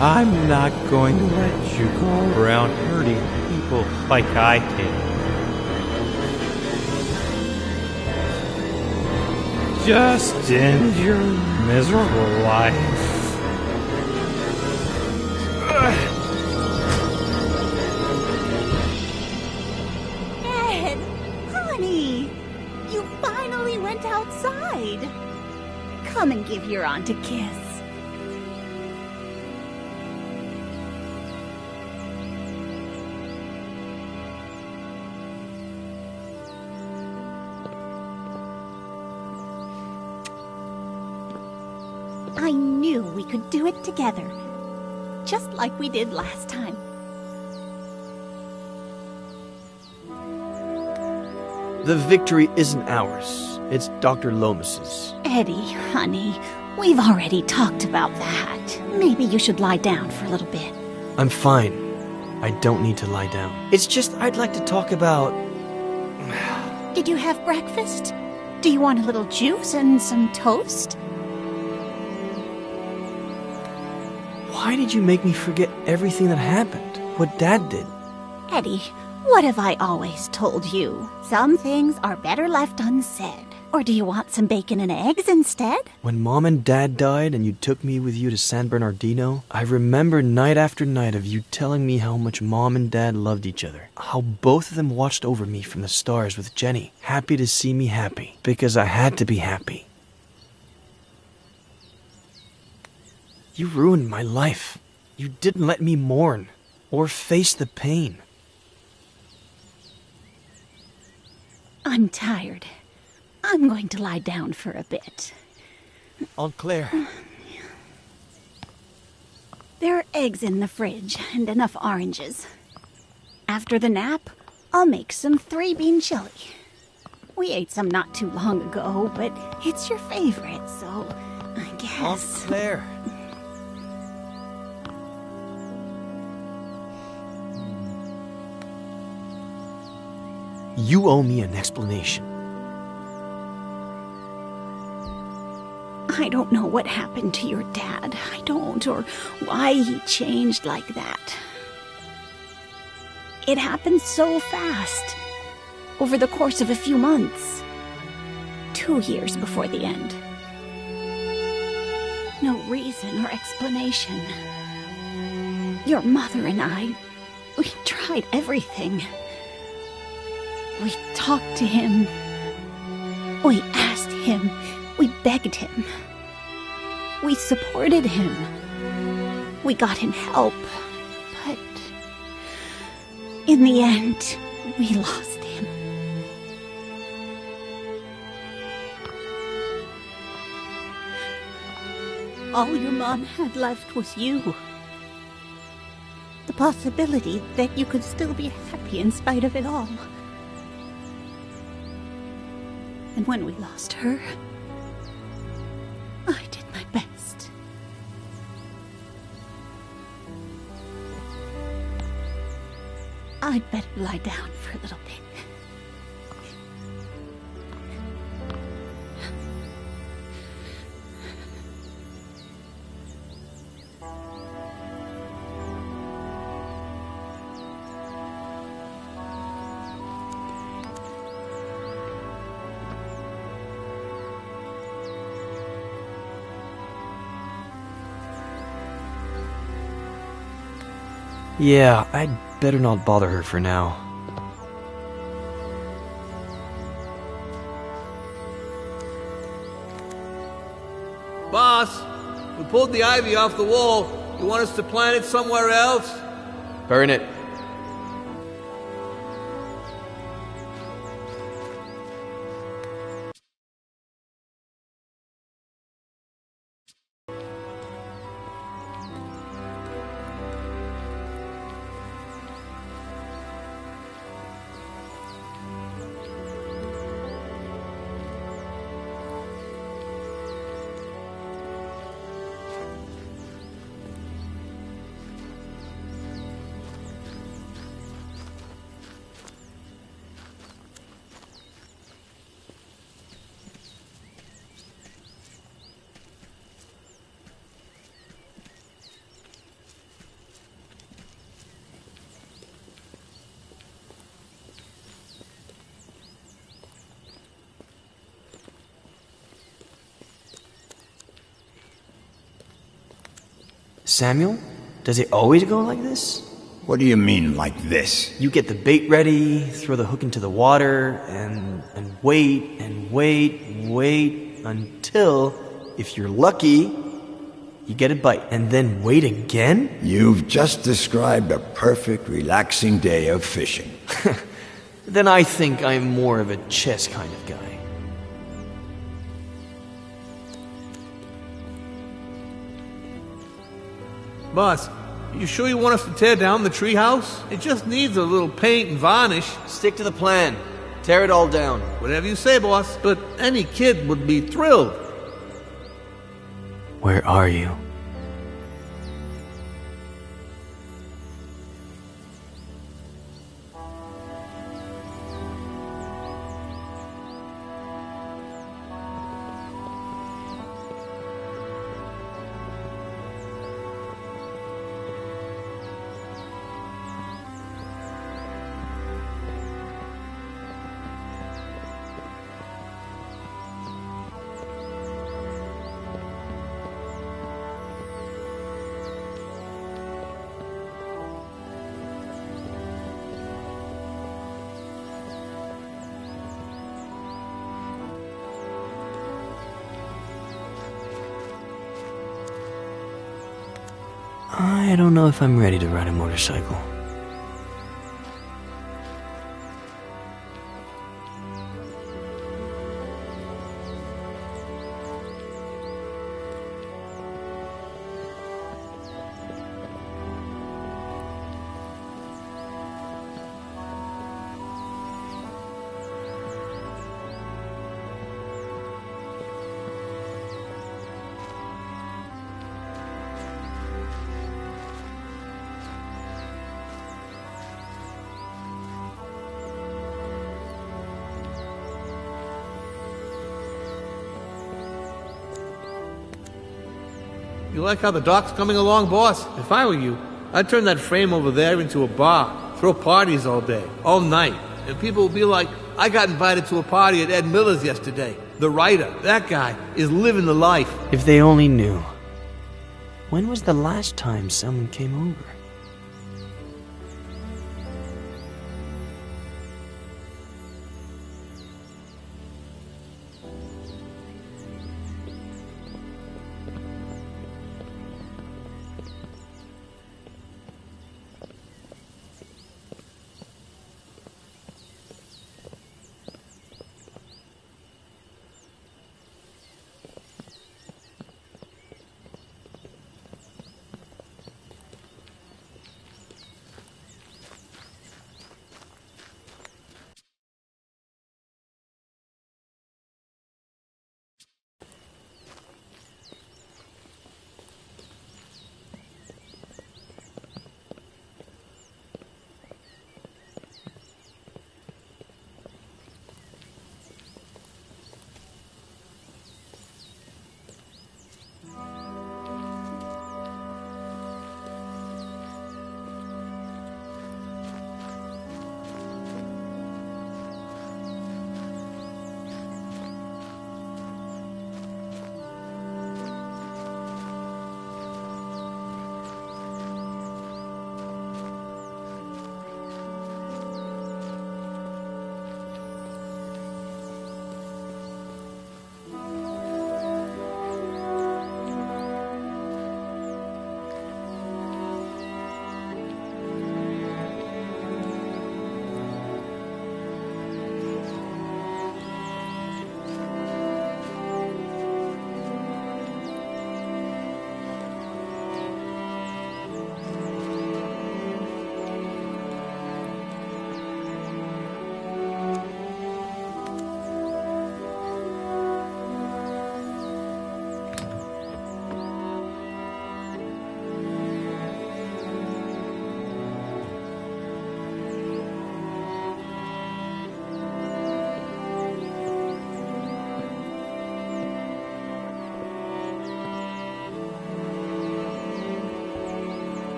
I'm not going to let you go around hurting people like I did. Just end your miserable life. Ed, honey, you finally went outside. Come and give your aunt a kiss. I knew we could do it together, just like we did last time. The victory isn't ours. It's Dr. Lomas's. Eddie, honey, we've already talked about that. Maybe you should lie down for a little bit. I'm fine. I don't need to lie down. It's just I'd like to talk about... Did you have breakfast? Do you want a little juice and some toast? Why did you make me forget everything that happened? What Dad did? Eddie, what have I always told you? Some things are better left unsaid. Or do you want some bacon and eggs instead? When Mom and Dad died and you took me with you to San Bernardino, I remember night after night of you telling me how much Mom and Dad loved each other. How both of them watched over me from the stars with Jenny, happy to see me happy, because I had to be happy. You ruined my life. You didn't let me mourn or face the pain. I'm tired. I'm going to lie down for a bit. Aunt Claire. There are eggs in the fridge and enough oranges. After the nap, I'll make some 3-bean chili. We ate some not too long ago, but it's your favorite, so I guess... Aunt Claire. You owe me an explanation. I don't know what happened to your dad. I don't, or why he changed like that. It happened so fast. Over the course of a few months. 2 years before the end. No reason or explanation. Your mother and I, we tried everything. We talked to him. We asked him. We begged him. We supported him. We got him help. But in the end, we lost him. All your mom had left was you. The possibility that you could still be happy in spite of it all. And when we lost her, I did my best. I'd better lie down for a little bit. Yeah, I'd better not bother her for now. Boss, we pulled the ivy off the wall. You want us to plant it somewhere else? Burn it. Samuel? Does it always go like this? What do you mean, like this? You get the bait ready, throw the hook into the water, and wait and wait and wait until, if you're lucky, you get a bite. And then wait again? You've just described a perfect, relaxing day of fishing. Then I think I'm more of a chess kind of guy. Boss, you sure you want us to tear down the treehouse? It just needs a little paint and varnish. Stick to the plan. Tear it all down. Whatever you say, boss, but any kid would be thrilled. Where are you? I don't know if I'm ready to ride a motorcycle. You like how the dock's coming along, boss? If I were you, I'd turn that frame over there into a bar. Throw parties all day, all night. And people will be like, I got invited to a party at Ed Miller's yesterday. The writer, that guy, is living the life. If they only knew. When was the last time someone came over?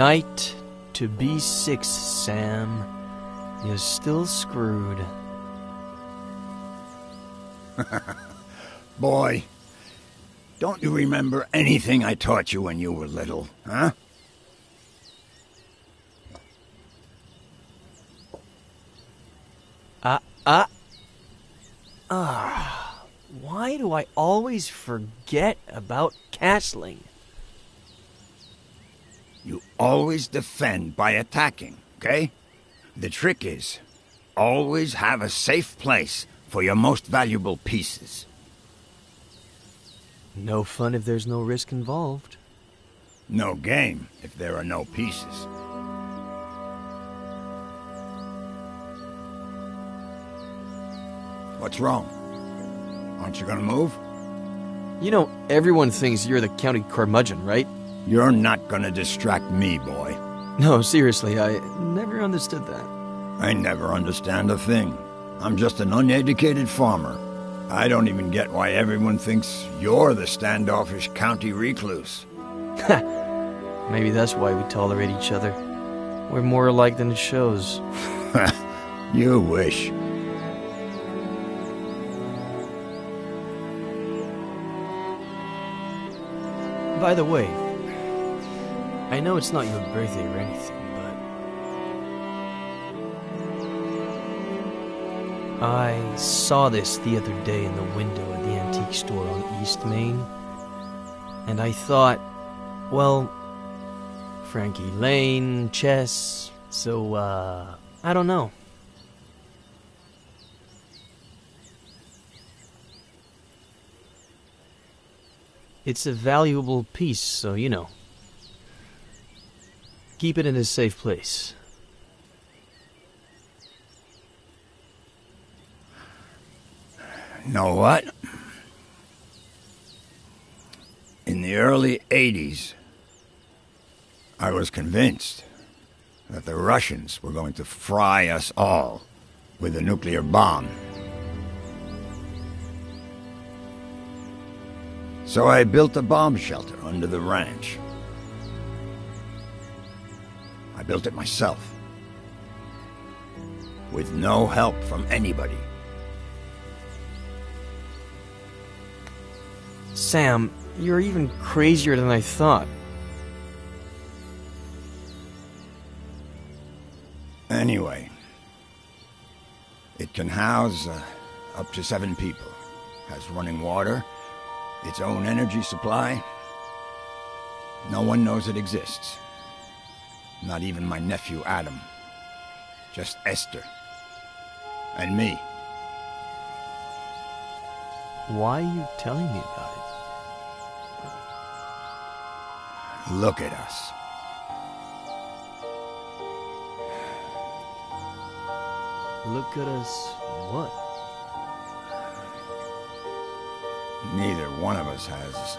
Night to B6, Sam. You're still screwed. Boy, don't you remember anything I taught you when you were little, huh? Why do I always forget about castling? You always defend by attacking, okay? The trick is, always have a safe place for your most valuable pieces. No fun if there's no risk involved. No game if there are no pieces. What's wrong? Aren't you gonna move? You know, everyone thinks you're the county curmudgeon, right? You're not gonna distract me, boy. No, seriously, I never understood that. I never understand a thing. I'm just an uneducated farmer. I don't even get why everyone thinks you're the standoffish county recluse. Maybe that's why we tolerate each other. We're more alike than it shows. You wish. By the way, I know it's not your birthday or anything, but I saw this the other day in the window at the antique store on East Main, and I thought, well, Frankie Lane, chess, so, I don't know. It's a valuable piece, so you know. Keep it in a safe place. Know what? In the early 80s, I was convinced that the Russians were going to fry us all with a nuclear bomb. So I built a bomb shelter under the ranch. I built it myself, with no help from anybody. Sam, you're even crazier than I thought. Anyway, it can house up to 7 people. Has running water, its own energy supply. No one knows it exists. Not even my nephew Adam. Just Esther. And me. Why are you telling me about it? Look at us. Look at us what? Neither one of us has...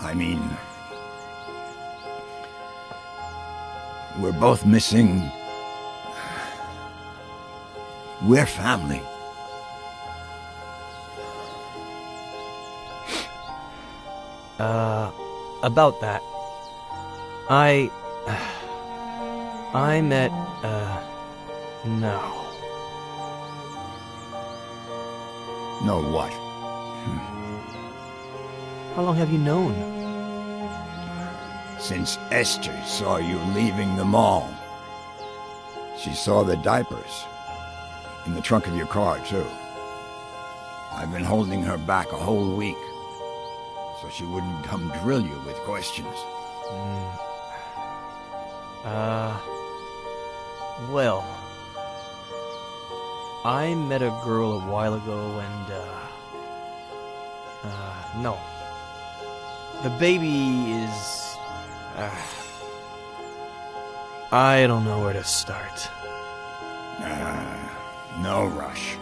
I mean... We're both missing... We're family. About that. I met, no. Know what? How long have you known? Since Esther saw you leaving the mall. She saw the diapers. In the trunk of your car, too. I've been holding her back a whole week. So she wouldn't come drill you with questions. Well, I met a girl a while ago and, no. The baby is, I don't know where to start. No rush.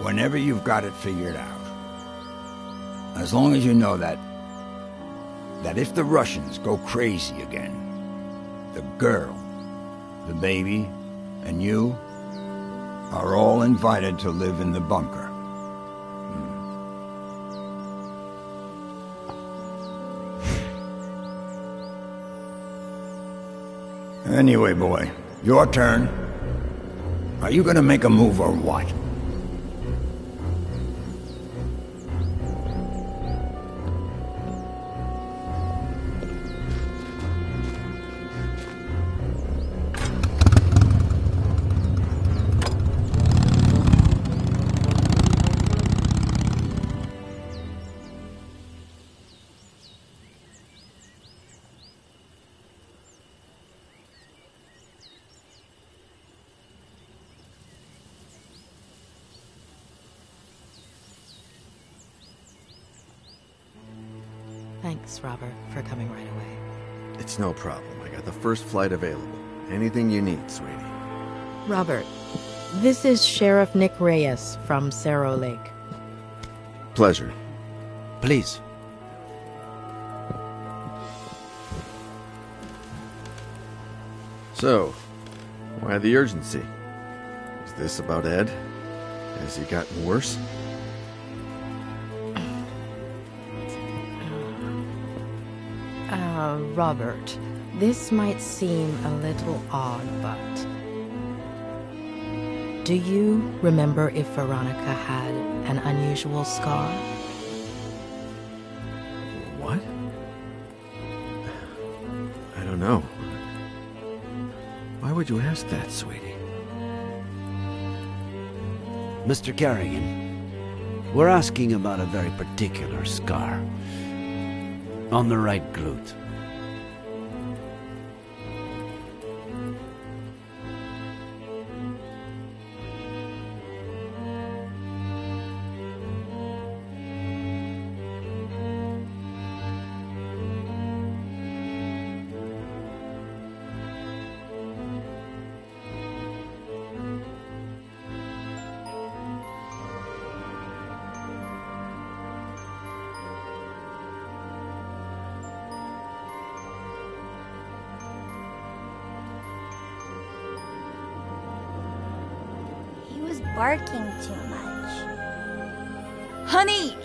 Whenever you've got it figured out. As long as you know that if the Russians go crazy again, the girl, the baby, and you are all invited to live in the bunker. Anyway, boy, your turn. Are you gonna make a move or what? Thanks, Robert, for coming right away. It's no problem. I got the first flight available. Anything you need, sweetie. Robert, this is Sheriff Nick Reyes from Cerro Lake. Pleasure. Please. So, why the urgency? Is this about Ed? Has he gotten worse? Robert, this might seem a little odd, but... do you remember if Veronica had an unusual scar? What? I don't know. Why would you ask that, sweetie? Mr. Carrigan, we're asking about a very particular scar. On the right glute. Barking too much. Honey,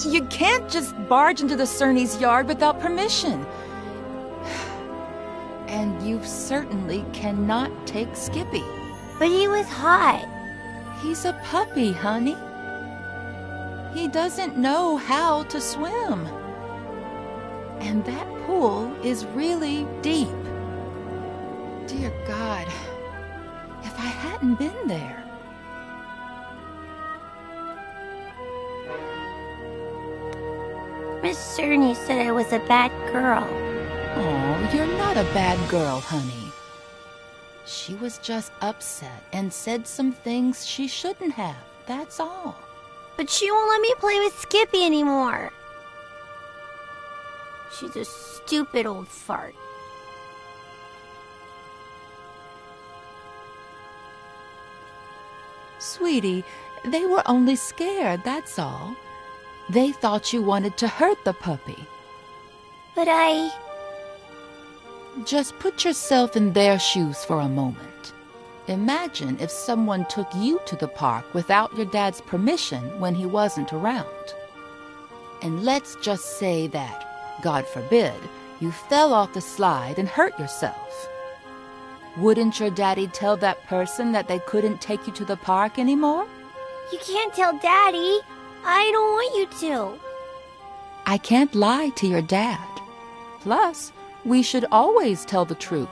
you can't just barge into the Cerny's yard without permission. And you certainly cannot take Skippy. But he was hot. He's a puppy, honey. He doesn't know how to swim. And that pool is really deep. Dear God. If I hadn't been there. Miss Cerny said I was a bad girl. Oh, you're not a bad girl, honey. She was just upset and said some things she shouldn't have. That's all. But she won't let me play with Skippy anymore. She's a stupid old fart. Sweetie, they were only scared, that's all. They thought you wanted to hurt the puppy. But I... Just put yourself in their shoes for a moment. Imagine if someone took you to the park without your dad's permission when he wasn't around. And let's just say that, God forbid, you fell off the slide and hurt yourself. Wouldn't your daddy tell that person that they couldn't take you to the park anymore? You can't tell Daddy. I don't want you to. I can't lie to your dad. Plus, we should always tell the truth.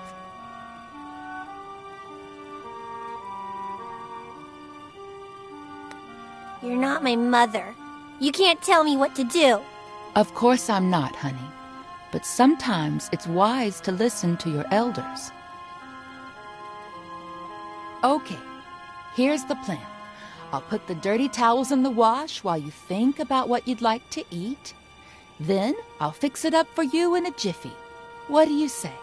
You're not my mother. You can't tell me what to do. Of course I'm not, honey. But sometimes it's wise to listen to your elders. Okay, here's the plan. I'll put the dirty towels in the wash while you think about what you'd like to eat. Then I'll fix it up for you in a jiffy. What do you say?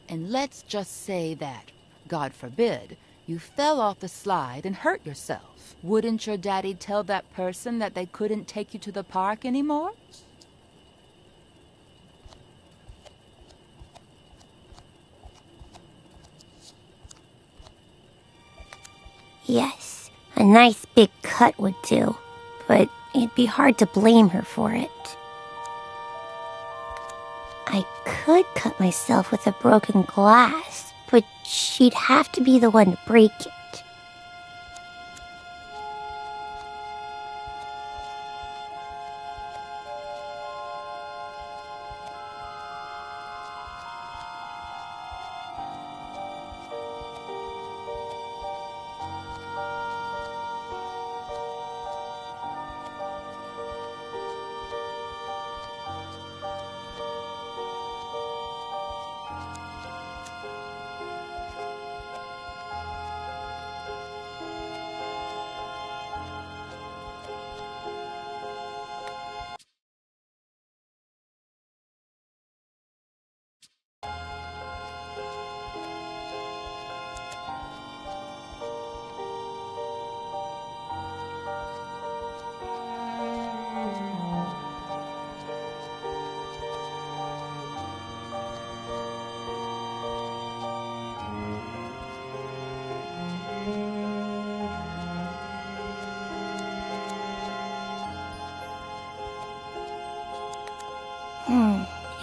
And let's just say that, God forbid, you fell off the slide and hurt yourself. Wouldn't your daddy tell that person that they couldn't take you to the park anymore? nice big cut would do, but it'd be hard to blame her for it. I could cut myself with a broken glass, but she'd have to be the one to break it.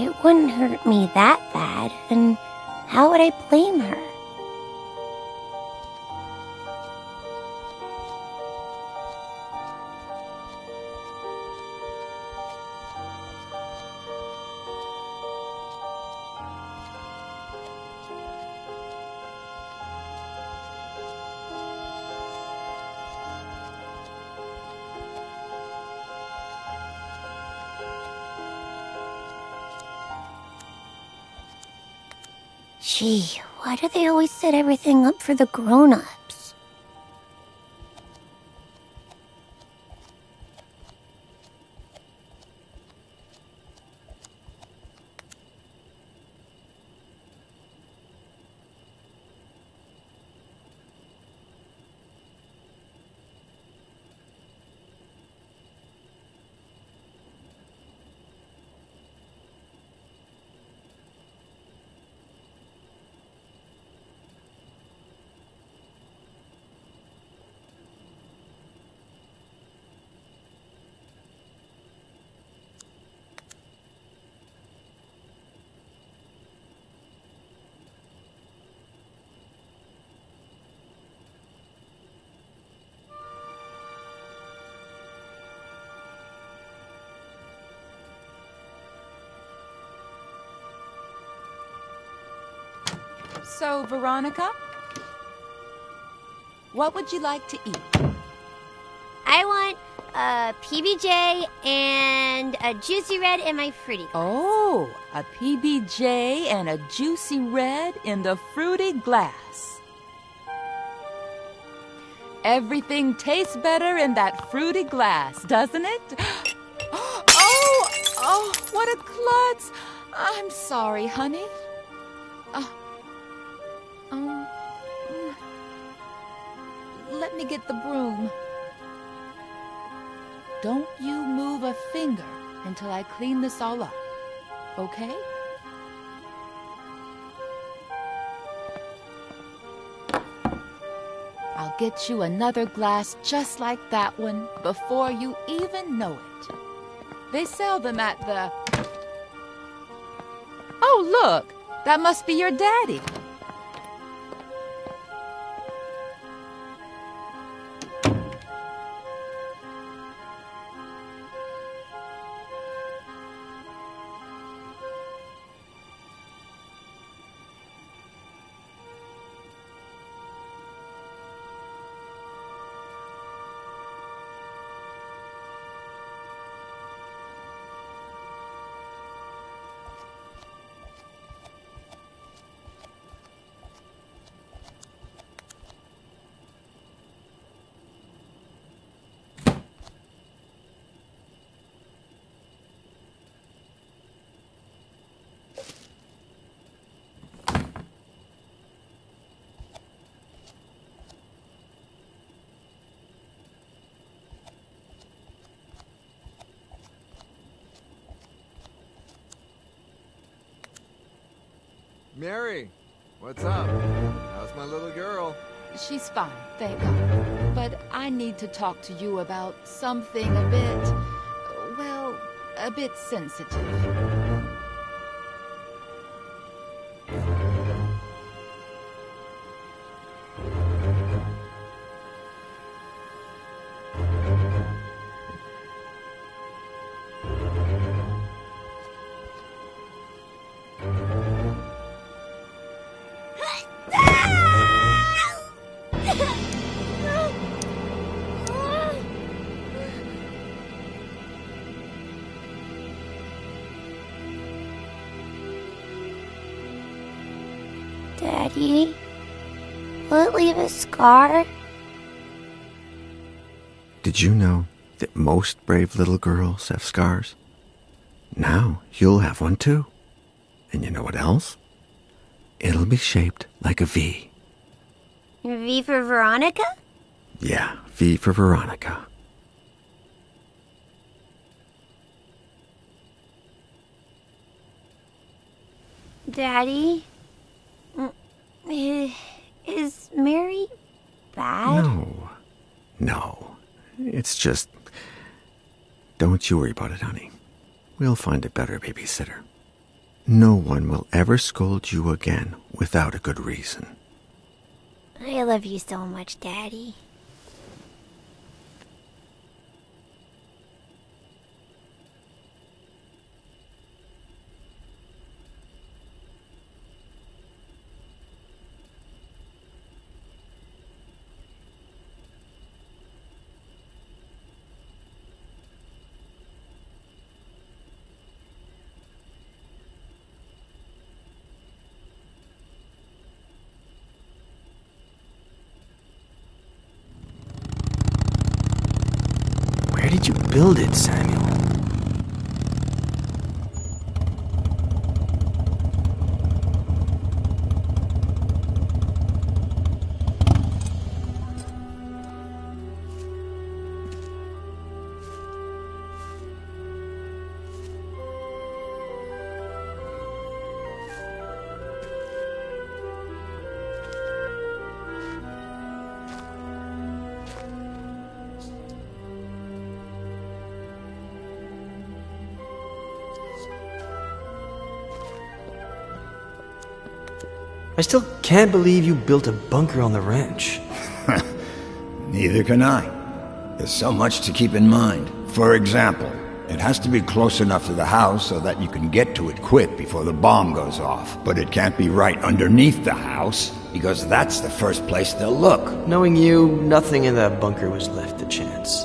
It wouldn't hurt me that bad, and how would I blame her? Gee, why do they always set everything up for the grown-ups? So, Veronica, what would you like to eat? I want a PBJ and a juicy red in my fruity glass. Oh, a PBJ and a juicy red in the fruity glass. Everything tastes better in that fruity glass, doesn't it? Oh, what a klutz. I'm sorry, honey. Let me get the broom. Don't you move a finger until I clean this all up, okay? I'll get you another glass just like that one before you even know it. They sell them at the... Oh, look! That must be your daddy. Mary, what's up? How's my little girl? She's fine, thank God. but I need to talk to you about something a bit, well, a bit sensitive. Daddy, will it leave a scar? Did you know that most brave little girls have scars? Now you'll have one too. And you know what else? It'll be shaped like a V. V for Veronica? Yeah, V for Veronica. Daddy, is Mary bad? No. It's just... Don't you worry about it, honey. We'll find a better babysitter. No one will ever scold you again without a good reason. I love you so much, Daddy. Where did you build it, Samuel? I still can't believe you built a bunker on the ranch. Neither can I. There's so much to keep in mind. For example, it has to be close enough to the house so that you can get to it quick before the bomb goes off. But it can't be right underneath the house, because that's the first place they'll look. Knowing you, nothing in that bunker was left to chance.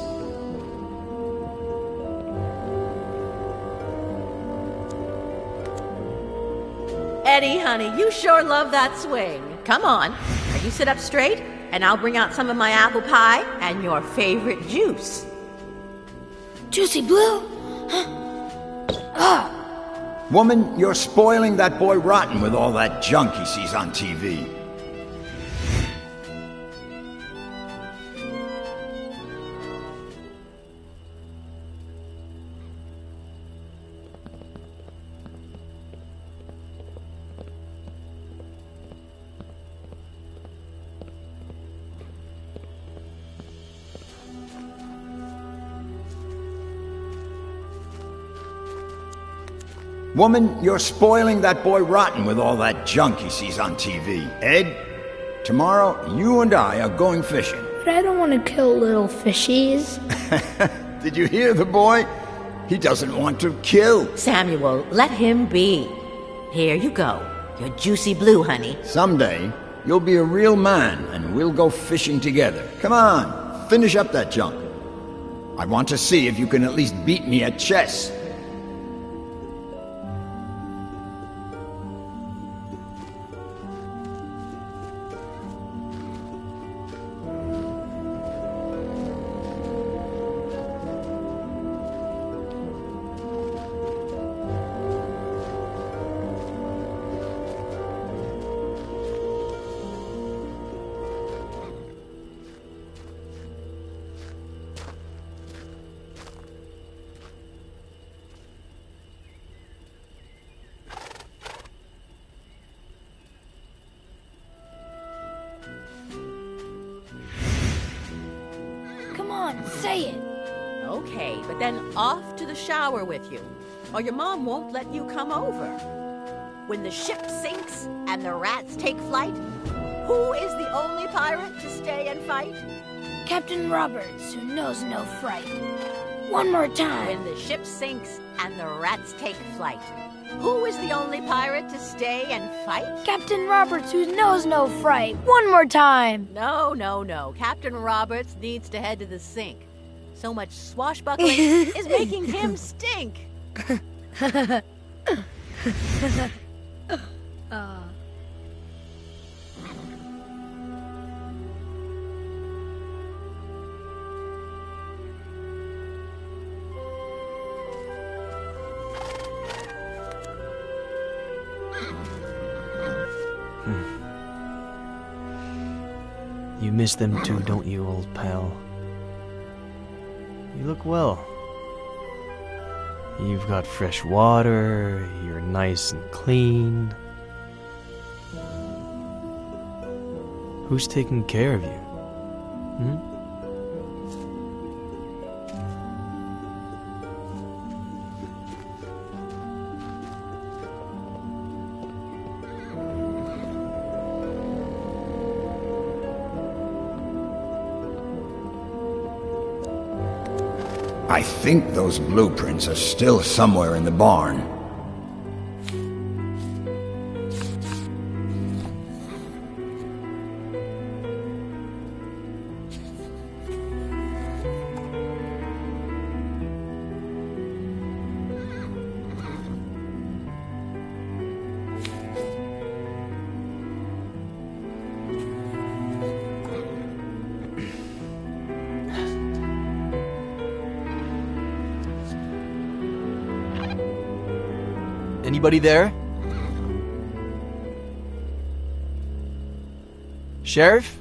Eddie, honey, you sure love that swing. Come on, now you sit up straight, and I'll bring out some of my apple pie and your favorite juice. Juicy Blue? Woman, you're spoiling that boy rotten with all that junk he sees on TV. Woman, you're spoiling that boy rotten with all that junk he sees on TV. Ed, tomorrow you and I are going fishing. But I don't want to kill little fishies. Did you hear the boy? He doesn't want to kill. Samuel, let him be. Here you go. Your Juicy Blue, honey. Someday, you'll be a real man and we'll go fishing together. Come on, finish up that junk. I want to see if you can at least beat me at chess. say it. Okay, but then off to the shower with you, or your mom won't let you come over. When the ship sinks and the rats take flight, who is the only pirate to stay and fight? Captain Roberts, who knows no fright. One more time. When the ship sinks and the rats take flight, who is the only pirate to stay and fight? Captain Roberts, who knows no fright. One more time. No. Captain Roberts needs to head to the sink. So much swashbuckling is making him stink. You miss them too, don't you, old pal? You look well. You've got fresh water, you're nice and clean. Who's taking care of you? I think those blueprints are still somewhere in the barn. Anybody there? Sheriff?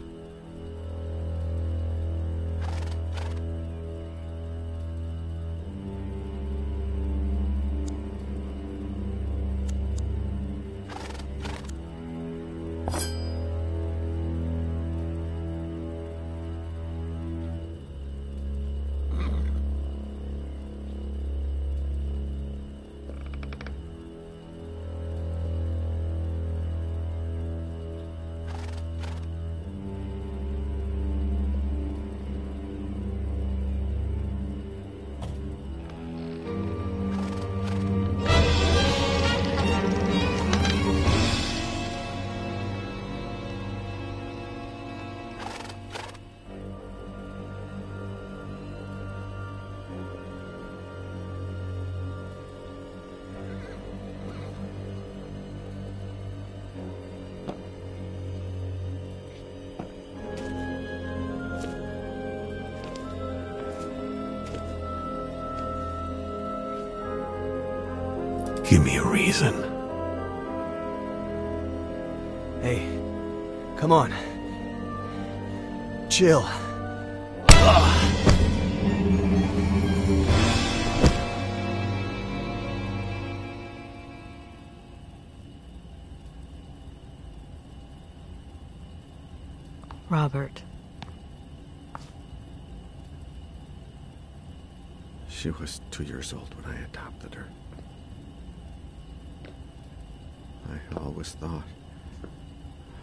Give me a reason. Hey, come on. Chill. Robert. She was 2 years old when I adopted her. I always thought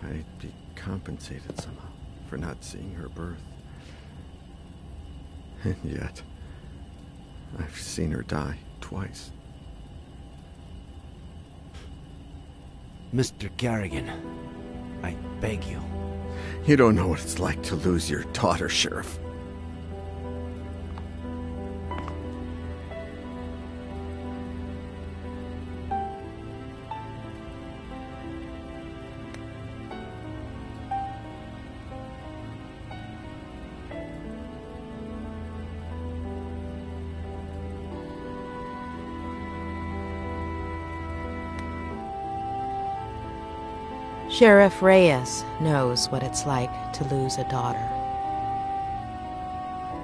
I'd be compensated somehow for not seeing her birth. And yet, I've seen her die twice. Mr. Carrigan, I beg you. You don't know what it's like to lose your daughter, Sheriff. Sheriff Reyes knows what it's like to lose a daughter.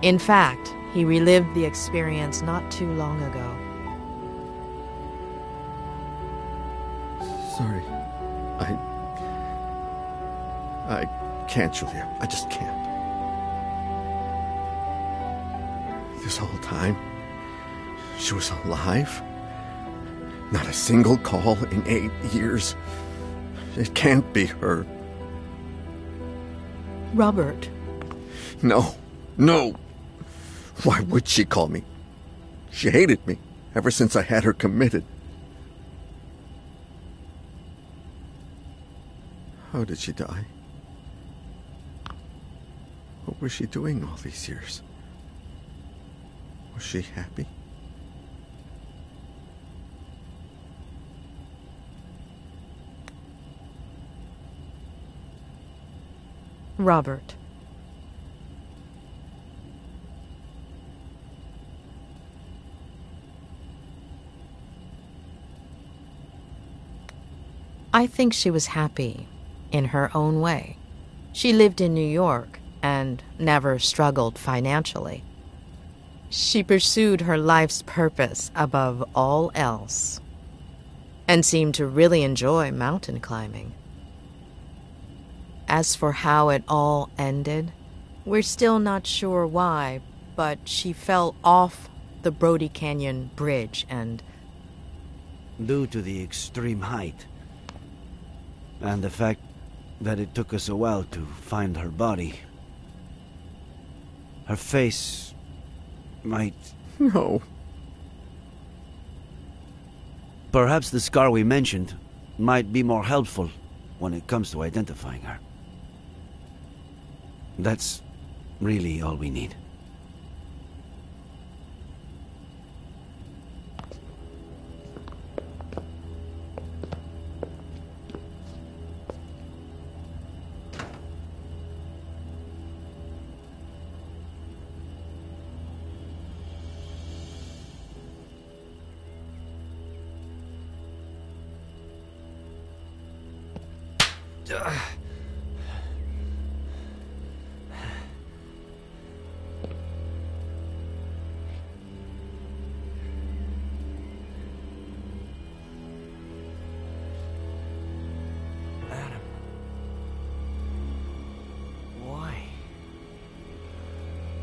In fact, he relived the experience not too long ago. Sorry. I can't, Julia. I just can't. This whole time, she was alive? Not a single call in 8 years. It can't be her. Robert. No. No. Why would she call me? She hated me ever since I had her committed. How did she die? What was she doing all these years? Was she happy? Robert. I think she was happy in her own way. She lived in New York and never struggled financially. She pursued her life's purpose above all else and seemed to really enjoy mountain climbing. As for how it all ended, we're still not sure why, but she fell off the Brody Canyon bridge and... Due to the extreme height, and the fact that it took us a while to find her body, her face might... No. Perhaps the scar we mentioned might be more helpful when it comes to identifying her. That's really all we need.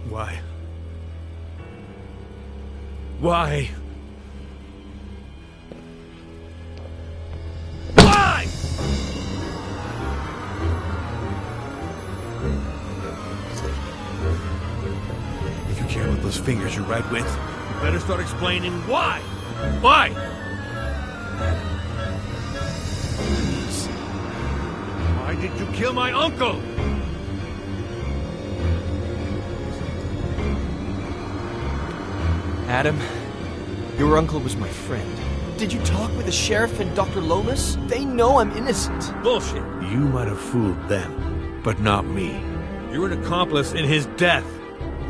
Why? Why? Why? If you care what those fingers you write with, you better start explaining why. Why? Please. Why did you kill my uncle? Adam, your uncle was my friend. Did you talk with the sheriff and Dr. Lomas? They know I'm innocent. Bullshit. You might have fooled them, but not me. You're an accomplice in his death.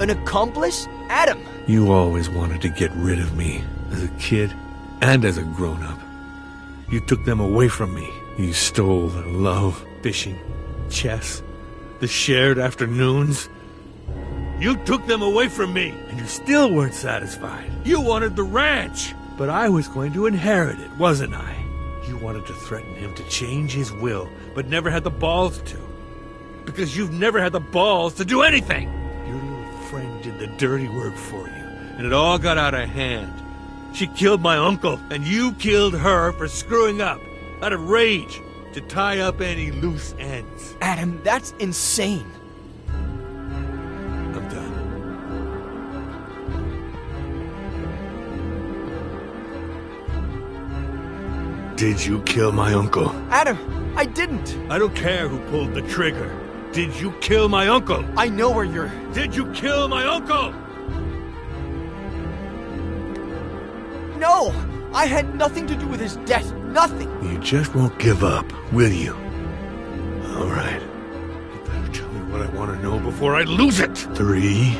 An accomplice? Adam! You always wanted to get rid of me, as a kid and as a grown-up. You took them away from me. You stole their love, fishing, chess, the shared afternoons. You took them away from me, and you still weren't satisfied. You wanted the ranch, but I was going to inherit it, wasn't I? You wanted to threaten him to change his will, but never had the balls to. Because you've never had the balls to do anything. Your little friend did the dirty work for you, and it all got out of hand. She killed my uncle, and you killed her for screwing up, out of rage, to tie up any loose ends. Adam, that's insane. I'm done. Did you kill my uncle? Adam, I didn't. I don't care who pulled the trigger. Did you kill my uncle? I know where you're... Did you kill my uncle? No! I had nothing to do with his death. Nothing. You just won't give up, will you? All right. You better tell me what I want to know before I lose it. 3.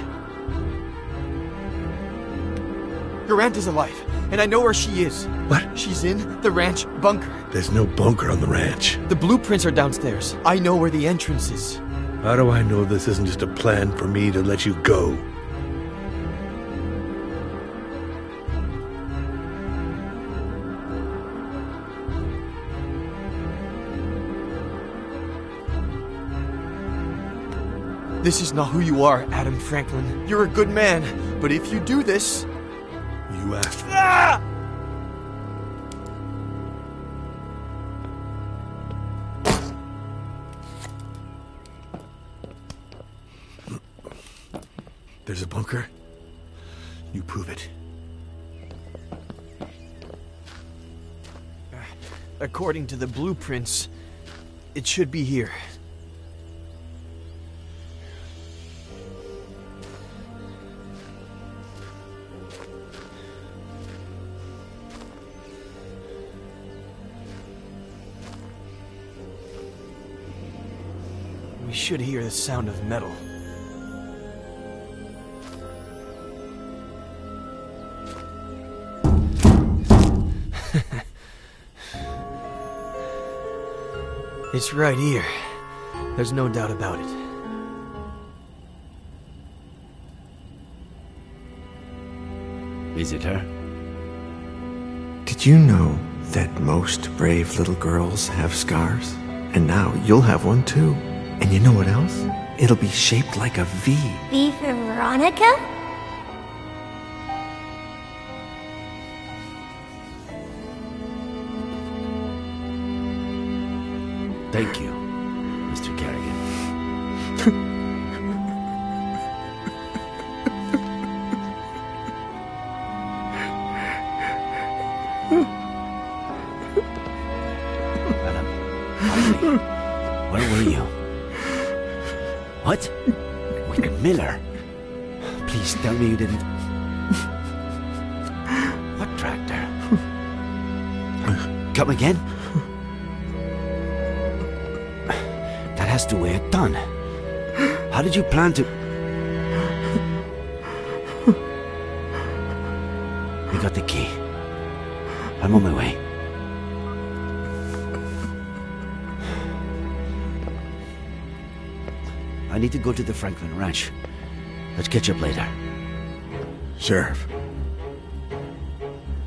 Your aunt is alive, and I know where she is. What? She's in the ranch bunker. There's no bunker on the ranch. The blueprints are downstairs. I know where the entrance is. How do I know this isn't just a plan for me to let you go? This is not who you are, Adam Franklin. You're a good man, but if you do this... You asked for Ah! There's a bunker. You prove it. According to the blueprints, it should be here. We should hear the sound of metal. It's right here. There's no doubt about it. Is it her? Did you know that most brave little girls have scars? And now you'll have one too. And you know what else? It'll be shaped like a V. V for Veronica? Thank you, Mr. Kerrigan. Adam, Hartley, where were you? What? With Miller? Please tell me you didn't... What tractor? Come again? That has to weigh a ton. How did you plan to... We got the key. I'm on my way. I need to go to the Franklin Ranch. Let's catch up later. Sheriff,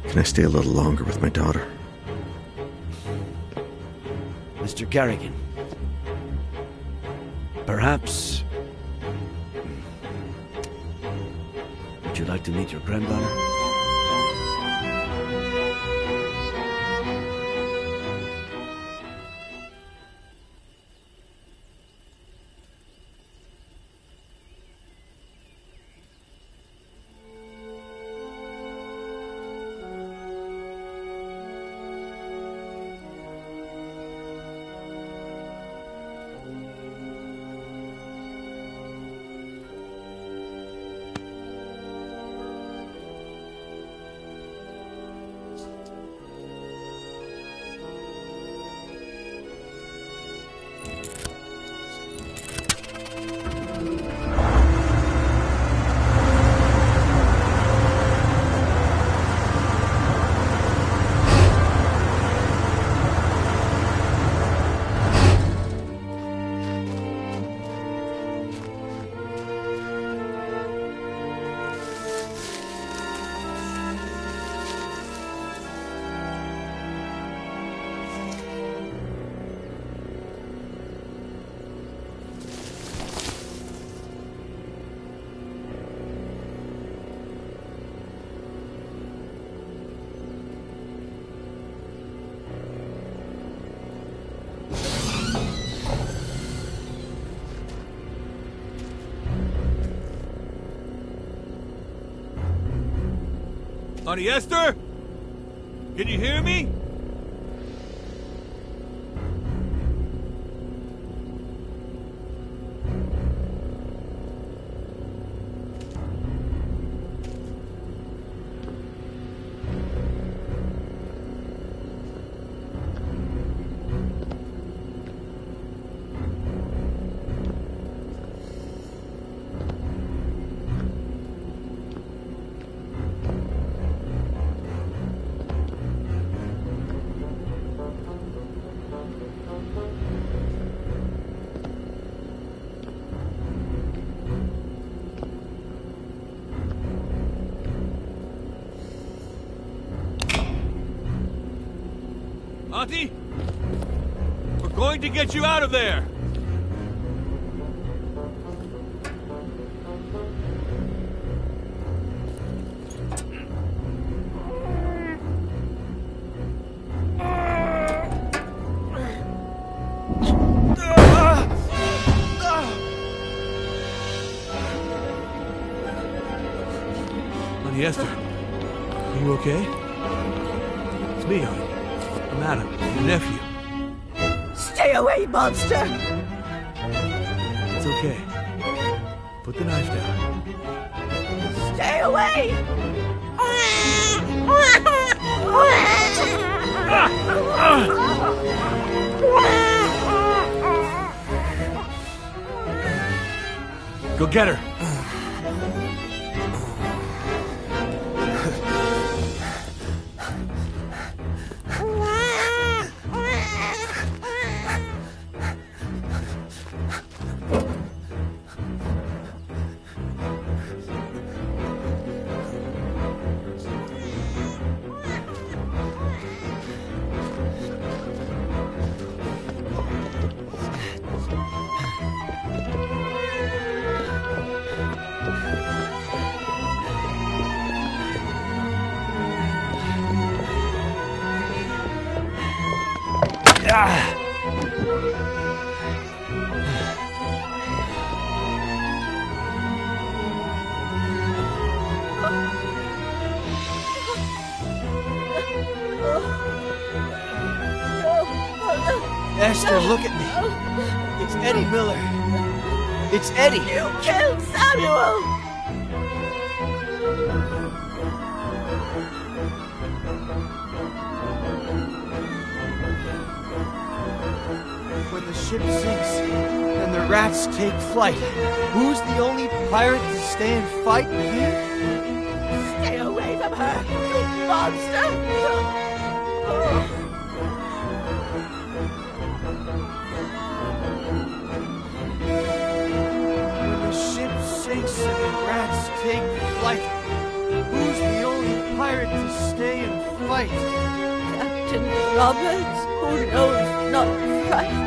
can I stay a little longer with my daughter? Mr. Kerrigan, perhaps... Would you like to meet your granddaughter? Honey Esther? Can you hear me? Auntie? We're going to get you out of there! Honey, Esther. Are you okay? It's me, honey. I'm Adam, your nephew. Stay away, monster! It's okay. Put the knife down. Stay away! Go get her. Esther, look at me. It's Eddie Miller. It's Eddie. You killed Samuel! When the ship sinks and the rats take flight, who's the only pirate to stay and fight? Stay away from her, you monster! When the ship sinks and the rats take flight, who's the only pirate to stay and fight? Captain Roberts, who knows not fright.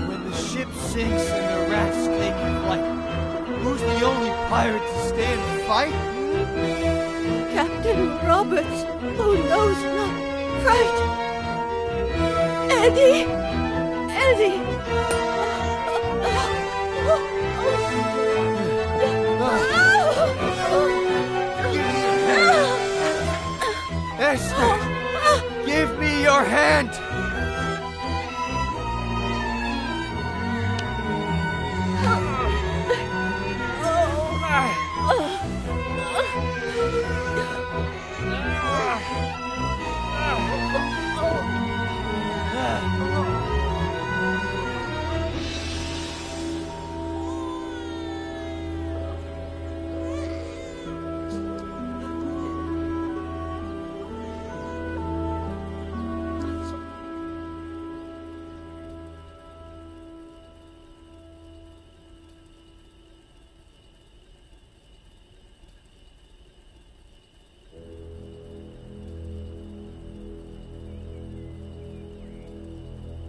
When the ship sinks and the rats take flight, who's the only pirate to stay and fight? Captain Roberts, who knows not fright. Eddie! Eddie! Esther, give me your hand!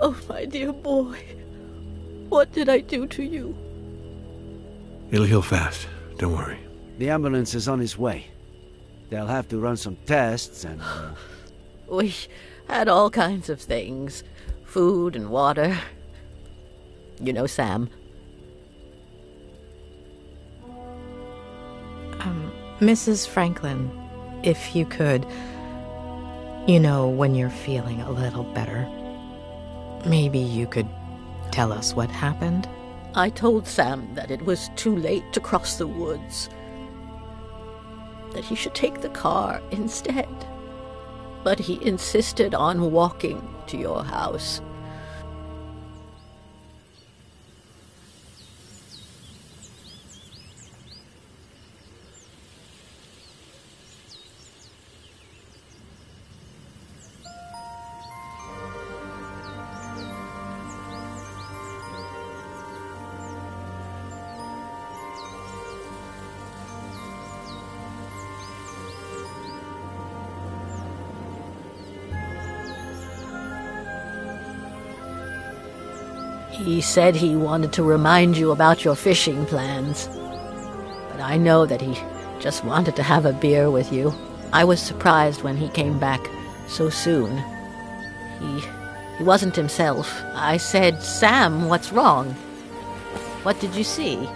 Oh, my dear boy, what did I do to you? It'll heal fast. Don't worry. The ambulance is on its way. They'll have to run some tests and... We had all kinds of things. Food and water. You know Sam. Mrs. Franklin, if you could, you know, when you're feeling a little better, maybe you could tell us what happened? I told Sam that it was too late to cross the woods. That he should take the car instead. But he insisted on walking to your house. He said he wanted to remind you about your fishing plans. But I know that he just wanted to have a beer with you. I was surprised when he came back so soon. He He wasn't himself. I said, Sam, what's wrong? What did you see?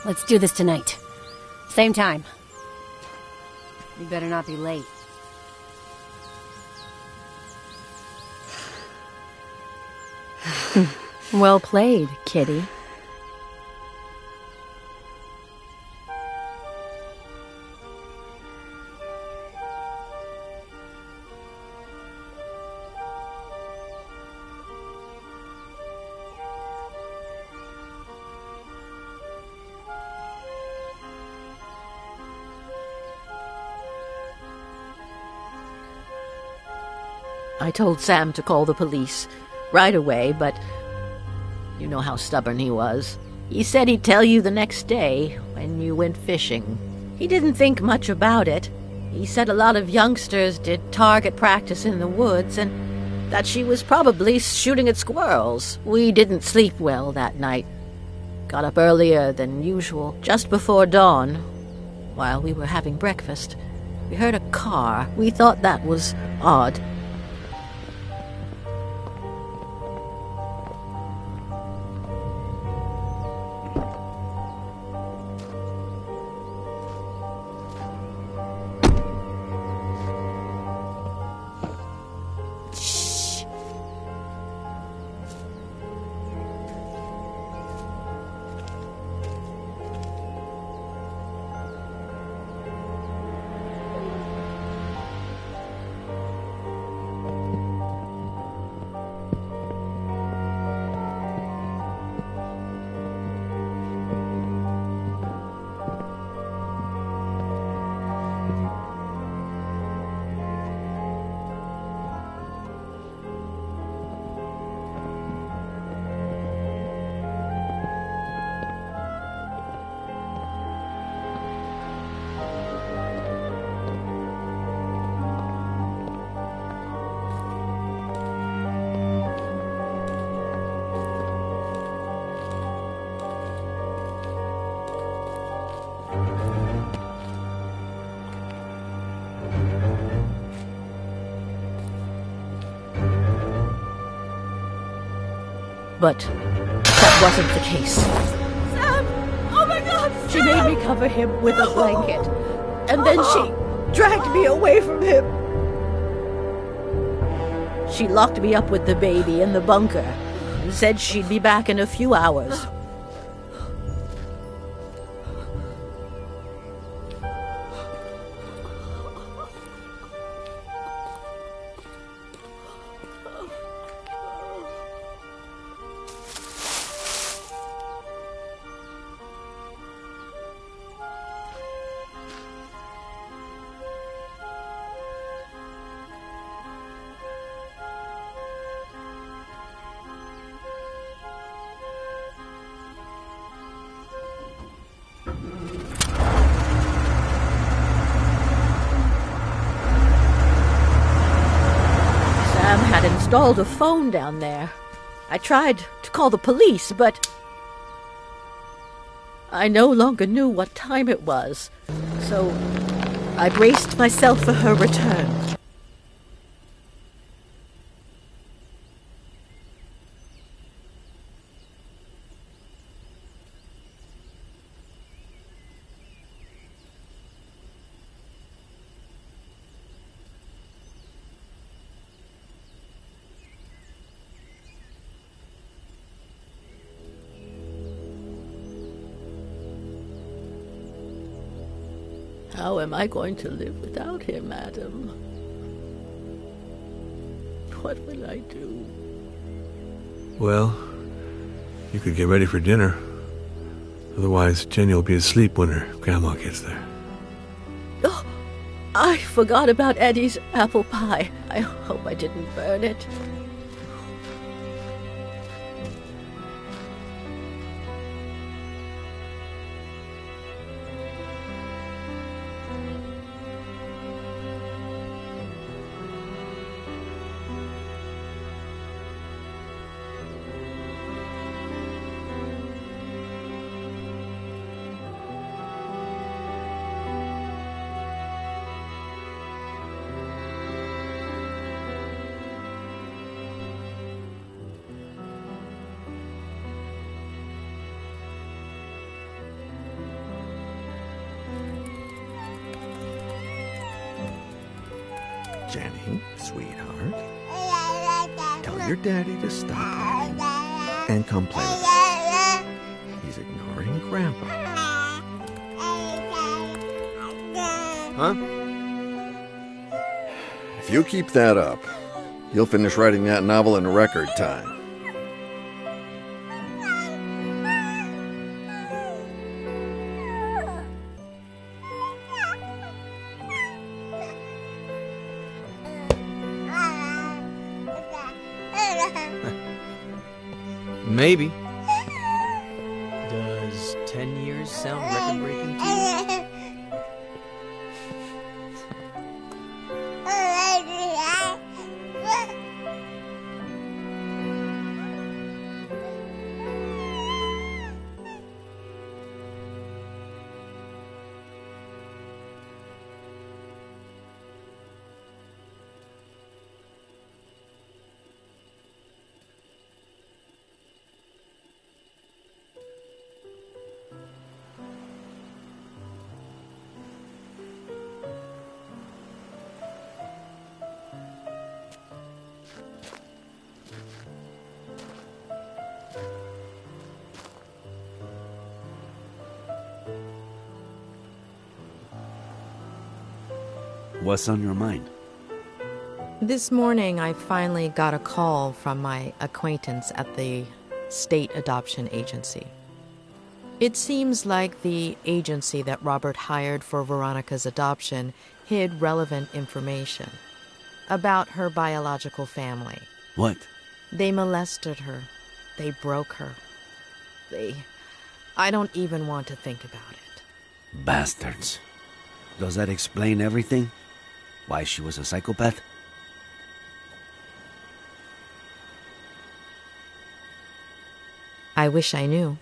Let's do this tonight. Same time. You better not be late. Well played, kitty. I told Sam to call the police right away, but you know how stubborn he was. He said he'd tell you the next day when you went fishing. He didn't think much about it. He said a lot of youngsters did target practice in the woods and that she was probably shooting at squirrels. We didn't sleep well that night. Got up earlier than usual, just before dawn. While we were having breakfast, we heard a car. We thought that was odd. But that wasn't the case. Sam! Oh my God! Sam! She made me cover him with a blanket, and then she dragged me away from him. She locked me up with the baby in the bunker and said she'd be back in a few hours. Installed a phone down there. I tried to call the police, but I no longer knew what time it was, so I braced myself for her return. How am I going to live without him, Adam? What will I do? Well, you could get ready for dinner. Otherwise, Jenny will be asleep when her grandma gets there. Oh, I forgot about Eddie's apple pie. I hope I didn't burn it. Jenny, sweetheart, tell your daddy to stop hiding and come play with us. He's ignoring Grandpa. Huh? If you keep that up, you'll finish writing that novel in record time. Maybe. Does 10 years sound record-breaking to you? What's on your mind? This morning, I finally got a call from my acquaintance at the state adoption agency. It seems like the agency that Robert hired for Veronica's adoption hid relevant information about her biological family. What? They molested her. They broke her. I don't even want to think about it. Bastards. Does that explain everything? Why she was a psychopath? I wish I knew.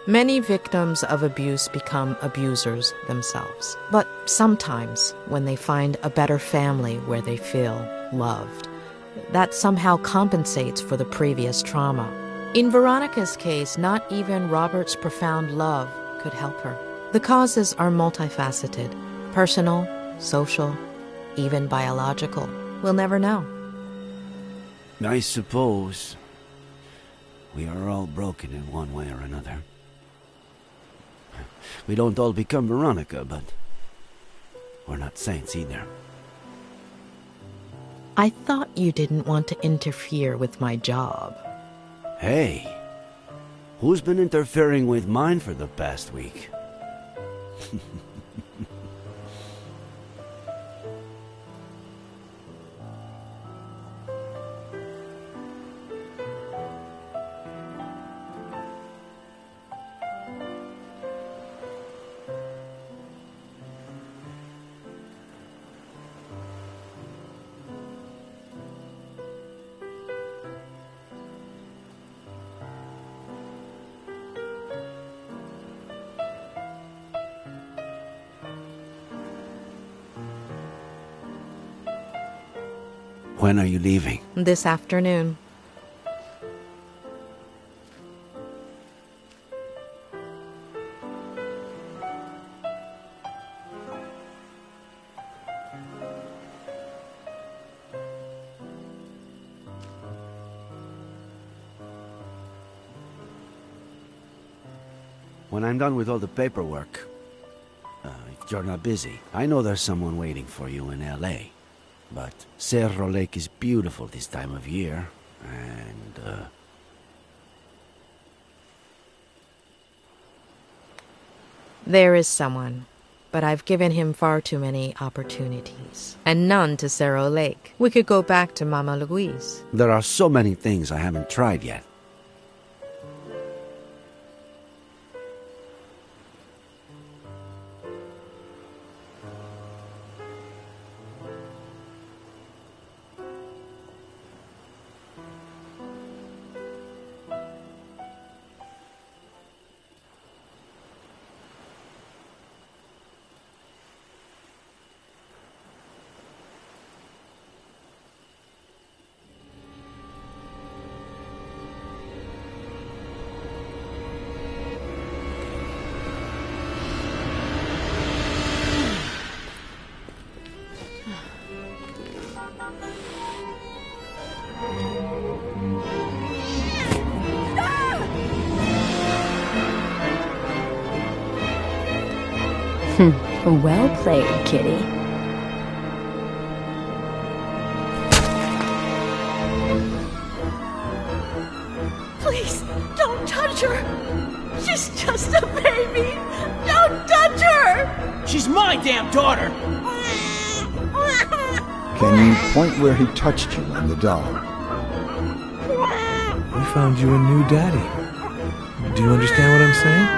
Many victims of abuse become abusers themselves. But sometimes, when they find a better family where they feel loved, that somehow compensates for the previous trauma. In Veronica's case, not even Robert's profound love could help her. The causes are multifaceted: personal, social, even biological. We'll never know. I suppose we are all broken in one way or another. We don't all become Veronica, but we're not saints either. I thought you didn't want to interfere with my job. Hey, who's been interfering with mine for the past week? When are you leaving? This afternoon. When I'm done with all the paperwork, if you're not busy, I know there's someone waiting for you in L.A., but Cerro Lake is beautiful this time of year, and, There is someone, but I've given him far too many opportunities, and none to Cerro Lake. We could go back to Mama Louise. there are so many things I haven't tried yet. Well played, kitty. Please, don't touch her. She's just a baby. Don't touch her. She's my damn daughter. Can you point where he touched you and the doll? We found you a new daddy. Do you understand what I'm saying?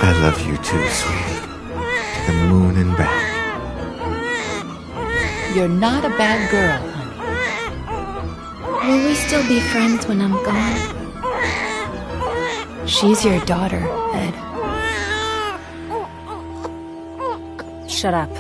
I love you too, sweetie. To the moon and back. You're not a bad girl, honey. Will we still be friends when I'm gone? She's your daughter, Ed. Shut up.